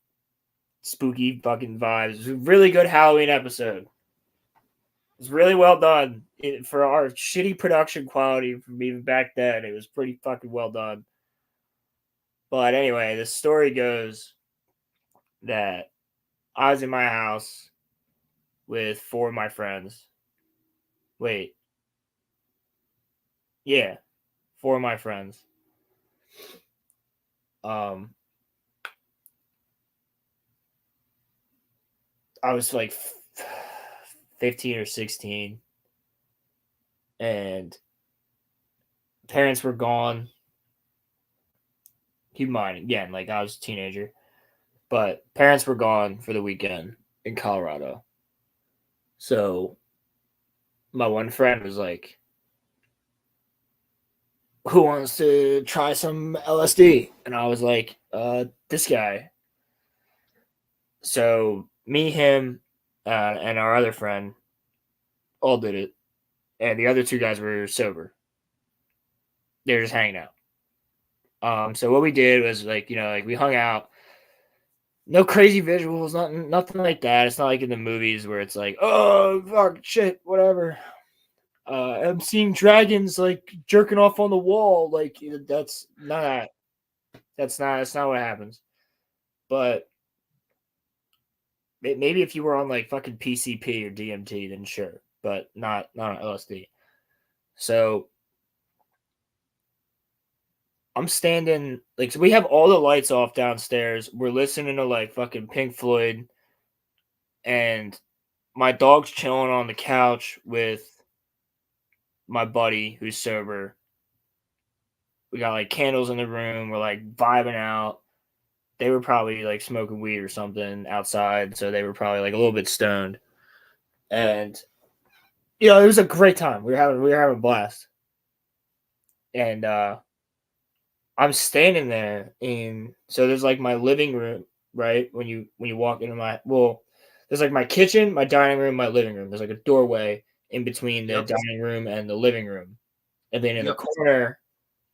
spooky fucking vibes. It was a really good Halloween episode. It was really well done for our shitty production quality from even back then. It was pretty fucking well done. But anyway, the story goes that I was in my house with 4 of my friends. Wait. Yeah, 4 of my friends. I was like 15 or 16, and parents were gone. Keep in mind, again, like I was a teenager, but parents were gone for the weekend in Colorado. So my one friend was like, "Who wants to try some LSD?" And I was like, this guy. So me, him, and our other friend all did it, and the other 2 guys were sober. They were just hanging out. So what we did was like we hung out. No crazy visuals, nothing like that. It's not like in the movies where it's like, oh fuck shit, whatever. I'm seeing dragons like jerking off on the wall. Like that's not that's not what happens. But maybe if you were on like fucking PCP or DMT, then sure, but not on LSD. So I'm standing like, so we have all the lights off downstairs. We're listening to like fucking Pink Floyd, and my dog's chilling on the couch with my buddy who's sober. We got like candles in the room. We're like vibing out. They were probably like smoking weed or something outside, so they were probably like a little bit stoned. And it was a great time. We were having a blast. And I'm standing there so there's like my living room, right? When you walk into there's like my kitchen, my dining room, my living room. There's like a doorway in between the dining room and the living room. And then in the corner,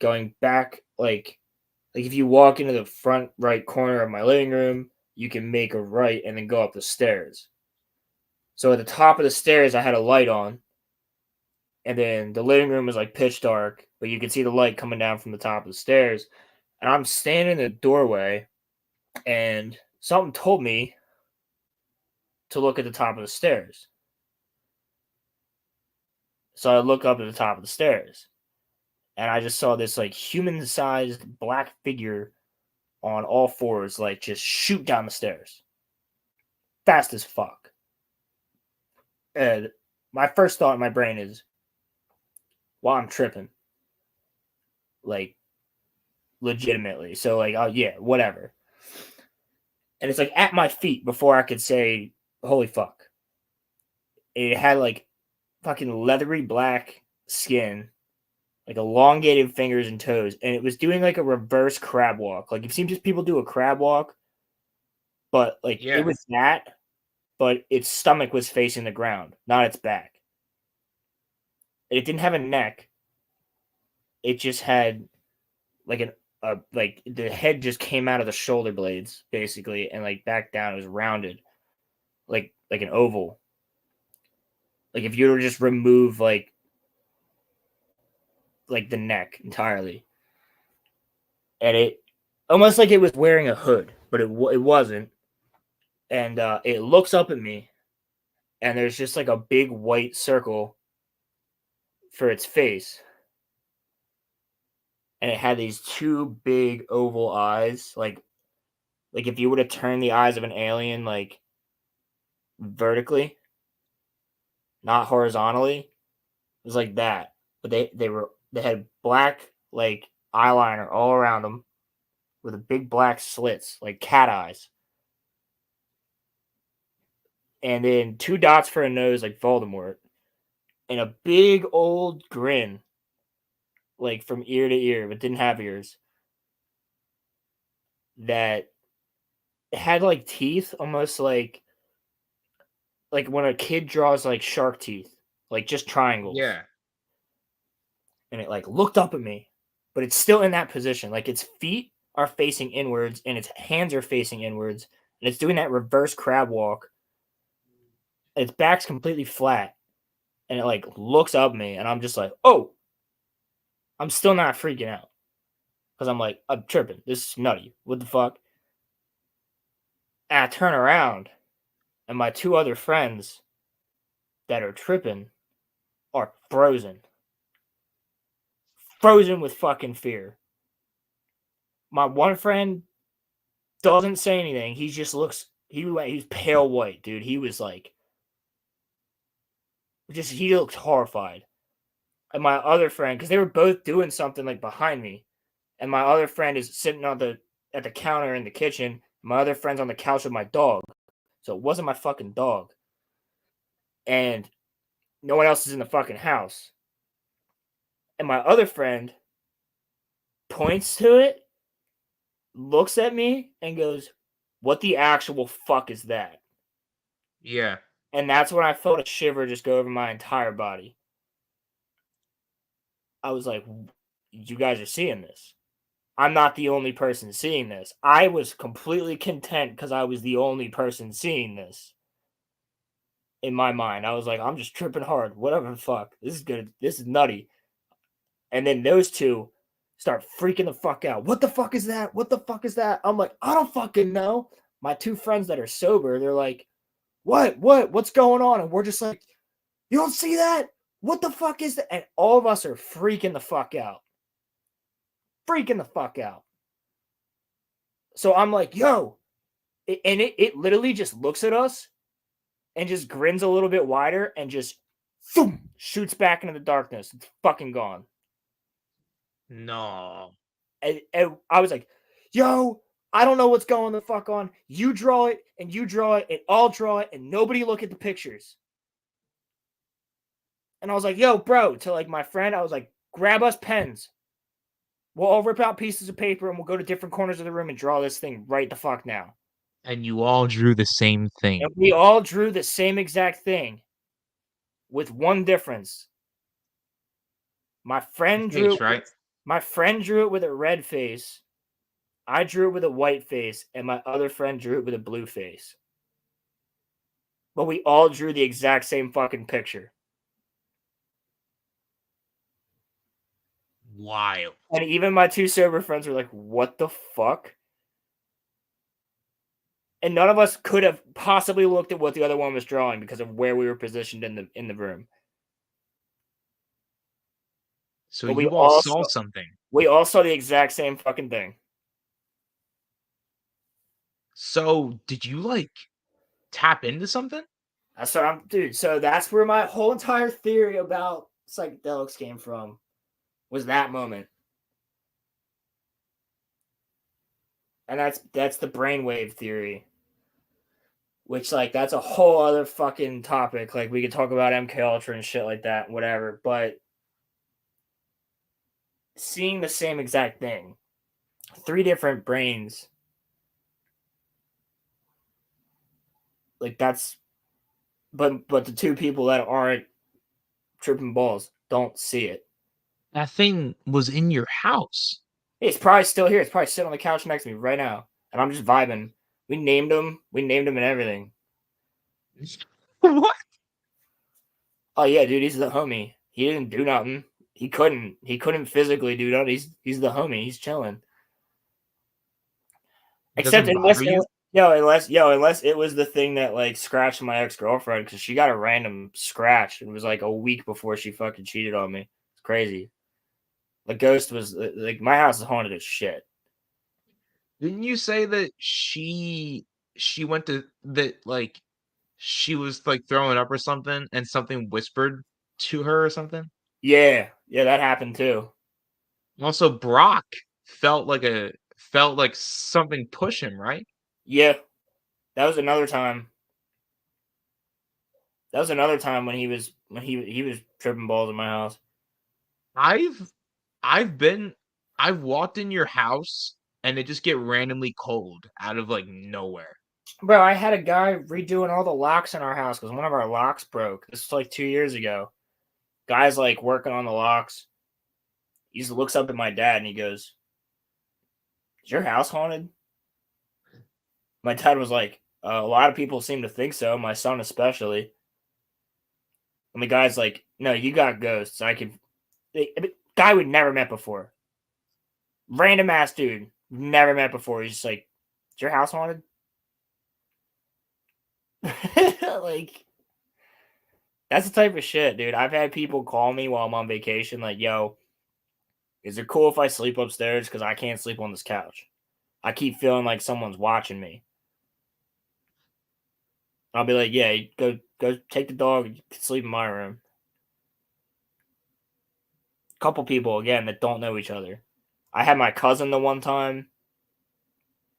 going back, like if you walk into the front right corner of my living room, you can make a right and then go up the stairs. So at the top of the stairs, I had a light on. And then the living room was like pitch dark, but you could see the light coming down from the top of the stairs. And I'm standing in the doorway, and something told me to look at the top of the stairs. So I look up at the top of the stairs, and I just saw this like human-sized black figure on all fours, like just shoot down the stairs. Fast as fuck. And my first thought in my brain is, well, I'm tripping. Like, legitimately. So, like, oh, yeah, whatever. And it's like at my feet before I could say, holy fuck. It had like fucking leathery black skin, like elongated fingers and toes, and it was doing like a reverse crab walk. Like you've seen just people do a crab walk, but like Yeah. it was that, but its stomach was facing the ground, not its back. It didn't have a neck. It just had like like the head just came out of the shoulder blades basically, and like back down. It was rounded, like an oval. Like if you were to just remove like the neck entirely, and it almost like it was wearing a hood, but it wasn't. And it looks up at me, and there's just like a big white circle for its face, and it had these two big oval eyes, like if you were to turn the eyes of an alien like vertically, not horizontally, it was like that. But they had black like eyeliner all around them, with a big black slits like cat eyes, and then two dots for a nose like Voldemort, and a big old grin, like from ear to ear, but didn't have ears. That had like teeth, almost like when a kid draws like shark teeth, like just triangles. Yeah. And it like looked up at me, but it's still in that position. Like its feet are facing inwards and its hands are facing inwards, and it's doing that reverse crab walk. Its back's completely flat, and it like looks up at me, and I'm just like, oh, I'm still not freaking out. Because I'm like, I'm tripping. This is nutty. What the fuck? And I turn around, and my two other friends that are tripping are frozen. Frozen with fucking fear. My one friend doesn't say anything. He just looks, he's pale white, dude. He was like, he looked horrified. And my other friend, because they were both doing something like behind me, and my other friend is sitting at the counter in the kitchen. My other friend's on the couch with my dog. So it wasn't my fucking dog. And no one else is in the fucking house. And my other friend points to it, looks at me, and goes, what the actual fuck is that? Yeah. And that's when I felt a shiver just go over my entire body. I was like, you guys are seeing this. I'm not the only person seeing this. I was completely content because I was the only person seeing this. In my mind, I was like, I'm just tripping hard. Whatever the fuck. This is good. This is nutty. And then those two start freaking the fuck out. What the fuck is that? What the fuck is that? I'm like, I don't fucking know. My two friends that are sober, they're like, what's going on? And we're just like, you don't see that? What the fuck is that? And all of us are freaking the fuck out. Freaking the fuck out. So I'm like, yo. And it literally just looks at us and just grins a little bit wider and just boom, shoots back into the darkness. It's fucking gone. No. And I was like, yo, I don't know what's going the fuck on. You draw it, and you draw it, and I'll draw it, and nobody look at the pictures. And I was like, yo, bro, to like my friend, I was like, grab us pens. We'll all rip out pieces of paper, and we'll go to different corners of the room and draw this thing right the fuck now. And you all drew the same thing. And we all drew the same exact thing, with one difference. My friend drew Face, right? My friend drew it with a red face. I drew it with a white face, and my other friend drew it with a blue face. But we all drew the exact same fucking picture. Wild. And even my two sober friends were like, what the fuck? And none of us could have possibly looked at what the other one was drawing because of where we were positioned in the room. So But you all saw something. We all saw the exact same fucking thing. So did you like tap into something? That's what dude. So that's where my whole entire theory about psychedelics came from. Was that moment. And that's the brainwave theory. which like that's a whole other fucking topic. Like we could talk about MK Ultra and shit like that, whatever. But seeing the same exact thing, 3 different brains, like that's, but the 2 people that aren't tripping balls don't see it. That thing was in your house. It's probably still here. It's probably sitting on the couch next to me right now, and I'm just vibing. We named him. We named him and everything. What? Oh yeah, dude, he's the homie. He didn't do nothing. He couldn't physically do nothing. He's the homie. He's chilling. Except Doesn't unless bother you? unless it was the thing that like scratched my ex-girlfriend because she got a random scratch. It was like a week before she fucking cheated on me. It's crazy. The ghost was like my house is haunted as shit. Didn't you say that she went to that like she was like throwing up or something and something whispered to her or something? Yeah, that happened too. Also, Brock felt like something push him, right? Yeah, that was another time. That was another time when he was tripping balls in my house. I've walked in your house and it just get randomly cold out of like nowhere. Bro, I had a guy redoing all the locks in our house because one of our locks broke. This was like 2 years ago. Guy's like working on the locks. He just looks up at my dad and he goes, "Is your house haunted?" My dad was like, "A lot of people seem to think so, my son especially." And the guy's like, "No, you got ghosts. I can." Guy we'd never met before. Random ass dude. Never met before. He's just like, "Is your house haunted?" Like, that's the type of shit, dude. I've had people call me while I'm on vacation, like, "Yo, is it cool if I sleep upstairs? Because I can't sleep on this couch. I keep feeling like someone's watching me." I'll be like, "Yeah, go take the dog. You can sleep in my room." Couple people again that don't know each other. I had my cousin the one time.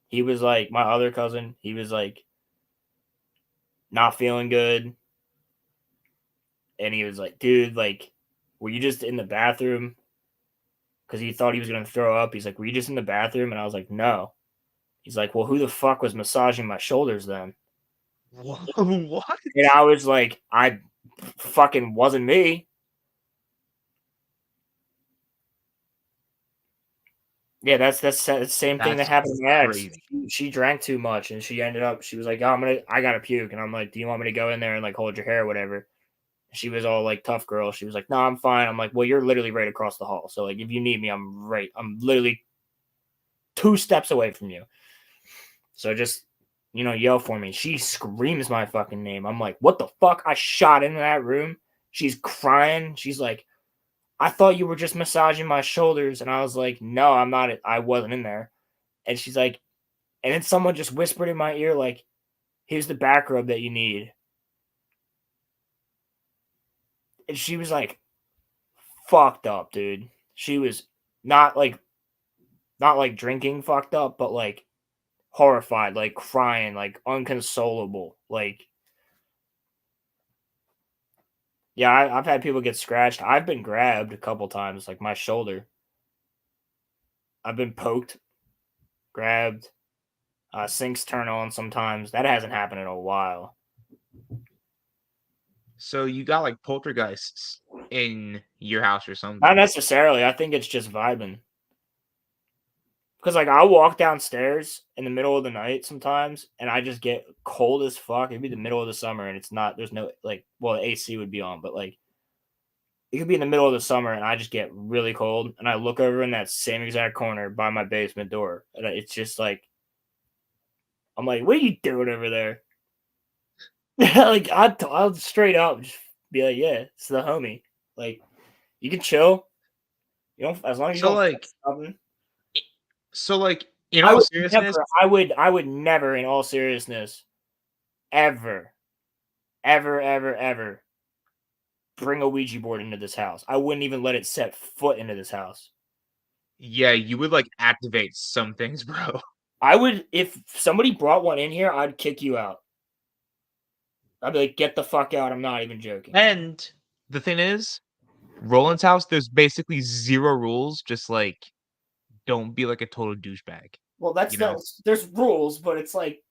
He was like my other cousin. He was like not feeling good, and he was like, "Dude, like, were you just in the bathroom?" Because he thought he was gonna throw up. He's like, "Were you just in the bathroom?" And I was like, "No." He's like, "Well, who the fuck was massaging my shoulders then?" What? And I was like, "I fucking wasn't me." Yeah, that's the same thing that That's happened to my ex. crazy. She drank too much, and she ended up. She was like, "Oh, I gotta puke," and I'm like, "Do you want me to go in there and like hold your hair or whatever?" She was all like tough girl. She was like, "No, I'm fine." I'm like, "Well, you're literally right across the hall, so like if you need me, I'm literally 2 steps away from you. So just yell for me." She screams my fucking name. I'm like, "What the fuck?" I shot into that room. She's crying. She's like, "I thought you were just massaging my shoulders," and I was like, "No, I'm not. I wasn't in there." And she's like, and then someone just whispered in my ear, like, "Here's the back rub that you need." And she was like, fucked up, dude. She was not like drinking fucked up, but like horrified, like crying, like unconsolable. Like, yeah, I've had people get scratched. I've been grabbed a couple times, like my shoulder. I've been poked, grabbed. Sinks turn on sometimes. That hasn't happened in a while. So you got like poltergeists in your house or Not something? necessarily. I think it's just vibing. Because like I'll walk downstairs in the middle of the night sometimes, and I just get cold as fuck. It'd be the middle of the summer, and it's not. There's no like. Well, the AC would be on, but like it could be in the middle of the summer, and I just get really cold, and I look over in that same exact corner by my basement door, and it's just like I'm like, "What are you doing over there?" Like I'll straight up just be like, "Yeah, it's the homie. Like you can chill. You don't as long as you So don't like fix something." in I all would seriousness, I would never, in all seriousness, ever, ever, ever, ever bring a Ouija board into this house. I wouldn't even let it set foot into this house. yeah, you would like activate some things, bro. I would, if somebody brought one in here, I'd kick you out. I'd be like, get the fuck out. I'm not even joking. And the thing is, Roland's house, there's basically 0 rules. Just like, don't be like a total douchebag. Well, that's you know? not. There's rules, but it's like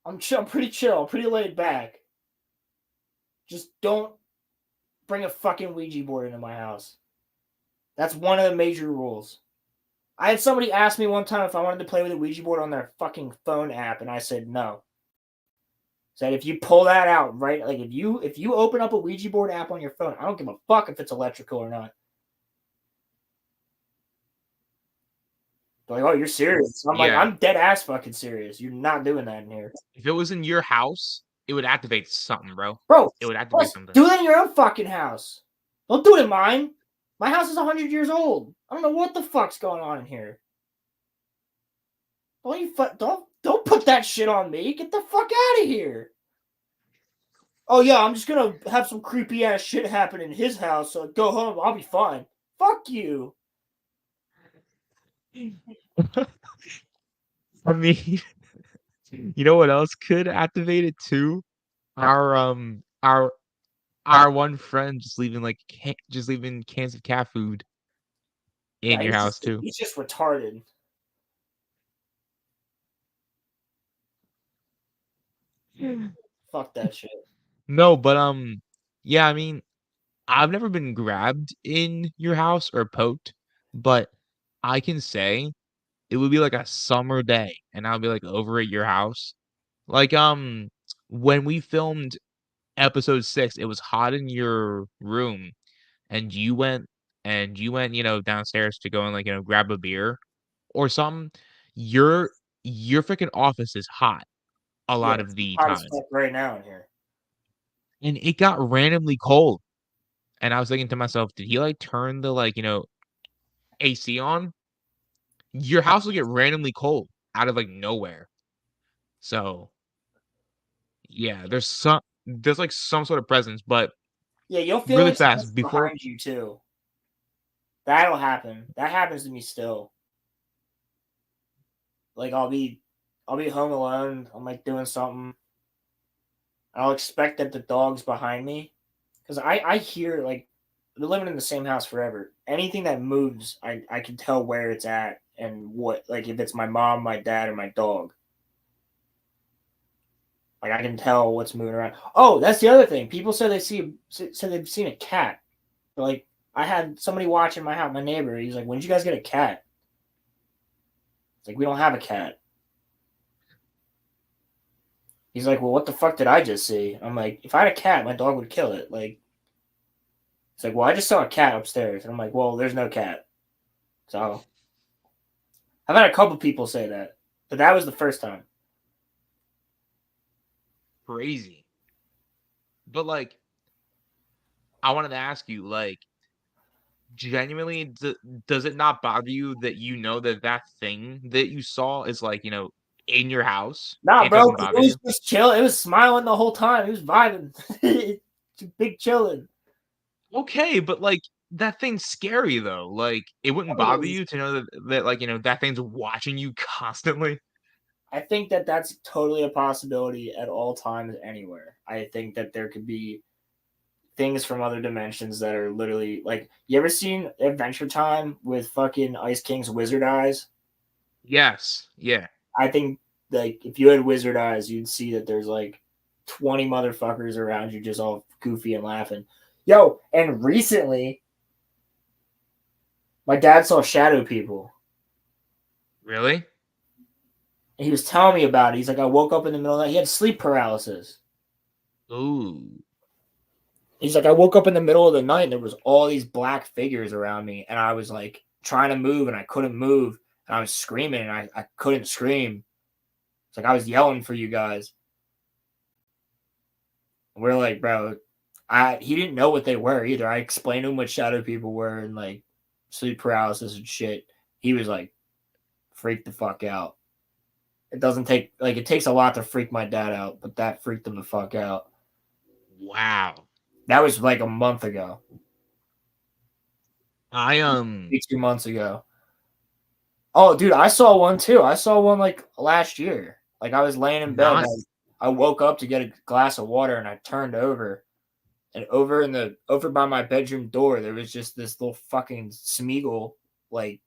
I'm pretty chill, pretty laid back. Just don't bring a fucking Ouija board into my house. That's one of the major rules. I had somebody ask me one time if I wanted to play with a Ouija board on their fucking phone app, and I said no. Said if you pull that out, right? Like if you open up a Ouija board app on your phone, I don't give a fuck if it's electrical or not. They're like, oh, you're serious? I'm like, I'm dead ass fucking serious. You're not doing that in here. If it was in your house, it would activate something, bro. Bro, it would activate something. Do it in your own fucking house. Don't do it in mine. My house is 100 years old. I don't know what the fuck's going on in here. Don't put that shit on me. Get the fuck out of here. Oh yeah, I'm just gonna have some creepy ass shit happen in his house. So go home. I'll be fine. Fuck you. I mean, you know what else could activate it too? Our one friend just leaving cans of cat food in your house too. He's just retarded. Fuck that shit. No, but yeah, I mean, I've never been grabbed in your house or poked, but I can say it would be like a summer day and I'll be like over at your house. Like when we filmed episode 6, it was hot in your room and you went downstairs to go and like, grab a beer or something. Your freaking office is hot a lot of the hot time. as fuck right now in here. And it got randomly cold. And I was thinking to myself, did he like turn the AC on? Your house will get randomly cold out of like nowhere. So yeah, there's like some sort of presence, but yeah, you'll feel really like fast before behind you too. That'll happen. That happens to me still. Like I'll be home alone. I'm like doing something. I'll expect that the dog's behind me because I hear like we're living in the same house forever. Anything that moves, I can tell where it's at and what, like if it's my mom, my dad, or my dog. Like I can tell what's moving around. Oh, that's the other thing. People say they've seen a cat. But like I had somebody watching my house, my neighbor. He's like, "When did you guys get a cat?" It's like we don't have a cat. He's like, "Well, what the fuck did I just see?" I'm like, "If I had a cat, my dog would kill it." Like, it's like, "Well, I just saw a cat upstairs," and I'm like, "Well, there's no cat." So I've had a couple people say that, but that was the first time. Crazy. But like, I wanted to ask you, like, genuinely, does it not bother you that that thing that you saw is like in your house? Nah, It bro, doesn't it bother was you? just chill. It was smiling the whole time. It was vibing. It's big chilling. Okay, but like that thing's scary though. Like it wouldn't bother you to know that like that thing's watching you constantly. I think that that's totally a possibility at all times, anywhere. I think that there could be things from other dimensions that are literally like. You ever seen Adventure Time with fucking Ice King's wizard eyes? Yes. Yeah. I think like if you had wizard eyes, you'd see that there's like 20 motherfuckers around you just all goofy and laughing. Yo, and recently, my dad saw shadow people. Really? And he was telling me about it. He's like, I woke up in the middle of the night. He had sleep paralysis. Ooh. He's like, I woke up in the middle of the night and there was all these black figures around me. And I was like trying to move and I couldn't move. And I was screaming and I couldn't scream. It's like I was yelling for you guys. And we're like, bro, he didn't know what they were either. I explained to him what shadow people were and like sleep paralysis and shit. He was like, freaked the fuck out. It takes a lot to freak my dad out, but that freaked him the fuck out. Wow. That was like a month ago. I 2 months ago. Oh, dude, I saw one too. I saw one like last year. Like I was laying in bed. Nice. I woke up to get a glass of water and I turned over. And over by my bedroom door, there was just this little fucking Smeagol, like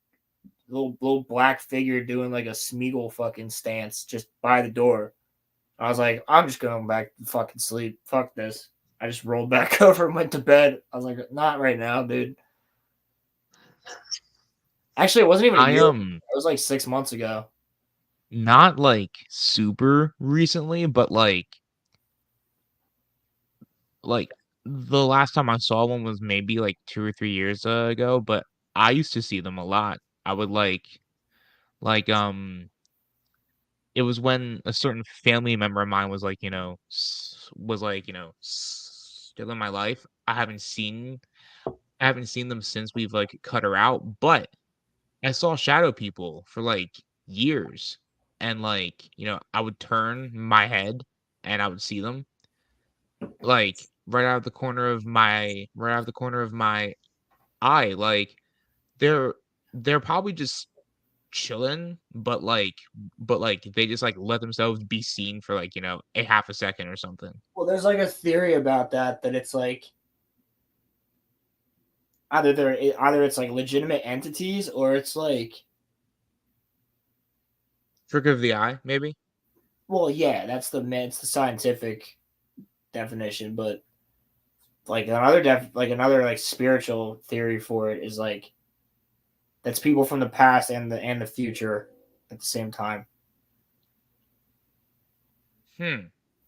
little black figure doing like a Smeagol fucking stance just by the door. I was like, I'm just going back to fucking sleep. Fuck this. I just rolled back over and went to bed. I was like, not right now, dude. Actually, it wasn't even a year. It was like 6 months ago. Not like super recently, but like the last time I saw one was maybe like 2 or 3 years ago, but I used to see them a lot. I would like it was when a certain family member of mine was like, still in my life. I haven't seen them since we've like cut her out, but I saw shadow people for like years. And like, I would turn my head and I would see them like right out of the corner of my eye. Like they're probably just chilling, but they just like let themselves be seen for like, a half a second or something. Well, there's like a theory about that it's like either it's like legitimate entities or it's like Trick of the eye, maybe. well, yeah, it's the scientific definition, but like another like spiritual theory for it is like that's people from the past and the future at the same time.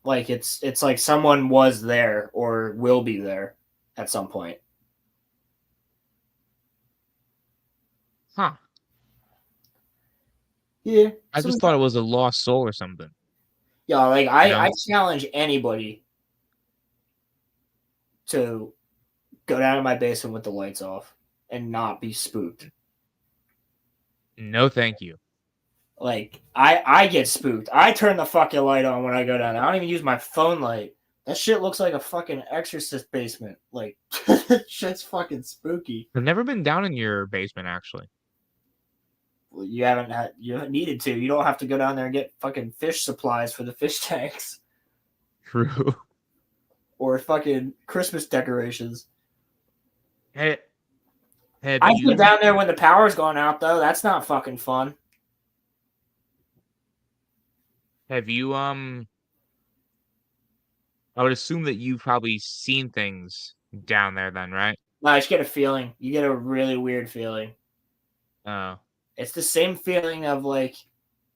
Like it's like someone was there or will be there at some point. Huh. Yeah. I just thought it was a lost soul or something. Yeah, like I challenge anybody to go down to my basement with the lights off and not be spooked. No, thank you. Like I get spooked. I turn the fucking light on when I go down there. I don't even use my phone light. That shit looks like a fucking exorcist basement. Like shit's fucking spooky. I've never been down in your basement actually. Well, you haven't needed to. You don't have to go down there and get fucking fish supplies for the fish tanks. True. Or fucking Christmas decorations. Hey, I go down there when the power's gone out though. That's not fucking fun. Have you I would assume that you've probably seen things down there then, right? No, I just get a feeling. You get a really weird feeling. Oh. It's the same feeling of like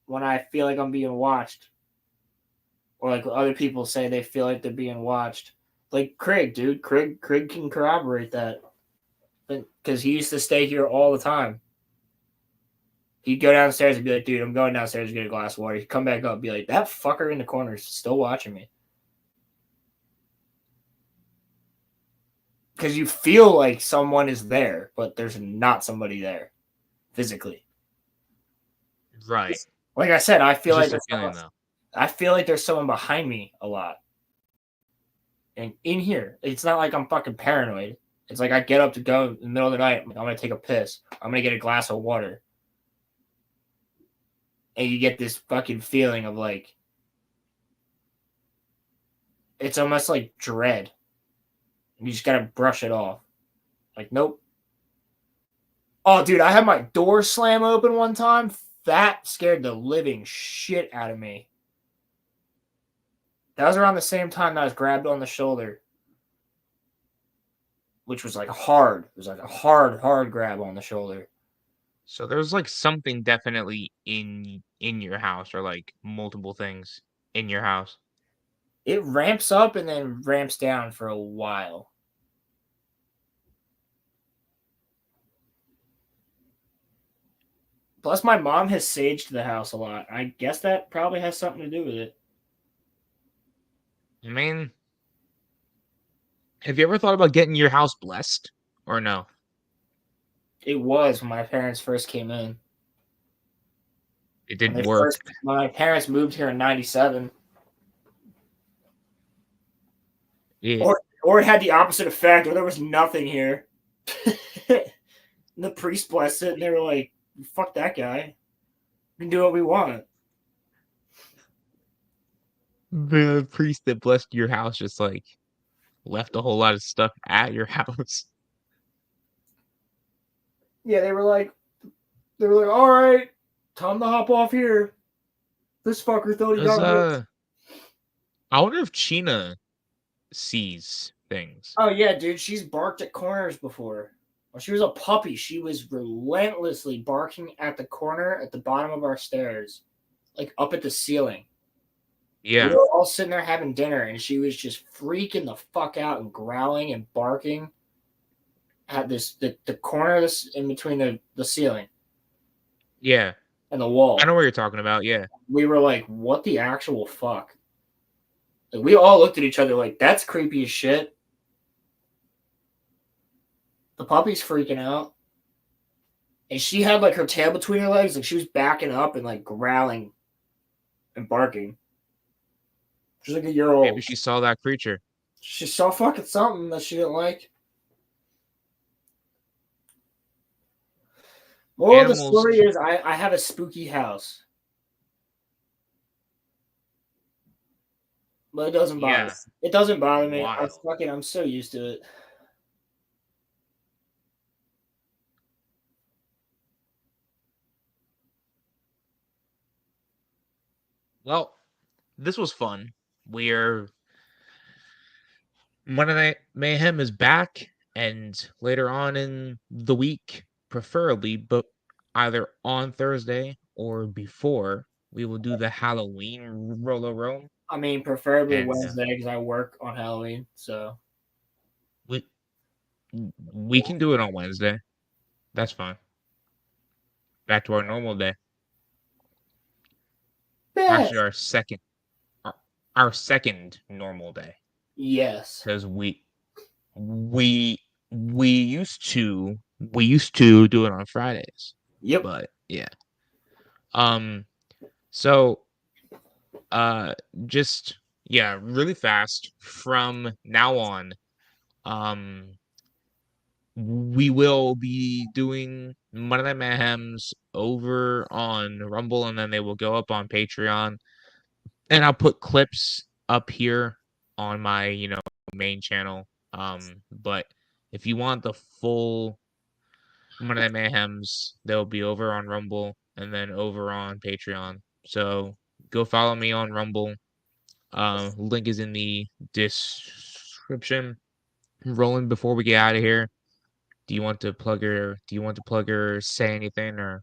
when I feel like I'm being watched. Or like other people say they feel like they're being watched. Like Craig, dude. Craig can corroborate that. Because he used to stay here all the time. He'd go downstairs and be like, dude, I'm going downstairs to get a glass of water. He'd come back up and be like, that fucker in the corner is still watching me. Because you feel like someone is there, but there's not somebody there physically. Right. Like I said, I feel like there's someone behind me a lot. And in here, it's not like I'm fucking paranoid. It's like I get up to go in the middle of the night. I'm like, I'm going to take a piss. I'm going to get a glass of water. And you get this fucking feeling of like, it's almost like dread. And you just got to brush it off. Like, nope. Oh, dude, I had my door slam open one time. That scared the living shit out of me. That was around the same time that I was grabbed on the shoulder. Which was like hard. It was like a hard grab on the shoulder. So there's like something definitely in your house, or like multiple things in your house. It ramps up and then ramps down for a while. Plus, my mom has saged the house a lot. I guess that probably has something to do with it. I mean, have you ever thought about getting your house blessed, or no? It was when my parents first came in. It didn't work. When my parents moved here in 97. Yeah. Or it had the opposite effect, or there was nothing here. The priest blessed it, and they were like, fuck that guy. We can do what we want. the priest that blessed your house just like left a whole lot of stuff at your house. Yeah, they were like, all right, time to hop off here. This fucker thought he It was, got rich. I wonder if China sees things. Oh yeah, dude, she's barked at corners before. When she was a puppy, she was relentlessly barking at the corner at the bottom of our stairs, like up at the ceiling. We Yeah. were all sitting there having dinner, and she was just freaking the fuck out and growling and barking at the corner this in between the ceiling Yeah. and the wall. I know what you're talking about, yeah. We were like, what the actual fuck? Like, we all looked at each other like, that's creepy as shit. The puppy's freaking out. And she had like her tail between her legs, like she was backing up and like growling and barking. She's like a year old. Maybe she saw that creature. She saw fucking something that she didn't like. Well, the story is I have a spooky house. But it doesn't bother me. It doesn't bother me. I'm so used to it. Well, this was fun. Monday Night Mayhem is back, and later on in the week, preferably, but either on Thursday or before, we will do the Halloween Roller Roam. I mean, preferably Wednesday because I work on Halloween, so we can do it on Wednesday. That's fine. Back to our normal day. Actually, our second normal day. Yes, because we used to do it on Fridays. Yep. But yeah. So just really fast from now on. We will be doing Monday Night Mayhems over on Rumble, and then they will go up on Patreon. And I'll put clips up here on my, main channel. But if you want the full Monday Night Mayhems, they'll be over on Rumble and then over on Patreon. So go follow me on Rumble. Link is in the description. Rolling before we get out of here. Do you want to plug or say anything or?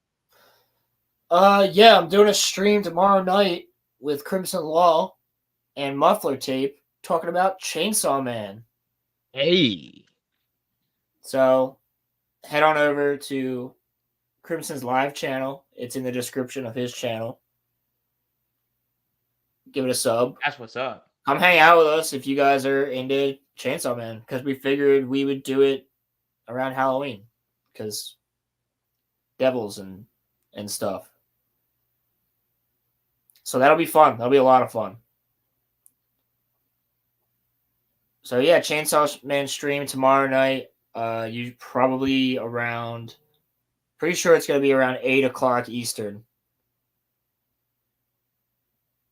Yeah, I'm doing a stream tomorrow night with Crimson Law and Muffler Tape talking about Chainsaw Man. Hey. So head on over to Crimson's live channel. It's in the description of his channel. Give it a sub. That's what's up. Come hang out with us if you guys are into Chainsaw Man, because we figured we would do it around Halloween because devils and stuff. So that'll be fun. That'll be a lot of fun. So yeah, Chainsaw Man stream tomorrow night. You probably around. Pretty sure it's going to be around 8 o'clock Eastern.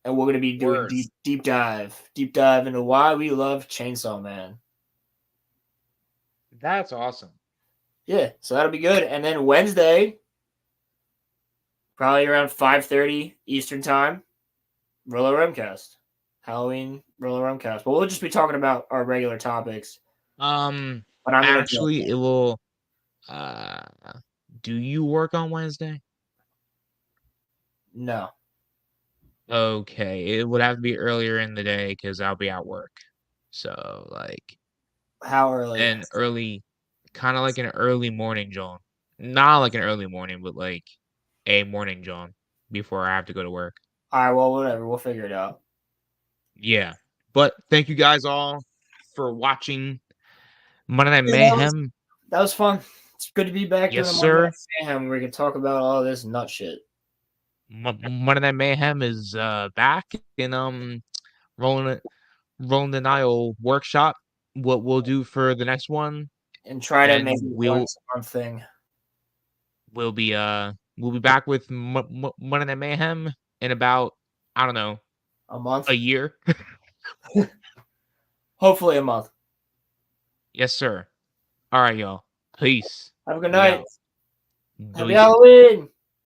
And we're going to be doing deep dive into why we love Chainsaw Man. That's awesome. Yeah, so that'll be good. And then Wednesday, probably around 5:30 Eastern time, Roller Rumcast. Halloween Roller Rumcast. But we'll just be talking about our regular topics. But I'm actually, it will. Do you work on Wednesday? No. Okay, it would have to be earlier in the day because I'll be at work. So like, how early? Kind of like an early morning, John. Not like an early morning, but like a morning, John, before I have to go to work. All right, well, whatever. We'll figure it out. Yeah, but thank you guys all for watching Monday Night Mayhem. That was fun. It's good to be back. Yes, sir. Mayhem, where we can talk about all this nut shit. Monday Night Mayhem is back in Roland and I'll workshop what we'll do for the next one and try to make it once a month thing. We'll be back with Monday Night Mayhem in about, I don't know, A month? A year? Hopefully a month. Yes, sir. All right, y'all. Peace. Have a good We night. out. Happy Peace. Halloween.